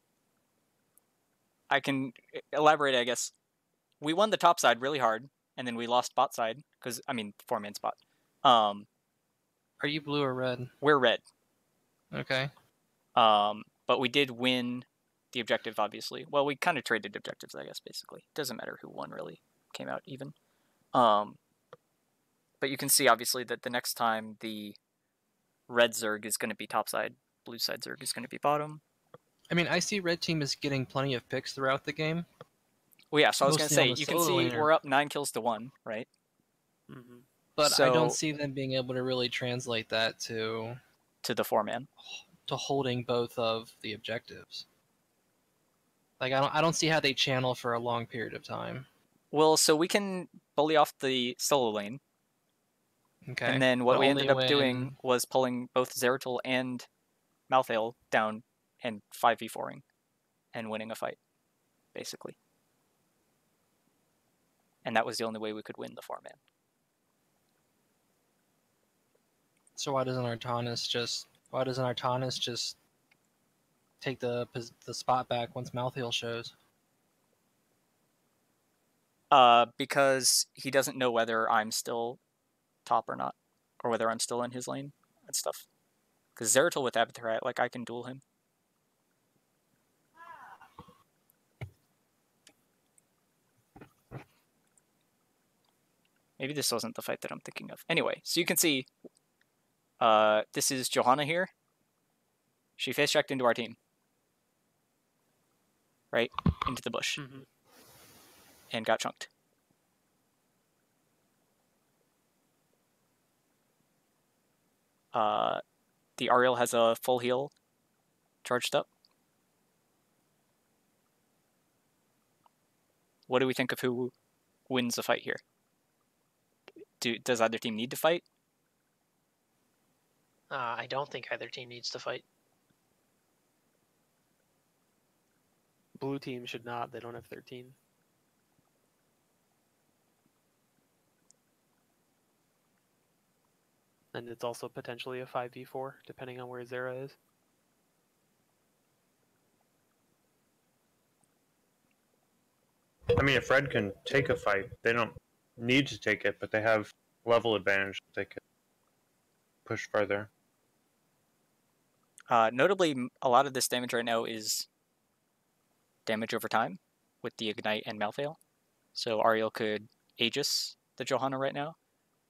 I can elaborate, I guess. We won the top side really hard, and then we lost bot side, because, I mean, 4-man spot. Are you blue or red? We're red. Okay. But we did win the objective, obviously. Well, we kind of traded objectives, I guess, basically. Doesn't matter who won, really. Came out even. But you can see, obviously, that the next time the red Zerg is going to be topside, blue side Zerg is going to be bottom. I mean, I see red team is getting plenty of picks throughout the game. Well, yeah, so I was going to Mostly say, on the you can solo see laner. we're up 9 kills to 1, right? Mm-hmm. But So- I don't see them being able to really translate that to To the 4-man. holding both of the objectives. Like I don't see how they channel for a long period of time. Well, so we can bully off the solo lane, Okay. and then what But we only ended up when- doing was pulling both Zeratul and Malthael down and 5v4ing and winning a fight, basically. And that was the only way we could win the 4-man. So why doesn't Artanis just take the spot back once Malthael shows? Because he doesn't know whether I'm still top or not, or whether I'm still in his lane and stuff. Because Zeratul with Abathur, I can duel him. Maybe this wasn't the fight that I'm thinking of. Anyway, so you can see, this is Johanna here. She face checked into our team. Right? Into the bush. Mm-hmm. And got chunked. The Ariel has a full heal charged up. What do we think of who wins the fight here? Does either team need to fight? I don't think either team needs to fight. Blue team should not. They don't have 13. And it's also potentially a 5v4, depending on where Zera is. I mean, if red can take a fight, they don't need to take it, but they have level advantage. They could push further. Notably, a lot of this damage right now is damage over time with the Ignite and Malthael. So Ariel could Aegis the Johanna right now,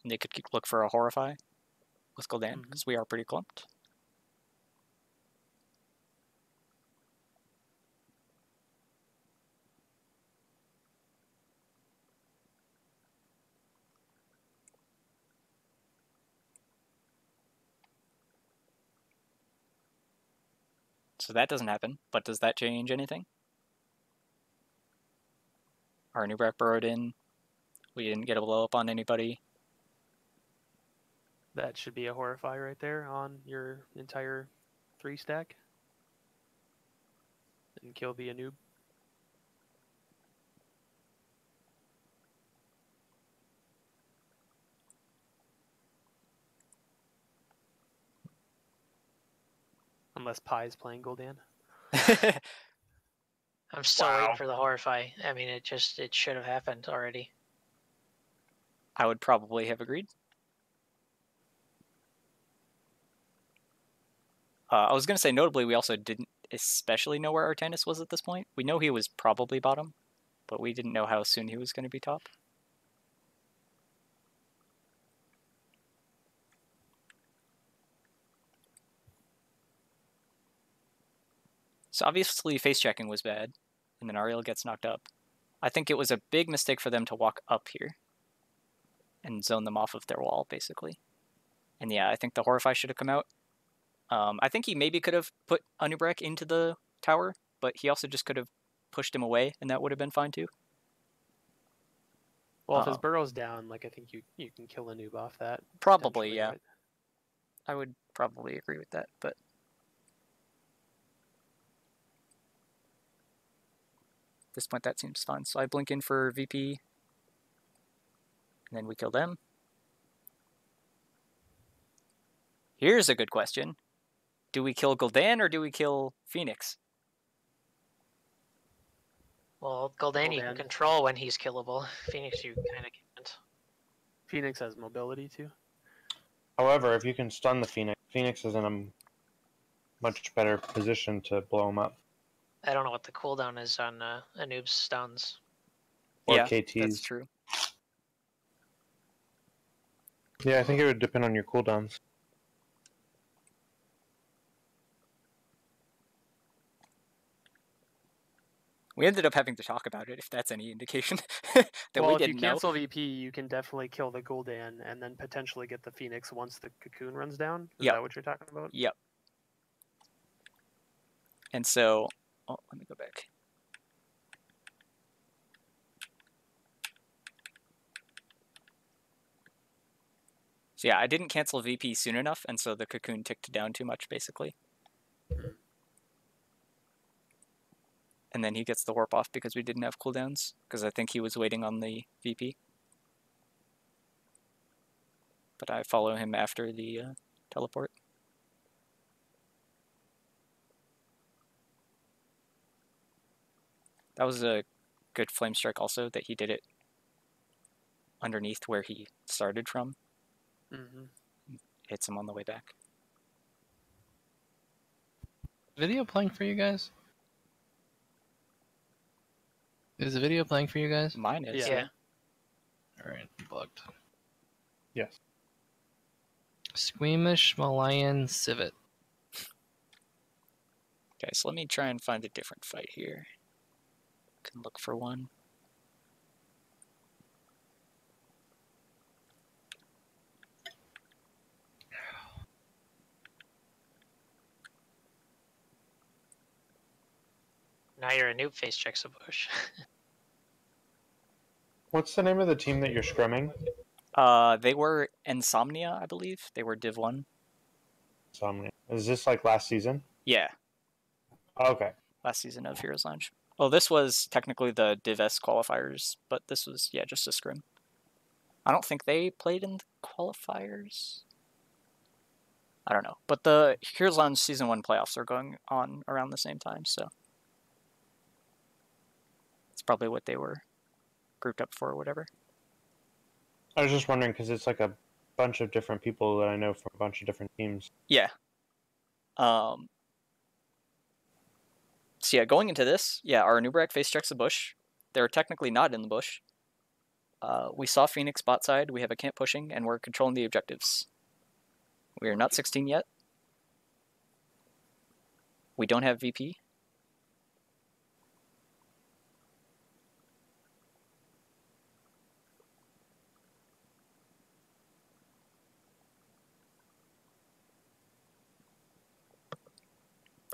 and they could look for a Horrify with Gul'dan, because we are pretty clumped. So that doesn't happen, but does that change anything? Our Nubrak burrowed in. We didn't get a blow up on anybody. That should be a Horrify right there on your entire 3 stack. And kill the Anub. Unless Pie's playing Gul'dan. I'm still waiting for the Horrify. I mean, it should have happened already. I would probably have agreed. I was going to say, notably, we also didn't especially know where Artanis was at this point. We know he was probably bottom, but we didn't know how soon he was going to be top. So obviously face checking was bad, and then Ariel gets knocked up. I think it was a big mistake for them to walk up here and zone them off of their wall, basically. And yeah, I think the Horrify should have come out. I think he maybe could have put Anubrak into the tower, but he also just could have pushed him away, and that would have been fine too. Well, if his burrow's down, like I think you can kill a noob off that. Probably, yeah. Right? I would probably agree with that, but at this point that seems fine. So I blink in for VP, and then we kill them. Here's a good question. Do we kill Gul'dan or do we kill Phoenix? Well, Gul'dan you can control when he's killable. Phoenix you kind of can't. Phoenix has mobility too. However, if you can stun the Phoenix is in a much better position to blow him up. I don't know what the cooldown is on Anub's stuns. Or yeah, KTs. That's true. Yeah, I think it would depend on your cooldowns. We ended up having to talk about it, if that's any indication. that well, we if didn't you know. cancel VP, you can definitely kill the Gul'dan and then potentially get the Phoenix once the cocoon runs down. Is that what you're talking about? Yep. And so, oh, let me go back. So yeah, I didn't cancel VP soon enough, and so the cocoon ticked down too much, basically. And then he gets the warp off because we didn't have cooldowns, because I think he was waiting on the VP. But I follow him after the teleport. That was a good flame strike also, that he did it underneath where he started from. Hits him on the way back. Video playing for you guys? Is the video playing for you guys? Mine is. Yeah. Alright, bugged. Yes. Squeamish Malayan Civet. Okay, so let me try and find a different fight here. Can look for one. Now you're a noob face checks a bush. What's the name of the team that you're scrumming? They were Insomnia, I believe. They were Div 1. Insomnia. Is this like last season? Yeah, Okay. last season of Heroes Lounge. Well, this was technically the Div S qualifiers, but this was, yeah, just a scrim. I don't think they played in the qualifiers. I don't know. But the Heroes Lounge Season 1 playoffs are going on around the same time, so it's probably what they were grouped up for or whatever. I was just wondering because it's like a bunch of different people that I know from a bunch of different teams. Yeah. So yeah, going into this, yeah, our Nubrak face checks the bush. They're technically not in the bush. We saw Phoenix bot side. We have a camp pushing, and we're controlling the objectives. We are not 16 yet. We don't have VP.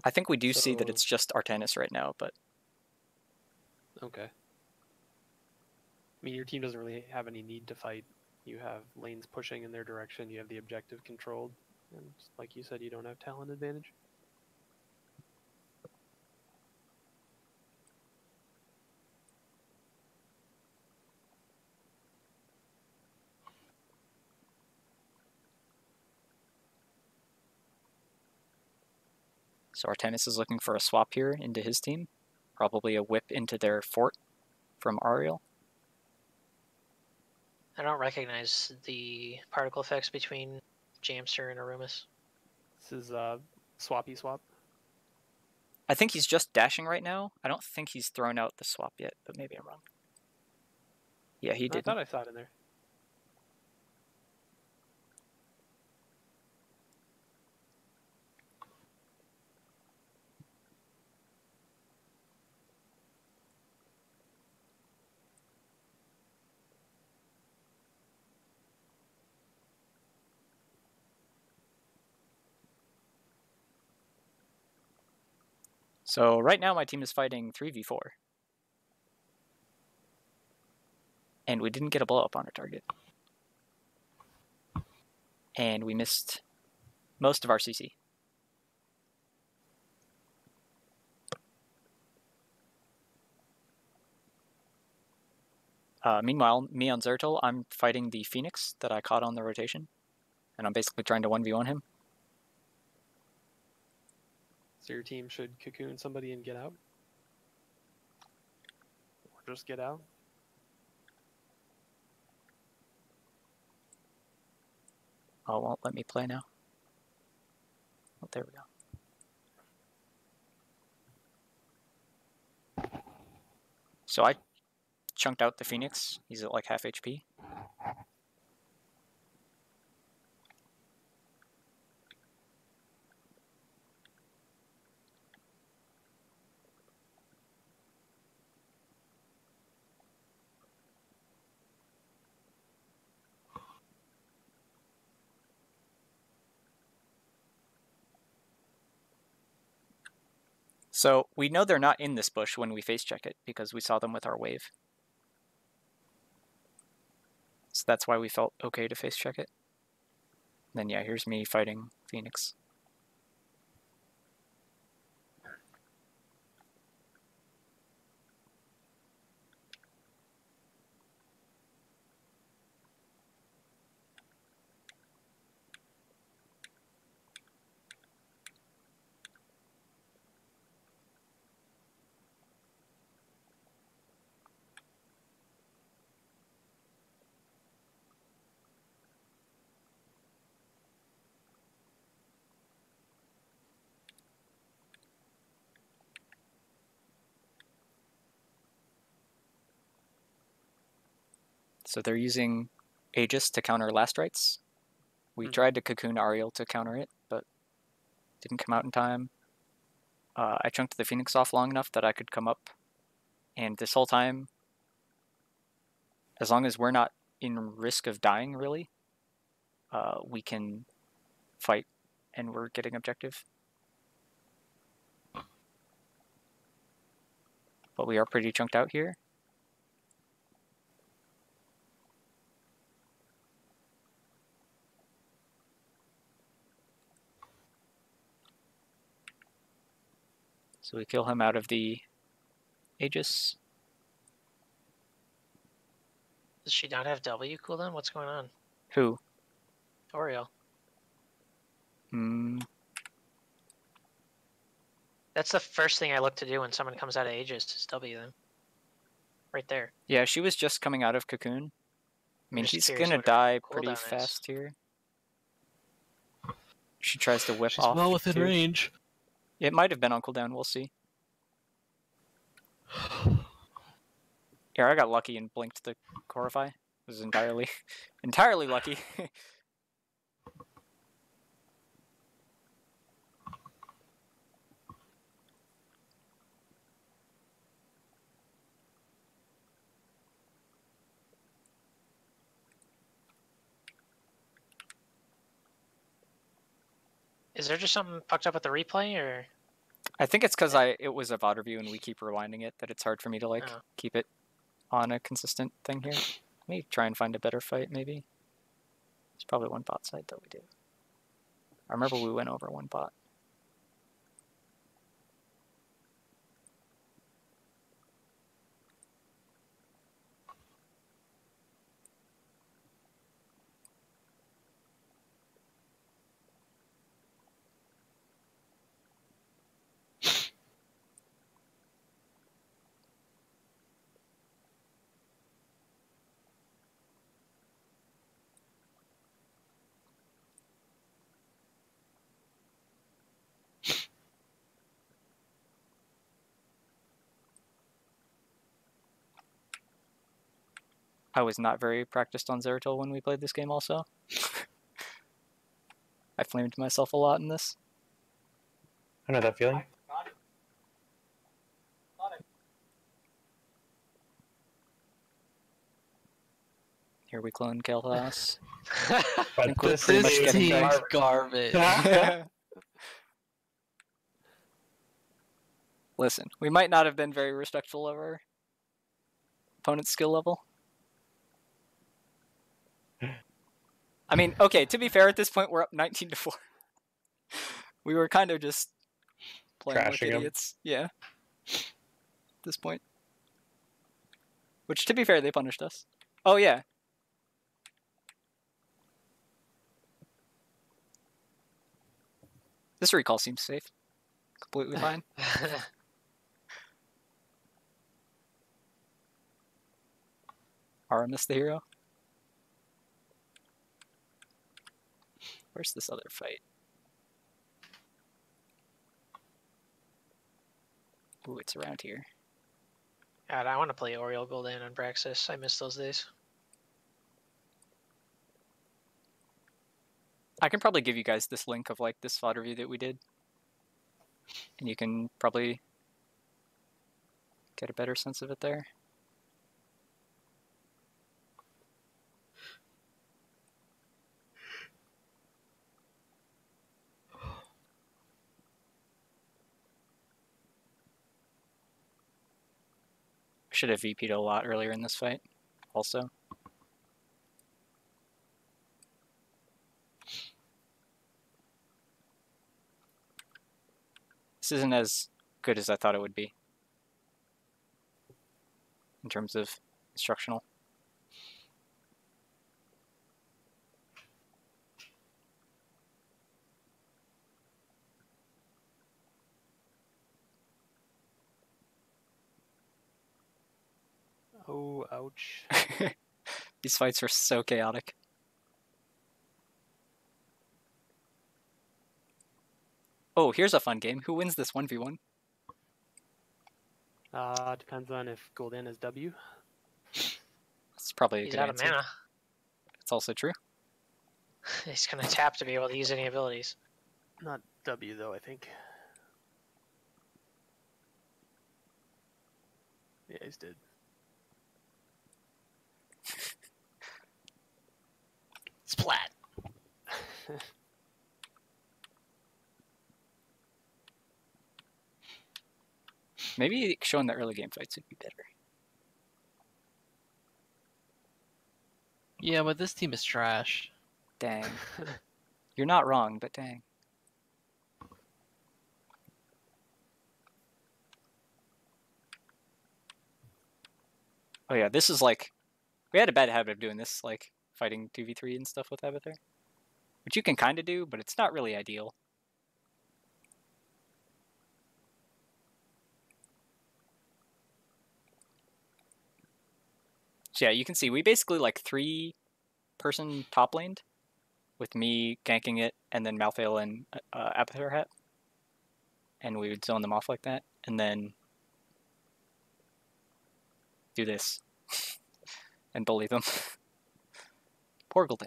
I think we do see that So- it's just Artanis right now, but Okay. I mean, your team doesn't really have any need to fight. You have lanes pushing in their direction. You have the objective controlled, and like you said, you don't have talent advantage. so Artanis is looking for a swap here into his team. Probably a whip into their fort from Ariel. I don't recognize the particle effects between Jamster and Arumus. This is swappy swap. I think he's just dashing right now. I don't think he's thrown out the swap yet, but maybe I'm wrong. Yeah, he I did. thought I saw it in there. So right now my team is fighting 3v4. And we didn't get a blow up on our target. And we missed most of our CC. Meanwhile, me on Zertal, I'm fighting the Phoenix that I caught on the rotation. And I'm basically trying to 1v1 him. So your team should cocoon somebody and get out? Or just get out? Oh, it won't let me play now. Oh, there we go. So I chunked out the Phoenix. He's at like half HP. So we know they're not in this bush when we face check it because we saw them with our wave. So that's why we felt okay to face check it. Then yeah, here's me fighting Phoenix. So they're using Aegis to counter Last Rites. We tried to cocoon Ariel to counter it, but didn't come out in time. I chunked the Phoenix off long enough that I could come up. And this whole time, as long as we're not in risk of dying, really, we can fight and we're getting objective. But we are pretty chunked out here. So we kill him out of the Aegis. Does she not have W cooldown? What's going on? Who? Oriel. Hmm. That's the first thing I look to do when someone comes out of Aegis is W them. Right there. Yeah, she was just coming out of Cocoon. I mean, just she's curious gonna what her die cooldown pretty is. fast here. She tries to whip She's off. well within too. range. It might have been on cooldown, we'll see. Yeah, I got lucky and blinked the Corify. It was entirely lucky. Is there just something fucked up with the replay, or? I think it's because it was a VOD review and we keep rewinding it that it's hard for me to like keep it on a consistent thing here. Let me try and find a better fight, maybe. There's probably one bot side that we do. I remember we went over one bot. I was not very practiced on Zeratul when we played this game also. I flamed myself a lot in this. I know that feeling. Here we clone Kael'thas. But think we're this pretty much This getting team's there. garbage. Listen, we might not have been very respectful of our opponent's skill level. I mean, okay, to be fair, at this point we're up 19-4. We were kind of just playing like Trashing 'em. idiots. Yeah. At this point. Which, to be fair, they punished us. Oh, yeah. This recall seems safe. Completely fine. Aramis the hero. Where's this other fight? Ooh, it's around here. God, I want to play Oriole Gul'dan on Praxis. I miss those days. I can probably give you guys this link of like this VOD review that we did. And you can probably get a better sense of it there. Should have VP'd a lot earlier in this fight, also. This isn't as good as I thought it would be. In terms of instructional. Oh, ouch. These fights are so chaotic. Oh, here's a fun game. Who wins this 1v1? Depends on if Gul'dan is W. That's probably a He's good out answer. of mana. It's also true. He's gonna tap to be able to use any abilities. Not W, though, I think. Yeah, he's dead. Splat. Maybe showing the early game fights would be better. Yeah, but this team is trash. Dang. You're not wrong, but dang. Oh yeah, this is like... We had a bad habit of doing this, like, fighting 2v3 and stuff with Abathur. Which you can kind of do, but it's not really ideal. So yeah, you can see we basically like 3-person top laned with me ganking it and then Malthael and Abathur hat. And we would zone them off like that and then do this and bully them. Poor Gul'dan.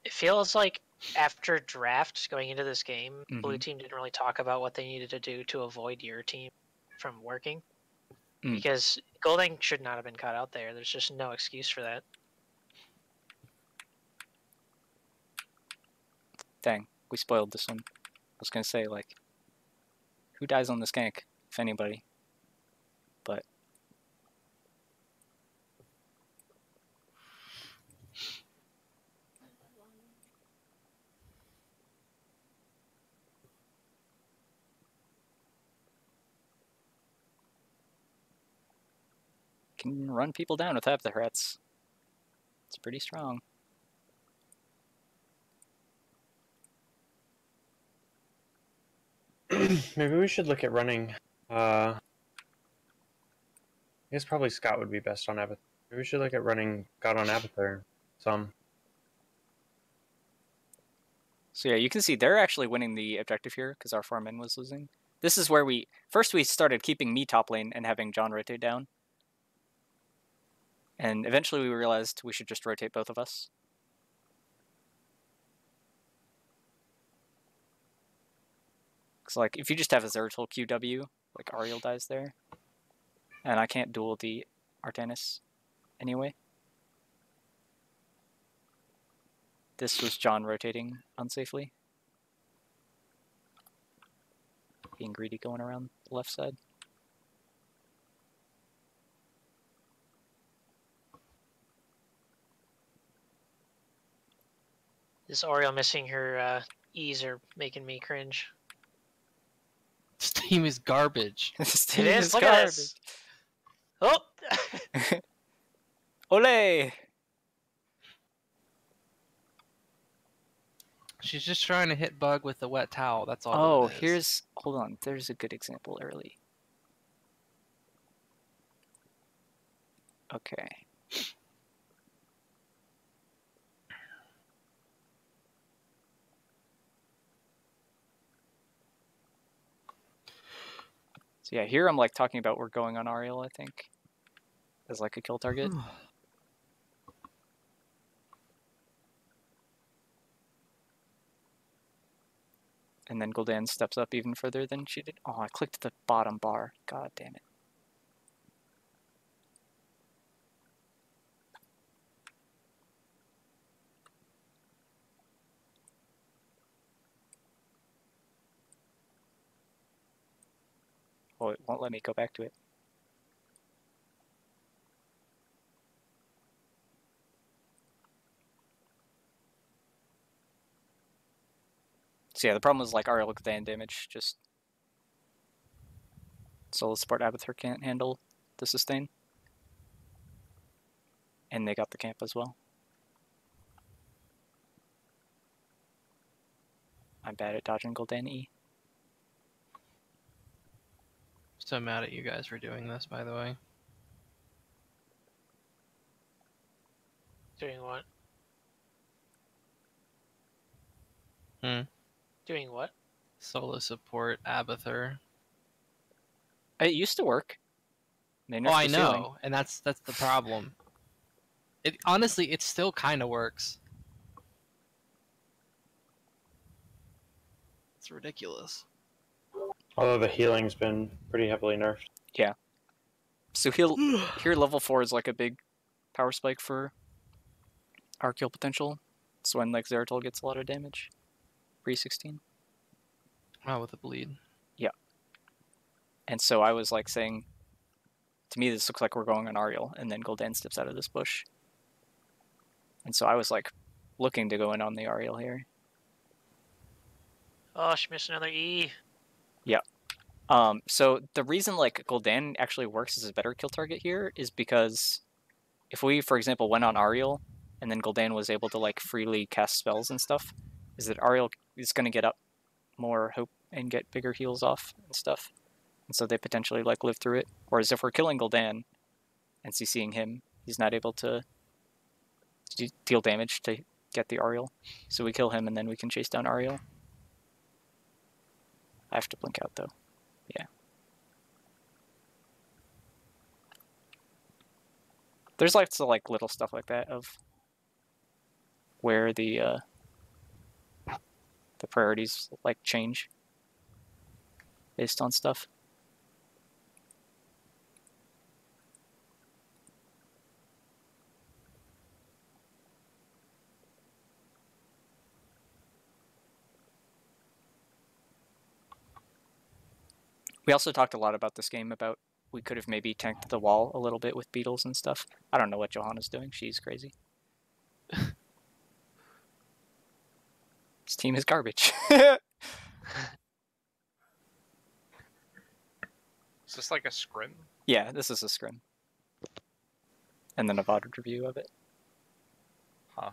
It feels like after draft going into this game, Blue Mhm. team didn't really talk about what they needed to do to avoid your team from working. Mm. Because Gul'dan should not have been caught out there. There's just no excuse for that. Dang, we spoiled this one. I was gonna say, like, who dies on the skank, if anybody? But can run people down with half the threats. It's pretty strong. Maybe we should look at running. I guess probably Scott would be best on Abathur. Maybe we should look at running God on Abathur some. So yeah, you can see they're actually winning the objective here because our farm in was losing. This is where we started keeping me top lane and having John rotate down. And eventually we realized we should just rotate both of us. Because like if you just have a Zeratul QW, like Ariel dies there. And I can't duel the Artanis anyway. This was John rotating unsafely. Being greedy going around the left side. This Oriole missing her E's are making me cringe. This team is garbage. This It team is. is Look garbage. at this. Oh. Ole! She's just trying to hit Bug with the wet towel. That's all. Oh, it is. here's... Hold on. There's a good example early. Okay. So yeah, here I'm like talking about we're going on Ariel, I think. As like a kill target. And then Gul'dan steps up even further than she did. Oh, I clicked the bottom bar. God damn it. Oh, it won't let me go back to it. So yeah, the problem was like Ariel Gul'dan damage, just solo support Abathur can't handle the sustain. And they got the camp as well. I'm bad at dodging Gul'dan E. So mad at you guys for doing this, by the way. Doing what? Doing what? Solo support Abathur. It used to work. They nerfed Oh, I the ceiling. know, and that's the problem. It honestly, it still kind of works. It's ridiculous. Although the healing's been pretty heavily nerfed. Yeah. So here level 4 is like a big power spike for our kill potential. It's when like Zeratul gets a lot of damage. Pre-16. Oh, with the bleed. Yeah. And so I was like saying, to me this looks like we're going on Ariel, and then Gul'dan steps out of this bush. And so I was like looking to go in on the Ariel here. Oh, she missed another E. Yeah. So the reason like Gul'dan actually works as a better kill target here is because if we, for example, went on Ariel and then Gul'dan was able to like freely cast spells and stuff, is that Ariel is going to get up more hope and get bigger heals off and stuff. And so they potentially like live through it. Whereas if we're killing Gul'dan and CCing him, he's not able to deal damage to get the Ariel. So we kill him and then we can chase down Ariel. I have to blink out though. Yeah. There's lots of like little stuff like that of where the priorities like change based on stuff. We also talked a lot about this game about we could have maybe tanked the wall a little bit with beetles and stuff. I don't know what Johanna's doing. She's crazy. This team is garbage. Is this like a scrim? Yeah, this is a scrim. And then a VOD review of it. Huh.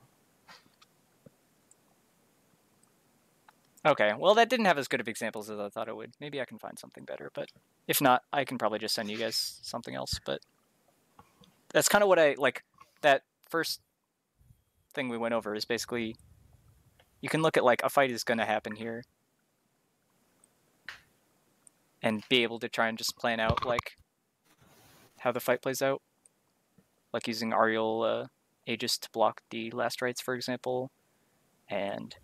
Okay, well that didn't have as good of examples as I thought it would. Maybe I can find something better, but if not, I can probably just send you guys something else. But that's kind of what I like. That first thing we went over is basically you can look at like a fight is going to happen here and be able to try and just plan out like how the fight plays out, like using Ariel Aegis to block the last rites, for example, and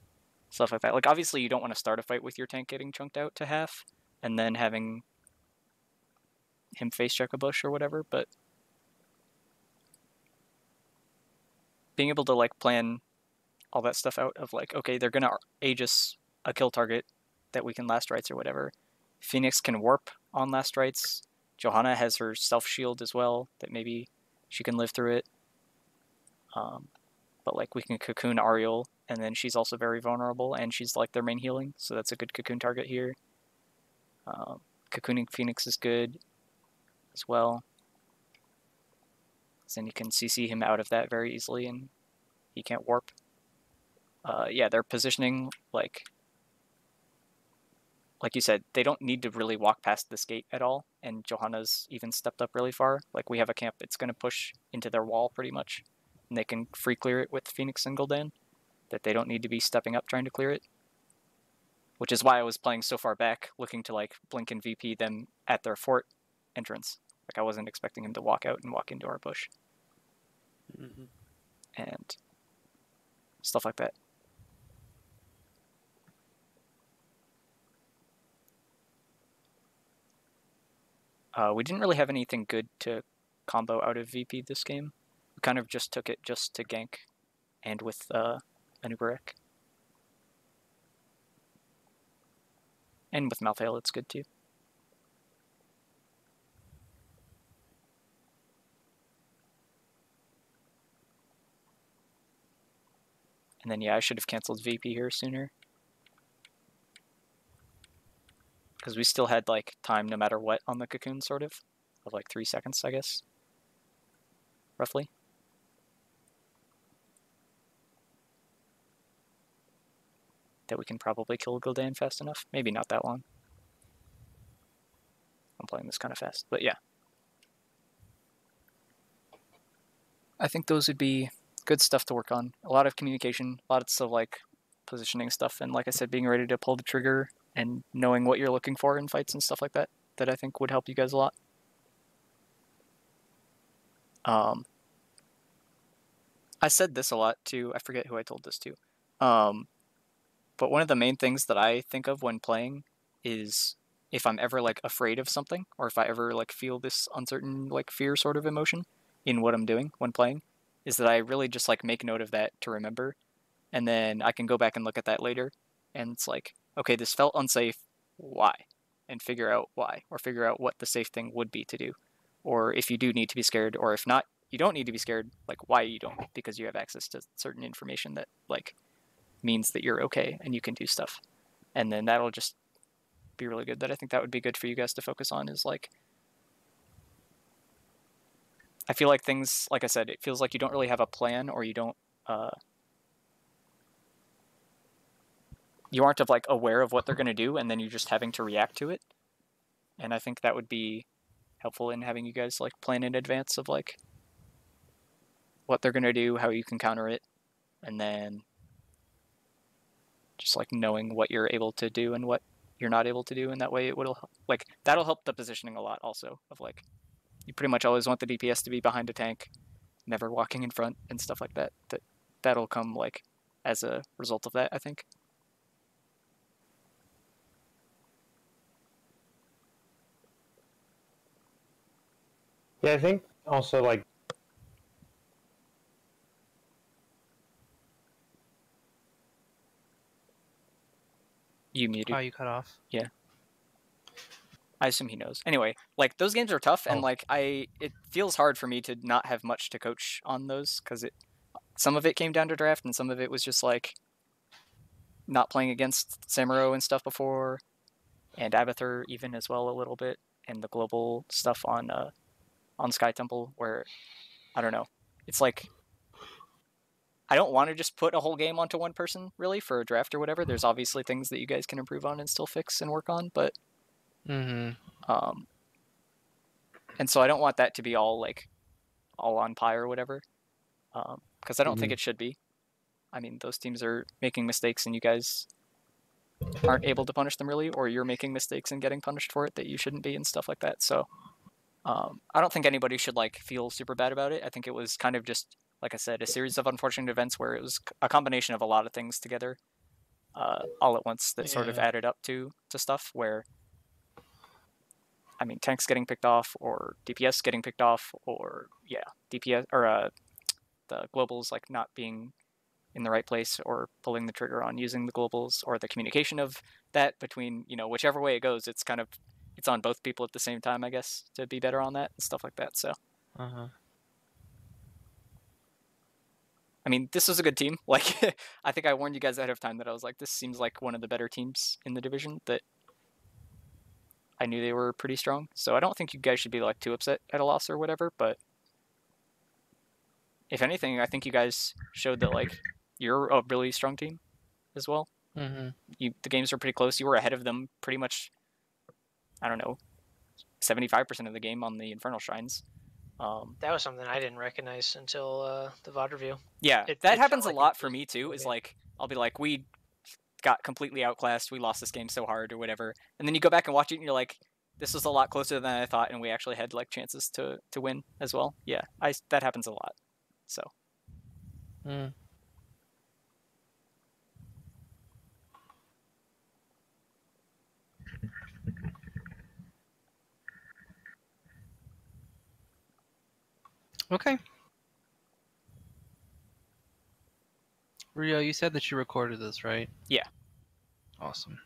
stuff like that. Like, obviously, you don't want to start a fight with your tank getting chunked out to half, and then having him face check a bush or whatever, but being able to, like, plan all that stuff out of, like, okay, they're gonna Aegis a kill target that we can last rites or whatever. Phoenix can warp on last rites. Johanna has her self shield as well, that maybe she can live through it. But, like, we can cocoon Ariel, and then she's also very vulnerable, and she's like their main healing, so that's a good cocoon target here. Cocooning Phoenix is good as well. Then you can CC him out of that very easily, and he can't warp. Yeah, they're positioning, like you said, they don't need to really walk past this gate at all, and Johanna's even stepped up really far. Like, we have a camp, it's going to push into their wall pretty much, and they can free clear it with Phoenix and Gul'dan. That they don't need to be stepping up trying to clear it. Which is why I was playing so far back, looking to like blink and VP them at their fort entrance. Like I wasn't expecting him to walk out and walk into our bush. Mm-hmm. And stuff like that. We didn't really have anything good to combo out of VP this game. We kind of just took it just to gank and with an Uberek. And with Malthael, it's good too. And then, yeah, I should have canceled VP here sooner. Because we still had, like, time no matter what on the cocoon, sort of like 3 seconds, I guess. Roughly. That we can probably kill Gul'dan fast enough. Maybe not that long. I'm playing this kind of fast, but yeah. I think those would be good stuff to work on. A lot of communication, lots of like positioning stuff, and like I said, being ready to pull the trigger and knowing what you're looking for in fights and stuff like that, that I think would help you guys a lot. I said this a lot too. I forget who I told this to. But one of the main things that I think of when playing is if I'm ever like afraid of something, or if I ever like feel this uncertain like fear sort of emotion in what I'm doing when playing, is that I really just like make note of that to remember, and then I can go back and look at that later, and it's like, okay, this felt unsafe, why? And figure out why, or figure out what the safe thing would be to do. Or if you do need to be scared, or if not, you don't need to be scared, like why you don't, because you have access to certain information that like means that you're okay and you can do stuff. And then that'll just be really good. That I think that would be good for you guys to focus on is like, I feel like things, like I said, it feels like you don't really have a plan, or you don't, you aren't like aware of what they're going to do, and then you're just having to react to it. And I think that would be helpful in having you guys like plan in advance of like what they're going to do, how you can counter it, and then just like knowing what you're able to do and what you're not able to do, and that way it will like that'll help the positioning a lot also, of like you pretty much always want the DPS to be behind a tank, never walking in front and stuff like that. That'll come like as a result of that, I think. Yeah, I think also like You muted. Oh, you cut off. Yeah. I assume he knows. Anyway, like those games are tough, and Oh. like it feels hard for me to not have much to coach on those because some of it came down to draft, and some of it was just like not playing against Samuro and stuff before, and Abathur even as well a little bit, and the global stuff on Sky Temple where I don't know. It's like I don't want to just put a whole game onto one person really for a draft or whatever. There's obviously things that you guys can improve on and still fix and work on, but and so I don't want that to be all on pie or whatever, because I don't think it should be. I mean, those teams are making mistakes and you guys aren't able to punish them really, or you're making mistakes and getting punished for it that you shouldn't be and stuff like that. So I don't think anybody should like feel super bad about it. I think it was kind of just, like I said, a series of unfortunate events where it was a combination of a lot of things together all at once that sort of added up to stuff where, I mean, tanks getting picked off or DPS getting picked off or, DPS or the globals like not being in the right place or pulling the trigger on using the globals or the communication of that between, whichever way it goes, it's on both people at the same time, I guess, to be better on that and stuff like that. So, I mean, this was a good team. Like, I think I warned you guys ahead of time that I was like, this seems like one of the better teams in the division that I knew they were pretty strong. So I don't think you guys should be like too upset at a loss or whatever. But if anything, I think you guys showed that like you're a really strong team as well. The games were pretty close. You were ahead of them pretty much, I don't know, 75% of the game on the Infernal Shrines. That was something I didn't recognize until the VOD review. Yeah, that happens a lot for me too, is like, I'll be like, we got completely outclassed, we lost this game so hard or whatever. And then you go back and watch it and you're like, this was a lot closer than I thought, and we actually had like chances to win as well. Yeah, that happens a lot. So. Okay. Rio, you said that you recorded this, right? Yeah. Awesome.